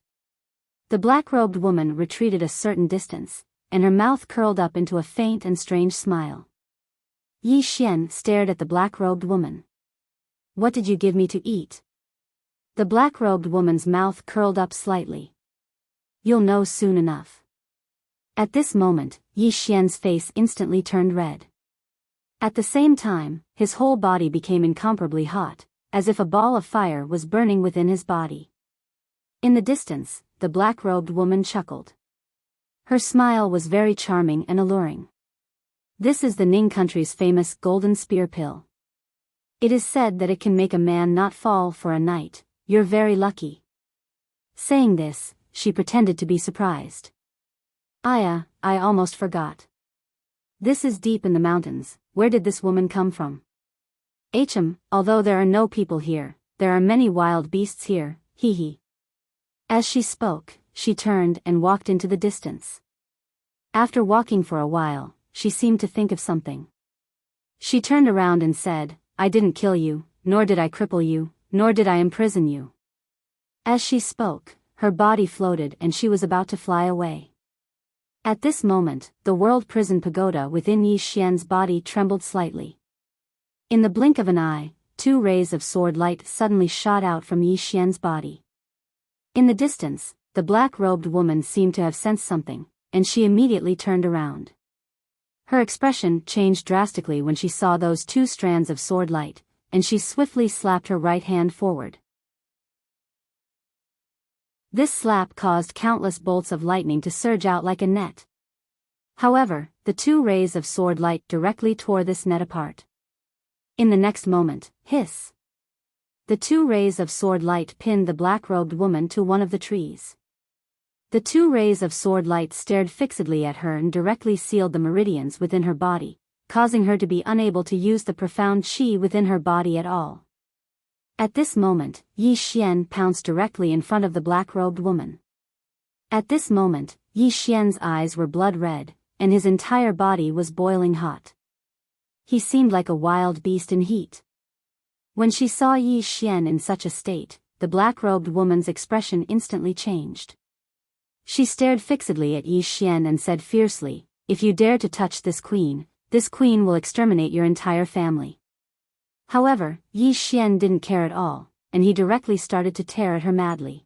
The black-robed woman retreated a certain distance, and her mouth curled up into a faint and strange smile. Yi Xian stared at the black-robed woman. "What did you give me to eat?" The black-robed woman's mouth curled up slightly. "You'll know soon enough." At this moment, Yi Xian's face instantly turned red. At the same time, his whole body became incomparably hot, as if a ball of fire was burning within his body. In the distance, the black-robed woman chuckled. Her smile was very charming and alluring. "This is the Ning country's famous golden spear pill. It is said that it can make a man not fall for a night. You're very lucky." Saying this, she pretended to be surprised. I almost forgot. This is deep in the mountains. Where did this woman come from?" Although there are no people here, there are many wild beasts here, hee." As she spoke, she turned and walked into the distance. After walking for a while, she seemed to think of something. She turned around and said, "I didn't kill you, nor did I cripple you, nor did I imprison you." As she spoke, her body floated and she was about to fly away. At this moment, the world prison pagoda within Yi Xian's body trembled slightly. In the blink of an eye, two rays of sword light suddenly shot out from Yi Xian's body. In the distance, the black-robed woman seemed to have sensed something, and she immediately turned around. Her expression changed drastically when she saw those two strands of sword light, and she swiftly slapped her right hand forward. This slap caused countless bolts of lightning to surge out like a net. However, the two rays of sword light directly tore this net apart. In the next moment, hiss! The two rays of sword light pinned the black-robed woman to one of the trees. The two rays of sword light stared fixedly at her and directly sealed the meridians within her body, causing her to be unable to use the profound qi within her body at all. At this moment, Yi Xian pounced directly in front of the black-robed woman. At this moment, Yi Xian's eyes were blood red, and his entire body was boiling hot. He seemed like a wild beast in heat. When she saw Yi Xian in such a state, the black-robed woman's expression instantly changed. She stared fixedly at Yi Xian and said fiercely, "If you dare to touch this queen will exterminate your entire family." However, Yi Xian didn't care at all, and he directly started to tear at her madly.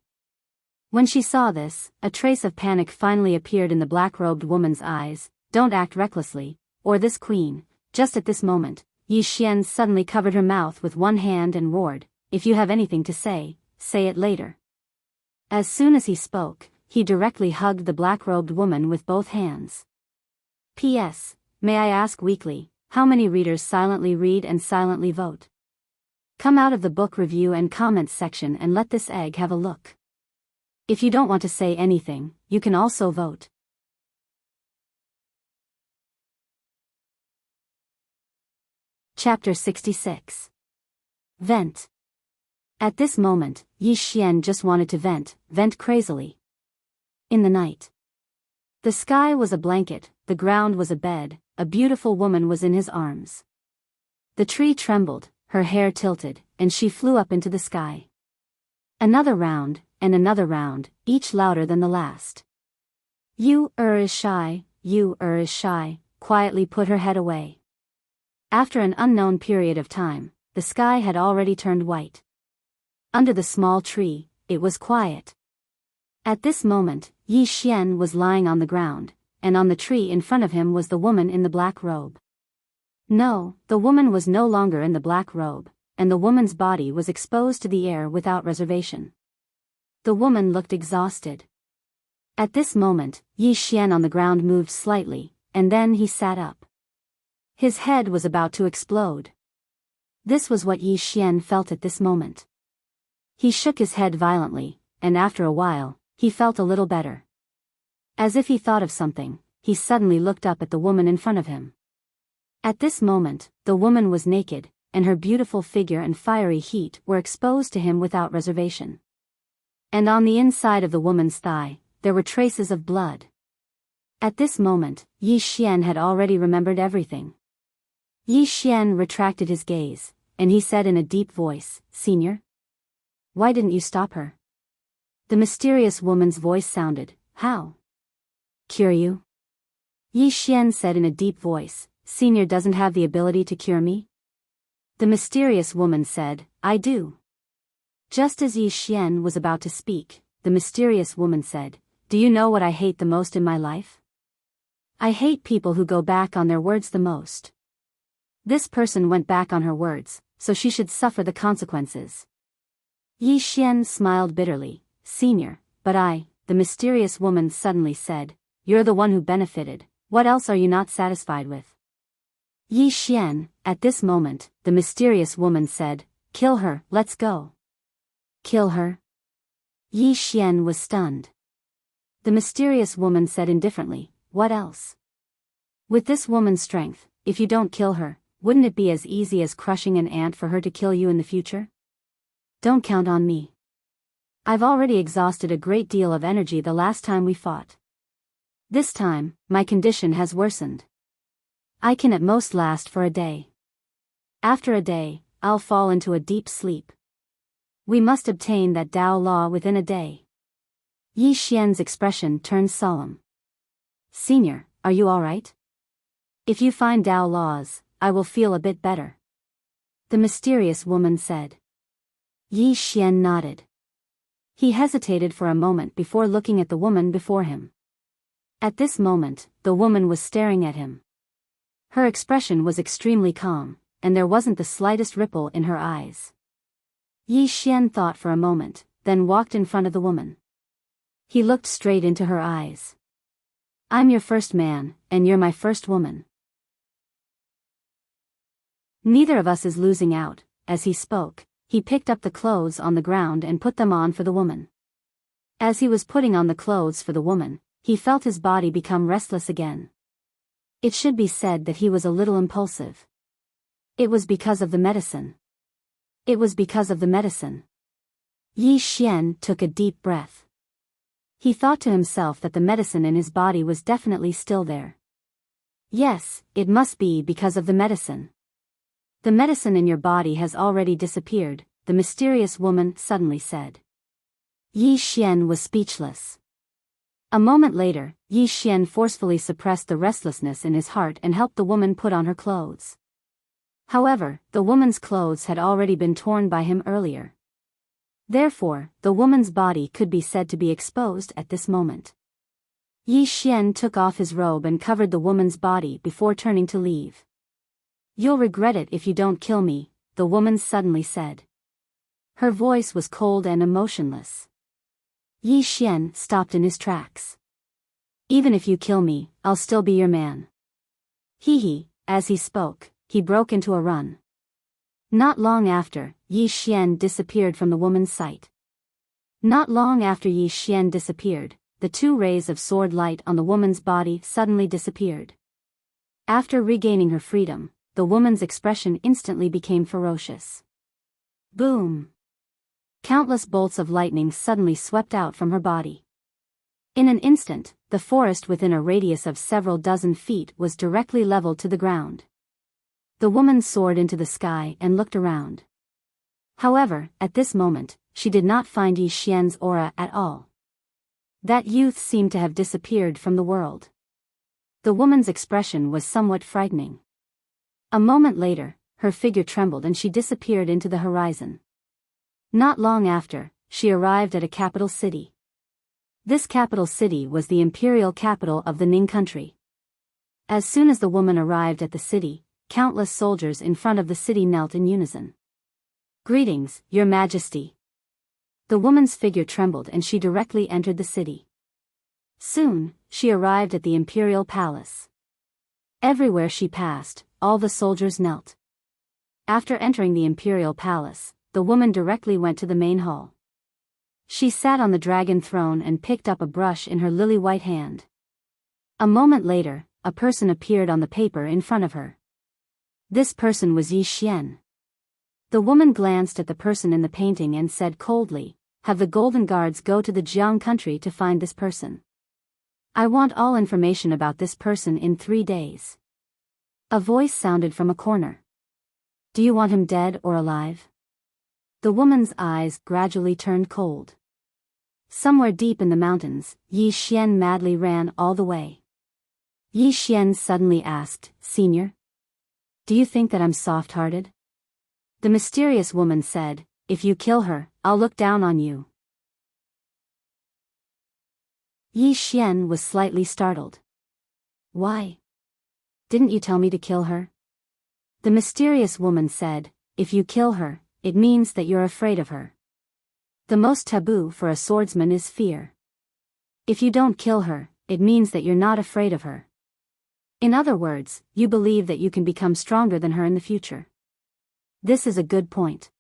When she saw this, a trace of panic finally appeared in the black-robed woman's eyes. "Don't act recklessly, or this queen..." Just at this moment, Yi Xian suddenly covered her mouth with one hand and roared, "If you have anything to say, say it later." As soon as he spoke, he directly hugged the black-robed woman with both hands. P.S. May I ask weekly, how many readers silently read and silently vote? Come out of the book review and comments section and let this egg have a look. If you don't want to say anything, you can also vote. Chapter 66. Vent. At this moment, Yi Xian just wanted to vent crazily. In the night. The sky was a blanket, the ground was a bed, a beautiful woman was in his arms. The tree trembled, her hair tilted, and she flew up into the sky. Another round, and another round, each louder than the last. You is shy, you is shy, quietly put her head away. After an unknown period of time, the sky had already turned white. Under the small tree, it was quiet. At this moment, Yi Xian was lying on the ground, and on the tree in front of him was the woman in the black robe. No, the woman was no longer in the black robe, and the woman's body was exposed to the air without reservation. The woman looked exhausted. At this moment, Yi Xian on the ground moved slightly, and then he sat up. His head was about to explode. This was what Yi Xian felt at this moment. He shook his head violently, and after a while, he felt a little better. As if he thought of something, he suddenly looked up at the woman in front of him. At this moment, the woman was naked, and her beautiful figure and fiery heat were exposed to him without reservation. And on the inside of the woman's thigh, there were traces of blood. At this moment, Yi Xian had already remembered everything. Yi Xian retracted his gaze, and he said in a deep voice, "Senior? Why didn't you stop her?" The mysterious woman's voice sounded, "How? Cure you?" Yi Xian said in a deep voice, "Senior doesn't have the ability to cure me?" The mysterious woman said, "I do." Just as Yi Xian was about to speak, the mysterious woman said, "Do you know what I hate the most in my life? I hate people who go back on their words the most. This person went back on her words, so she should suffer the consequences." Yi Xian smiled bitterly, "Senior, but the mysterious woman suddenly said, "You're the one who benefited, what else are you not satisfied with?" Yi Xian, at this moment, the mysterious woman said, "Kill her, let's go." "Kill her?" Yi Xian was stunned. The mysterious woman said indifferently, "What else? With this woman's strength, if you don't kill her, wouldn't it be as easy as crushing an ant for her to kill you in the future? Don't count on me. I've already exhausted a great deal of energy the last time we fought. This time, my condition has worsened. I can at most last for a day. After a day, I'll fall into a deep sleep. We must obtain that Tao law within a day." Yi Xian's expression turned solemn. "Senior, are you all right? If you find Tao laws, I will feel a bit better," the mysterious woman said. Yi Xian nodded. He hesitated for a moment before looking at the woman before him. At this moment, the woman was staring at him. Her expression was extremely calm, and there wasn't the slightest ripple in her eyes. Yi Xian thought for a moment, then walked in front of the woman. He looked straight into her eyes. "I'm your first man, and you're my first woman. Neither of us is losing out." As he spoke, he picked up the clothes on the ground and put them on for the woman. As he was putting on the clothes for the woman, he felt his body become restless again. It should be said that he was a little impulsive. It was because of the medicine. It was because of the medicine. Yi Xian took a deep breath. He thought to himself that the medicine in his body was definitely still there. Yes, it must be because of the medicine. "The medicine in your body has already disappeared," the mysterious woman suddenly said. Yi Xian was speechless. A moment later, Yi Xian forcefully suppressed the restlessness in his heart and helped the woman put on her clothes. However, the woman's clothes had already been torn by him earlier. Therefore, the woman's body could be said to be exposed at this moment. Yi Xian took off his robe and covered the woman's body before turning to leave. "You'll regret it if you don't kill me," the woman suddenly said. Her voice was cold and emotionless. Yi Xian stopped in his tracks. "Even if you kill me, I'll still be your man." He. As he spoke, he broke into a run. Not long after, Yi Xian disappeared from the woman's sight. Not long after Yi Xian disappeared, the 2 rays of sword light on the woman's body suddenly disappeared. After regaining her freedom, the woman's expression instantly became ferocious. Boom! Countless bolts of lightning suddenly swept out from her body. In an instant, the forest within a radius of several dozen feet was directly leveled to the ground. The woman soared into the sky and looked around. However, at this moment, she did not find Yi Xian's aura at all. That youth seemed to have disappeared from the world. The woman's expression was somewhat frightening. A moment later, her figure trembled and she disappeared into the horizon. Not long after, she arrived at a capital city. This capital city was the imperial capital of the Ning country. As soon as the woman arrived at the city, countless soldiers in front of the city knelt in unison. "Greetings, Your Majesty." The woman's figure trembled and she directly entered the city. Soon, she arrived at the imperial palace. Everywhere she passed, all the soldiers knelt. After entering the imperial palace, the woman directly went to the main hall. She sat on the dragon throne and picked up a brush in her lily-white hand. A moment later, a person appeared on the paper in front of her. This person was Yi Xian. The woman glanced at the person in the painting and said coldly, "Have the Golden Guards go to the Jiang country to find this person. I want all information about this person in 3 days." A voice sounded from a corner. "Do you want him dead or alive?" The woman's eyes gradually turned cold. Somewhere deep in the mountains, Yi Xian madly ran all the way. Yi Xian suddenly asked, "Senior? Do you think that I'm soft-hearted?" The mysterious woman said, "If you kill her, I'll look down on you." Yi Xian was slightly startled. "Why? Didn't you tell me to kill her?" The mysterious woman said, "If you kill her, it means that you're afraid of her. The most taboo for a swordsman is fear. If you don't kill her, it means that you're not afraid of her. In other words, you believe that you can become stronger than her in the future. This is a good point."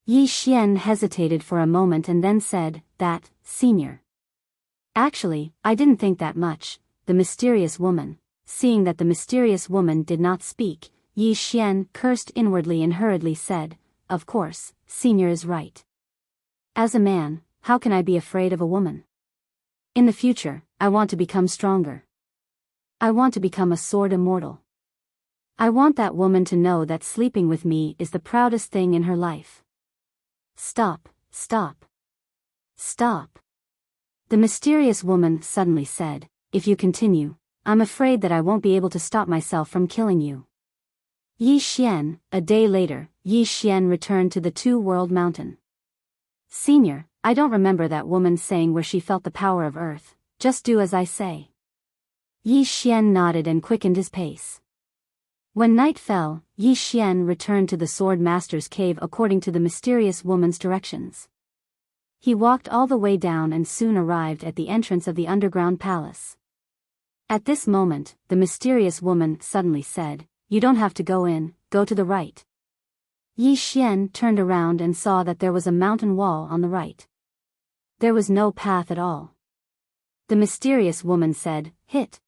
Yi Xian hesitated for a moment and then said, "That, senior. Actually, I didn't think that much." The mysterious woman, seeing that the mysterious woman did not speak, Yi Xian cursed inwardly and hurriedly said, "Of course, senior is right. As a man, how can I be afraid of a woman? In the future, I want to become stronger. I want to become a sword immortal. I want that woman to know that sleeping with me is the proudest thing in her life." "Stop, stop. Stop." The mysterious woman suddenly said, "If you continue, I'm afraid that I won't be able to stop myself from killing you." Yi Xian. A day later, Yi Xian returned to the Two-World Mountain. "Senior, I don't remember that woman saying where she felt the power of earth. Just do as I say." Yi Xian nodded and quickened his pace. When night fell, Yi Xian returned to the Sword Master's cave according to the mysterious woman's directions. He walked all the way down and soon arrived at the entrance of the underground palace. At this moment, the mysterious woman suddenly said, "You don't have to go in, go to the right." Yi Xian turned around and saw that there was a mountain wall on the right. There was no path at all. The mysterious woman said, "Hit."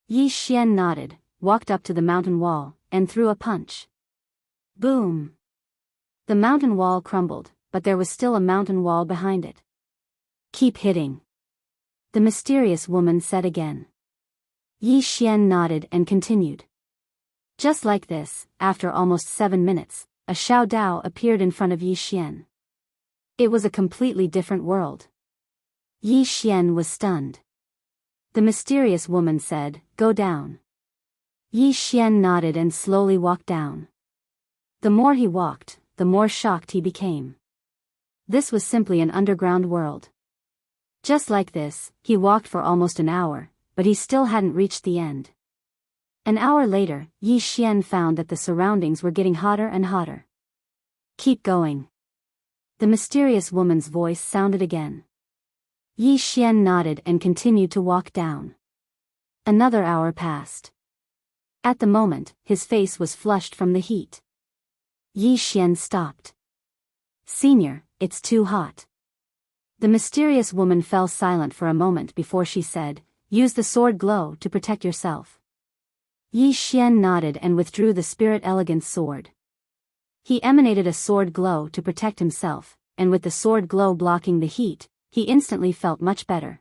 Yi Xian nodded, walked up to the mountain wall, and threw a punch. Boom! The mountain wall crumbled, but there was still a mountain wall behind it. "Keep hitting," the mysterious woman said again. Yi Xian nodded and continued. Just like this, after almost 7 minutes, a Xiao Dao appeared in front of Yi Xian. It was a completely different world. Yi Xian was stunned. The mysterious woman said, "Go down." Yi Xian nodded and slowly walked down. The more he walked, the more shocked he became. This was simply an underground world. Just like this, he walked for almost an hour, but he still hadn't reached the end. An hour later, Yi Xian found that the surroundings were getting hotter and hotter. "Keep going." The mysterious woman's voice sounded again. Yi Xian nodded and continued to walk down. Another hour passed. At the moment, his face was flushed from the heat. Yi Xian stopped. "Senior, it's too hot." The mysterious woman fell silent for a moment before she said, "Use the sword glow to protect yourself." Yi Xian nodded and withdrew the Spirit Elegance sword. He emanated a sword glow to protect himself, and with the sword glow blocking the heat, he instantly felt much better.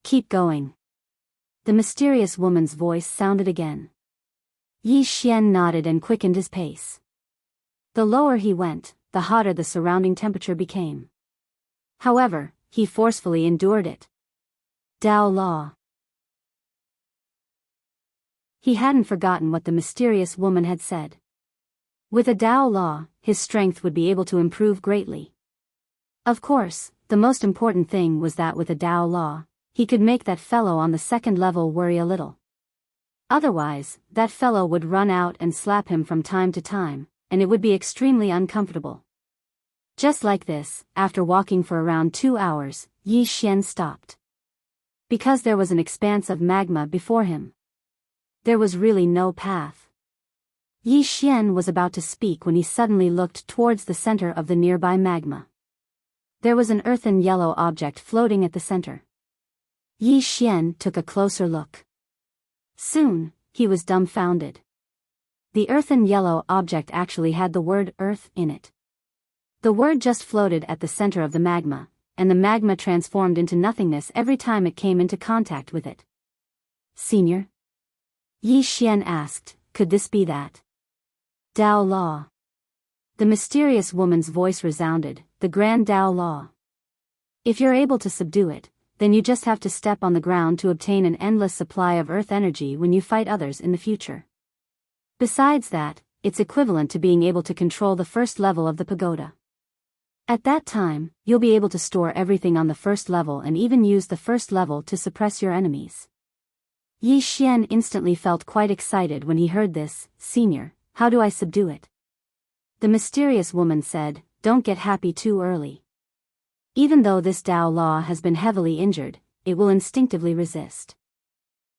Keep going. The mysterious woman's voice sounded again. Yi Xian nodded and quickened his pace. The lower he went, the hotter the surrounding temperature became. However, he forcefully endured it. Dao Law. He hadn't forgotten what the mysterious woman had said. With a Dao Law, his strength would be able to improve greatly. Of course, the most important thing was that with a Dao Law, he could make that fellow on the second level worry a little. Otherwise, that fellow would run out and slap him from time to time, and it would be extremely uncomfortable. Just like this, after walking for around 2 hours, Yi Xian stopped. Because there was an expanse of magma before him. There was really no path. Yi Xian was about to speak when he suddenly looked towards the center of the nearby magma. There was an earthen yellow object floating at the center. Yi Xian took a closer look. Soon, he was dumbfounded. The earthen yellow object actually had the word earth in it. The word just floated at the center of the magma, and the magma transformed into nothingness every time it came into contact with it. Senior? Yi Xian asked, could this be that Dao Law? The mysterious woman's voice resounded, the grand Dao Law. If you're able to subdue it, then you just have to step on the ground to obtain an endless supply of earth energy when you fight others in the future. Besides that, it's equivalent to being able to control the first level of the pagoda. At that time, you'll be able to store everything on the first level and even use the first level to suppress your enemies. Yi Xian instantly felt quite excited when he heard this. Senior, how do I subdue it? The mysterious woman said, don't get happy too early. Even though this Dao Law has been heavily injured, it will instinctively resist.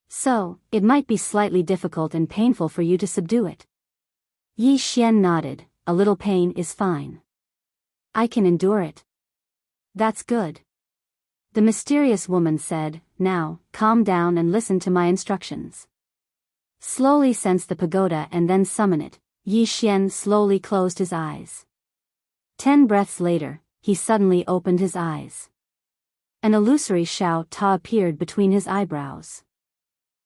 So, it might be slightly difficult and painful for you to subdue it. Yi Xian nodded, a little pain is fine. I can endure it. That's good. The mysterious woman said, now, calm down and listen to my instructions. Slowly sense the pagoda and then summon it. Yi Xian slowly closed his eyes. 10 breaths later, he suddenly opened his eyes. An illusory Shao Ta appeared between his eyebrows.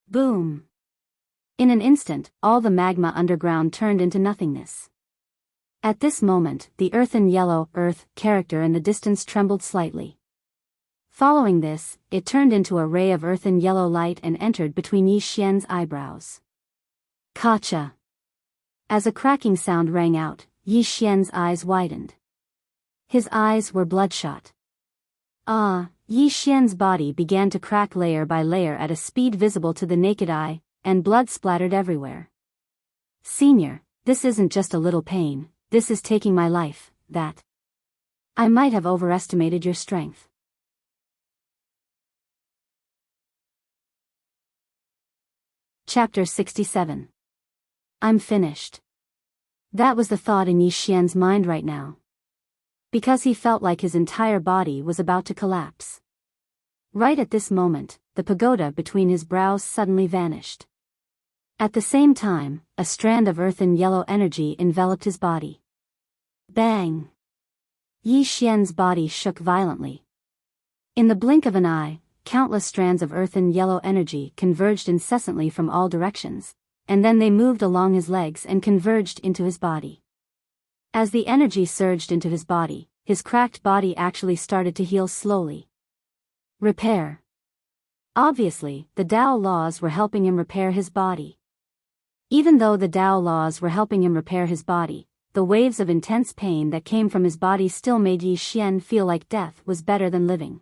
Boom! In an instant, all the magma underground turned into nothingness. At this moment, the earthen yellow earth character in the distance trembled slightly. Following this, it turned into a ray of earthen yellow light and entered between Yi Xian's eyebrows. Kacha! As a cracking sound rang out, Yi Xian's eyes widened. His eyes were bloodshot. Yi Xian's body began to crack layer by layer at a speed visible to the naked eye, and blood splattered everywhere. Senior, this isn't just a little pain, this is taking my life, that. I might have overestimated your strength. Chapter 67. I'm finished. That was the thought in Yi Xian's mind right now. Because he felt like his entire body was about to collapse. Right at this moment, the pagoda between his brows suddenly vanished. At the same time, a strand of earthen yellow energy enveloped his body. Bang! Yi Xian's body shook violently. In the blink of an eye, countless strands of earthen yellow energy converged incessantly from all directions, and then they moved along his legs and converged into his body. As the energy surged into his body, his cracked body actually started to heal slowly. Repair. Obviously, the Dao Laws were helping him repair his body. Even though the Dao Laws were helping him repair his body, the waves of intense pain that came from his body still made Yi Xian feel like death was better than living.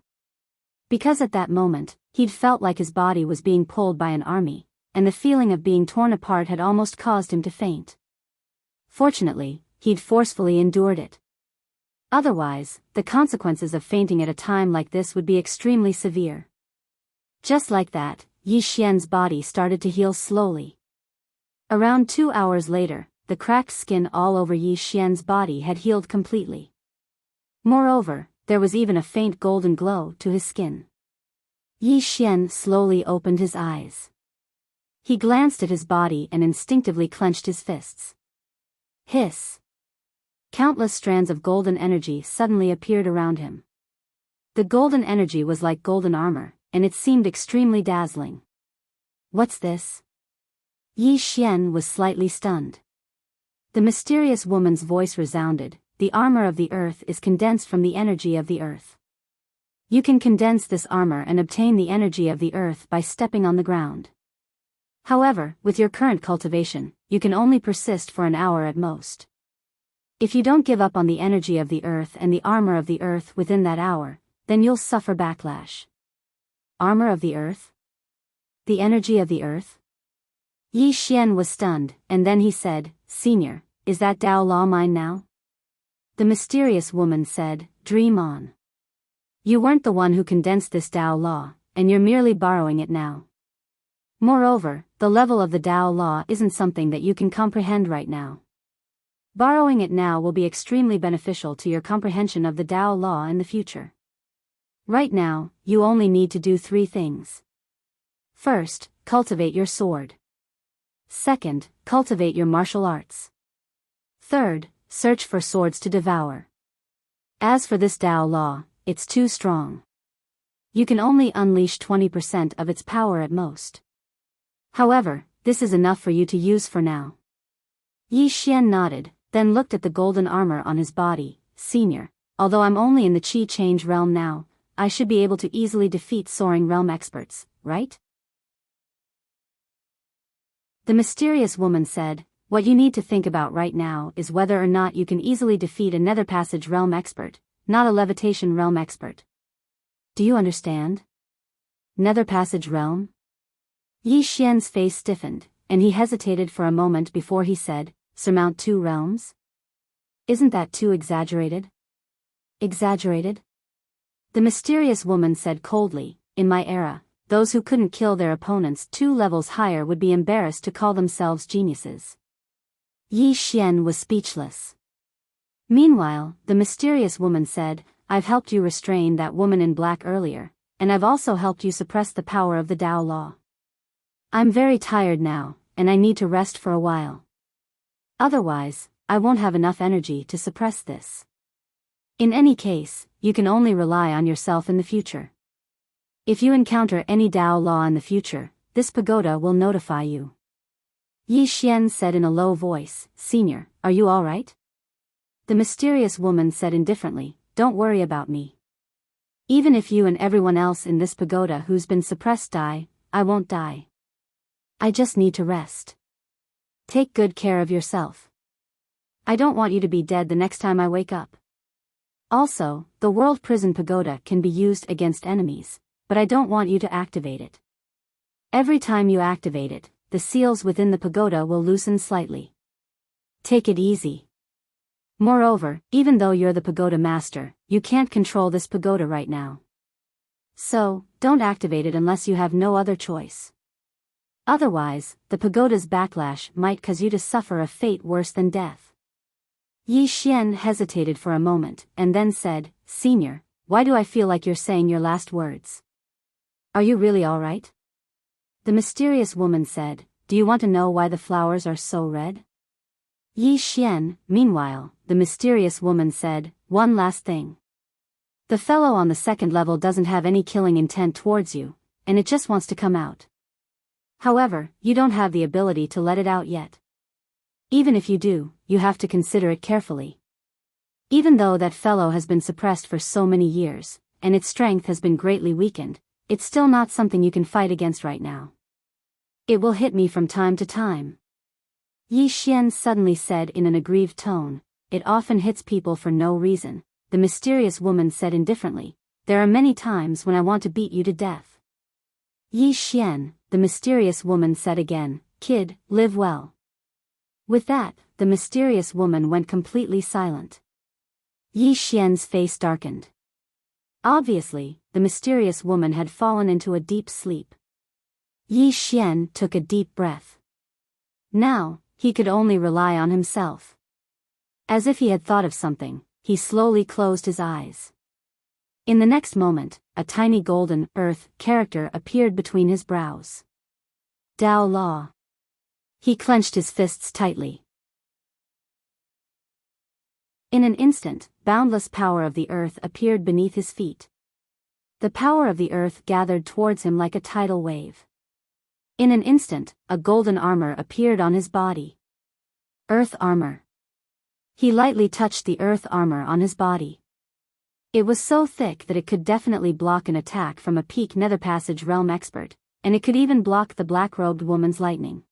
Because at that moment, he'd felt like his body was being pulled by an army, and the feeling of being torn apart had almost caused him to faint. Fortunately, he'd forcefully endured it. Otherwise, the consequences of fainting at a time like this would be extremely severe. Just like that, Yi Xian's body started to heal slowly. Around 2 hours later, the cracked skin all over Yi Xian's body had healed completely. Moreover, there was even a faint golden glow to his skin. Yi Xian slowly opened his eyes. He glanced at his body and instinctively clenched his fists. Hiss! Countless strands of golden energy suddenly appeared around him. The golden energy was like golden armor, and it seemed extremely dazzling. What's this? Yi Xian was slightly stunned. The mysterious woman's voice resounded, the armor of the earth is condensed from the energy of the earth. You can condense this armor and obtain the energy of the earth by stepping on the ground. However, with your current cultivation, you can only persist for an hour at most. If you don't give up on the energy of the earth and the armor of the earth within that hour, then you'll suffer backlash. Armor of the earth? The energy of the earth? Yi Xian was stunned, and then he said, "Senior, is that Dao Law mine now?" The mysterious woman said, "Dream on. You weren't the one who condensed this Dao Law, and you're merely borrowing it now. Moreover, the level of the Dao Law isn't something that you can comprehend right now. Borrowing it now will be extremely beneficial to your comprehension of the Dao Law in the future. Right now, you only need to do 3 things. First, cultivate your sword. Second, cultivate your martial arts. Third, search for swords to devour. As for this Dao Law, it's too strong. You can only unleash 20% of its power at most. However, this is enough for you to use for now." Yi Xian nodded, then looked at the golden armor on his body. "Senior, although I'm only in the Qi Change realm now, I should be able to easily defeat soaring realm experts, right?" The mysterious woman said, "What you need to think about right now is whether or not you can easily defeat a nether passage realm expert, not a levitation realm expert. Do you understand? Nether passage realm?" Yi Xian's face stiffened, and he hesitated for a moment before he said, "Surmount 2 realms? Isn't that too exaggerated?" "Exaggerated?" The mysterious woman said coldly, "In my era, those who couldn't kill their opponents 2 levels higher would be embarrassed to call themselves geniuses." Yi Xian was speechless. Meanwhile, the mysterious woman said, "I've helped you restrain that woman in black earlier, and I've also helped you suppress the power of the Dao Law. I'm very tired now, and I need to rest for a while. Otherwise, I won't have enough energy to suppress this. In any case, you can only rely on yourself in the future. If you encounter any Dao Law in the future, this pagoda will notify you." Yi Xian said in a low voice, "Senior, are you all right?" The mysterious woman said indifferently, "Don't worry about me. Even if you and everyone else in this pagoda who's been suppressed die, I won't die. I just need to rest. Take good care of yourself. I don't want you to be dead the next time I wake up. Also, the World Prison Pagoda can be used against enemies, but I don't want you to activate it. Every time you activate it, the seals within the pagoda will loosen slightly. Take it easy. Moreover, even though you're the pagoda master, you can't control this pagoda right now. So, don't activate it unless you have no other choice. Otherwise, the pagoda's backlash might cause you to suffer a fate worse than death." Yi Xian hesitated for a moment, and then said, "Senior, why do I feel like you're saying your last words? Are you really all right?" The mysterious woman said, "Do you want to know why the flowers are so red?" Yi Xian, meanwhile, the mysterious woman said, "One last thing. The fellow on the 2nd level doesn't have any killing intent towards you, and it just wants to come out. However, you don't have the ability to let it out yet. Even if you do, you have to consider it carefully. Even though that fellow has been suppressed for so many years, and its strength has been greatly weakened, it's still not something you can fight against right now. It will hit me from time to time." Yi Xian suddenly said in an aggrieved tone, "It often hits people for no reason." The mysterious woman said indifferently, "There are many times when I want to beat you to death." Yi Xian, the mysterious woman said again, "Kid, live well." With that, the mysterious woman went completely silent. Yi Xian's face darkened. Obviously, the mysterious woman had fallen into a deep sleep. Yi Xian took a deep breath. Now, he could only rely on himself. As if he had thought of something, he slowly closed his eyes. In the next moment, a tiny golden earth character appeared between his brows. Dao Law. He clenched his fists tightly. In an instant, boundless power of the earth appeared beneath his feet. The power of the earth gathered towards him like a tidal wave. In an instant, a golden armor appeared on his body. Earth armor. He lightly touched the earth armor on his body. It was so thick that it could definitely block an attack from a peak Netherpassage realm expert, and it could even block the black-robed woman's lightning.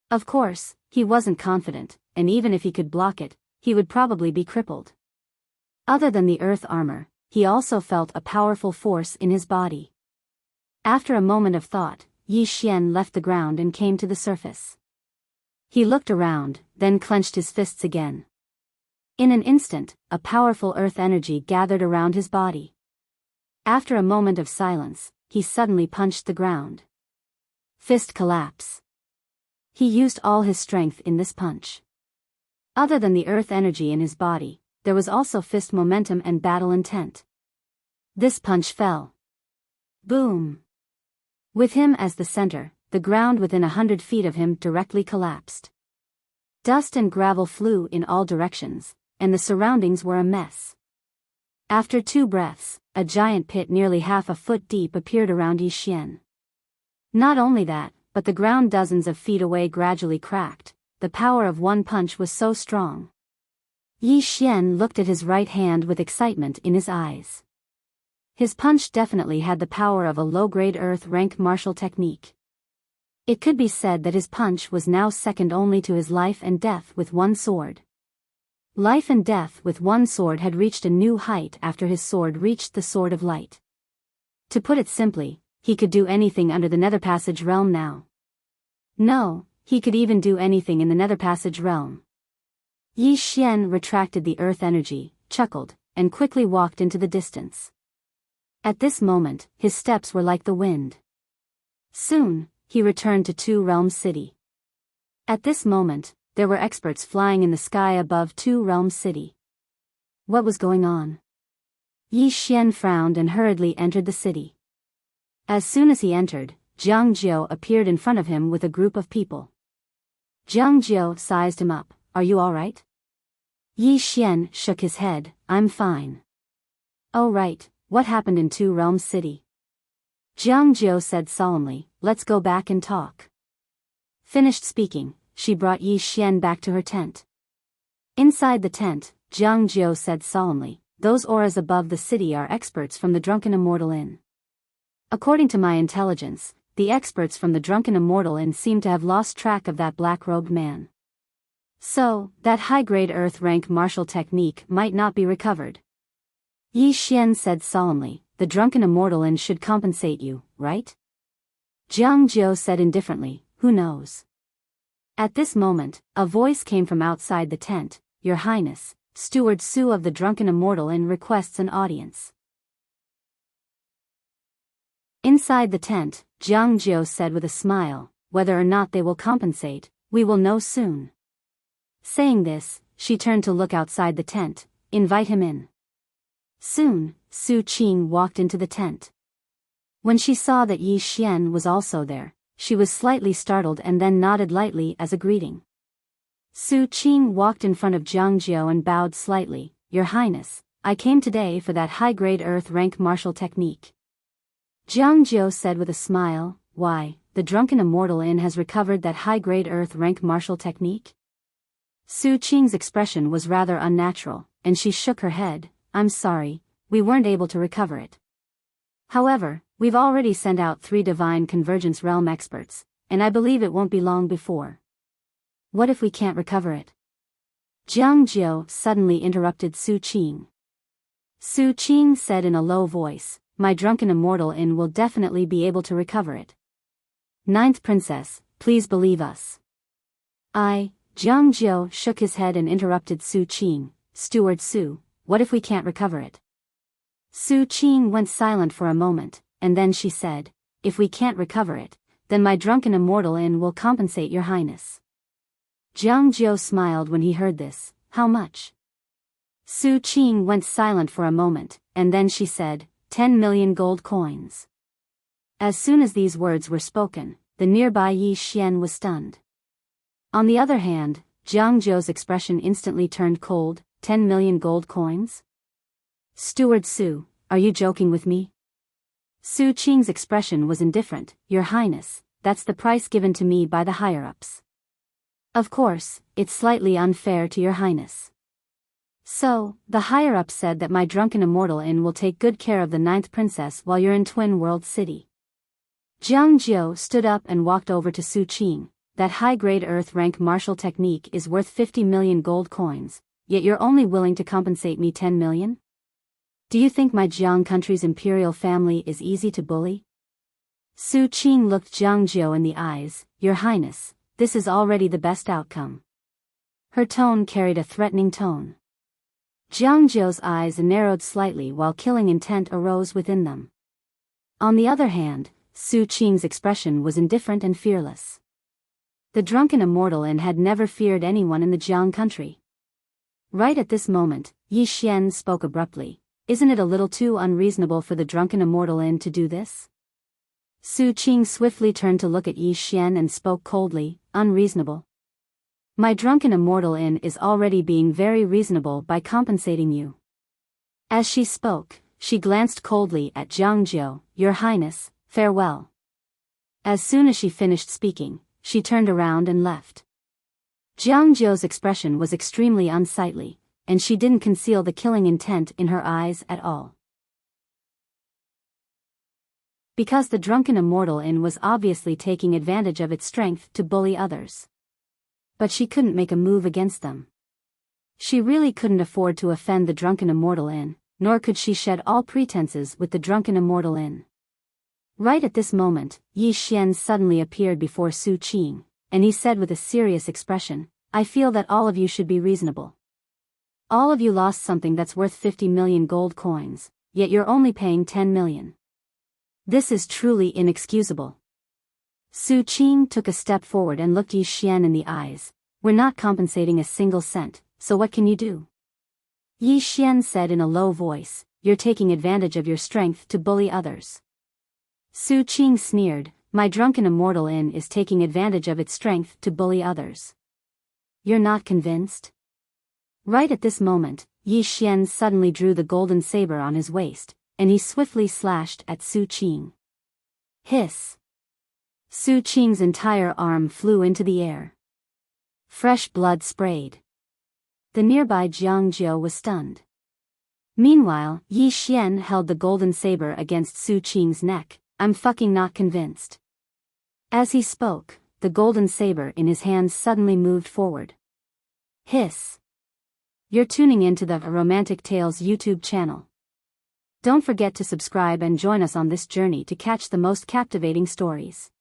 Of course, he wasn't confident, and even if he could block it, he would probably be crippled. Other than the earth armor, he also felt a powerful force in his body. After a moment of thought, Yi Xian left the ground and came to the surface. He looked around, then clenched his fists again. In an instant, a powerful earth energy gathered around his body. After a moment of silence, he suddenly punched the ground. Fist collapse. He used all his strength in this punch. Other than the earth energy in his body, there was also fist momentum and battle intent. This punch fell. Boom. With him as the center, the ground within 100 feet of him directly collapsed. Dust and gravel flew in all directions, and the surroundings were a mess. After 2 breaths, a giant pit nearly half a foot deep appeared around Yi Xian. Not only that, but the ground dozens of feet away gradually cracked. The power of one punch was so strong. Yi Xian looked at his right hand with excitement in his eyes. His punch definitely had the power of a low-grade earth rank martial technique. It could be said that his punch was now second only to his life and death with one sword. Life and death with one sword had reached a new height after his sword reached the Sword of Light. To put it simply, he could do anything under the Netherpassage realm now. No, he could even do anything in the Netherpassage realm. Yi Xian retracted the earth energy, chuckled, and quickly walked into the distance. At this moment, his steps were like the wind. Soon, he returned to Two Realms City. At this moment, there were experts flying in the sky above Two Realms City. What was going on? Yi Xian frowned and hurriedly entered the city. As soon as he entered, Jiang Jiao appeared in front of him with a group of people. Jiang Jiao sized him up. Are you all right? Yi Xian shook his head. I'm fine. Oh right, what happened in Two Realms City? Jiang Jiao said solemnly, let's go back and talk. Finished speaking, she brought Yi Xian back to her tent. Inside the tent, Jiang Jiao said solemnly, those auras above the city are experts from the Drunken Immortal Inn. According to my intelligence, the experts from the Drunken Immortal Inn seem to have lost track of that black-robed man. So, that high-grade earth rank martial technique might not be recovered. Yi Xian said solemnly, the Drunken Immortal Inn should compensate you, right? Jiang Jiao said indifferently, who knows? At this moment, a voice came from outside the tent, Your Highness, Steward Su of the Drunken Immortal Inn requests an audience. Inside the tent, Jiang Jiao said with a smile, whether or not they will compensate, we will know soon. Saying this, she turned to look outside the tent, invite him in. Soon, Su Qing walked into the tent. When she saw that Yi Xian was also there, she was slightly startled and then nodded lightly as a greeting. Su Qing walked in front of Jiang Jiao and bowed slightly, Your Highness, I came today for that high-grade earth rank martial technique. Jiang Jiao said with a smile, why, the Drunken Immortal Inn has recovered that high-grade earth rank martial technique? Su Qing's expression was rather unnatural, and she shook her head, I'm sorry, we weren't able to recover it. However, we've already sent out 3 Divine Convergence Realm experts, and I believe it won't be long before. What if we can't recover it? Jiang Jiao suddenly interrupted Su Qing. Su Qing said in a low voice, my Drunken Immortal Inn will definitely be able to recover it. 9th Princess, please believe us. Jiang Jiao shook his head and interrupted Su Qing, Steward Su, what if we can't recover it? Su Qing went silent for a moment, and then she said, if we can't recover it, then my Drunken Immortal Inn will compensate Your Highness. Jiang Jiao smiled when he heard this, how much? Su Qing went silent for a moment, and then she said, 10 million gold coins. As soon as these words were spoken, the nearby Yi Xian was stunned. On the other hand, Jiang Jiao's expression instantly turned cold, 10 million gold coins? Steward Su, are you joking with me? Su Qing's expression was indifferent. Your Highness, that's the price given to me by the higher-ups. Of course, it's slightly unfair to Your Highness. So, the higher-up said that my drunken immortal inn will take good care of the 9th princess while you're in Twin World City. Jiang Jiu stood up and walked over to Su Qing. That high-grade Earth-rank martial technique is worth 50 million gold coins, yet you're only willing to compensate me 10 million? Do you think my Jiang country's imperial family is easy to bully? Su Qing looked Jiang Jiu in the eyes. Your Highness, this is already the best outcome. Her tone carried a threatening tone. Jiang Jiu's eyes narrowed slightly while killing intent arose within them. On the other hand, Su Qing's expression was indifferent and fearless. The drunken immortal inn had never feared anyone in the Jiang country. Right at this moment, Yi Xian spoke abruptly. Isn't it a little too unreasonable for the drunken immortal inn to do this? Su Qing swiftly turned to look at Yi Xian and spoke coldly. Unreasonable? My drunken immortal inn is already being very reasonable by compensating you. As she spoke, she glanced coldly at Jiang Jiu. Your Highness, farewell. As soon as she finished speaking, she turned around and left. Jiang Jiu's expression was extremely unsightly, and she didn't conceal the killing intent in her eyes at all. Because the drunken immortal inn was obviously taking advantage of its strength to bully others. But she couldn't make a move against them. She really couldn't afford to offend the drunken immortal inn, nor could she shed all pretenses with the drunken immortal inn. Right at this moment, Yi Xian suddenly appeared before Su Qing, and he said with a serious expression, I feel that all of you should be reasonable. All of you lost something that's worth 50 million gold coins, yet you're only paying 10 million. This is truly inexcusable. Su Qing took a step forward and looked Yi Xian in the eyes. We're not compensating a single cent, so what can you do? Yi Xian said in a low voice, you're taking advantage of your strength to bully others. Su Qing sneered, my drunken immortal inn is taking advantage of its strength to bully others. You're not convinced? Right at this moment, Yi Xian suddenly drew the golden saber on his waist, and he swiftly slashed at Su Qing. Hiss! Su Qing's entire arm flew into the air. Fresh blood sprayed. The nearby Jiang Jiu was stunned. Meanwhile, Yi Xian held the golden saber against Su Qing's neck. I'm fucking not convinced. As he spoke, the golden saber in his hands suddenly moved forward. Hiss! You're tuning into the Romantic Tales YouTube channel. Don't forget to subscribe and join us on this journey to catch the most captivating stories.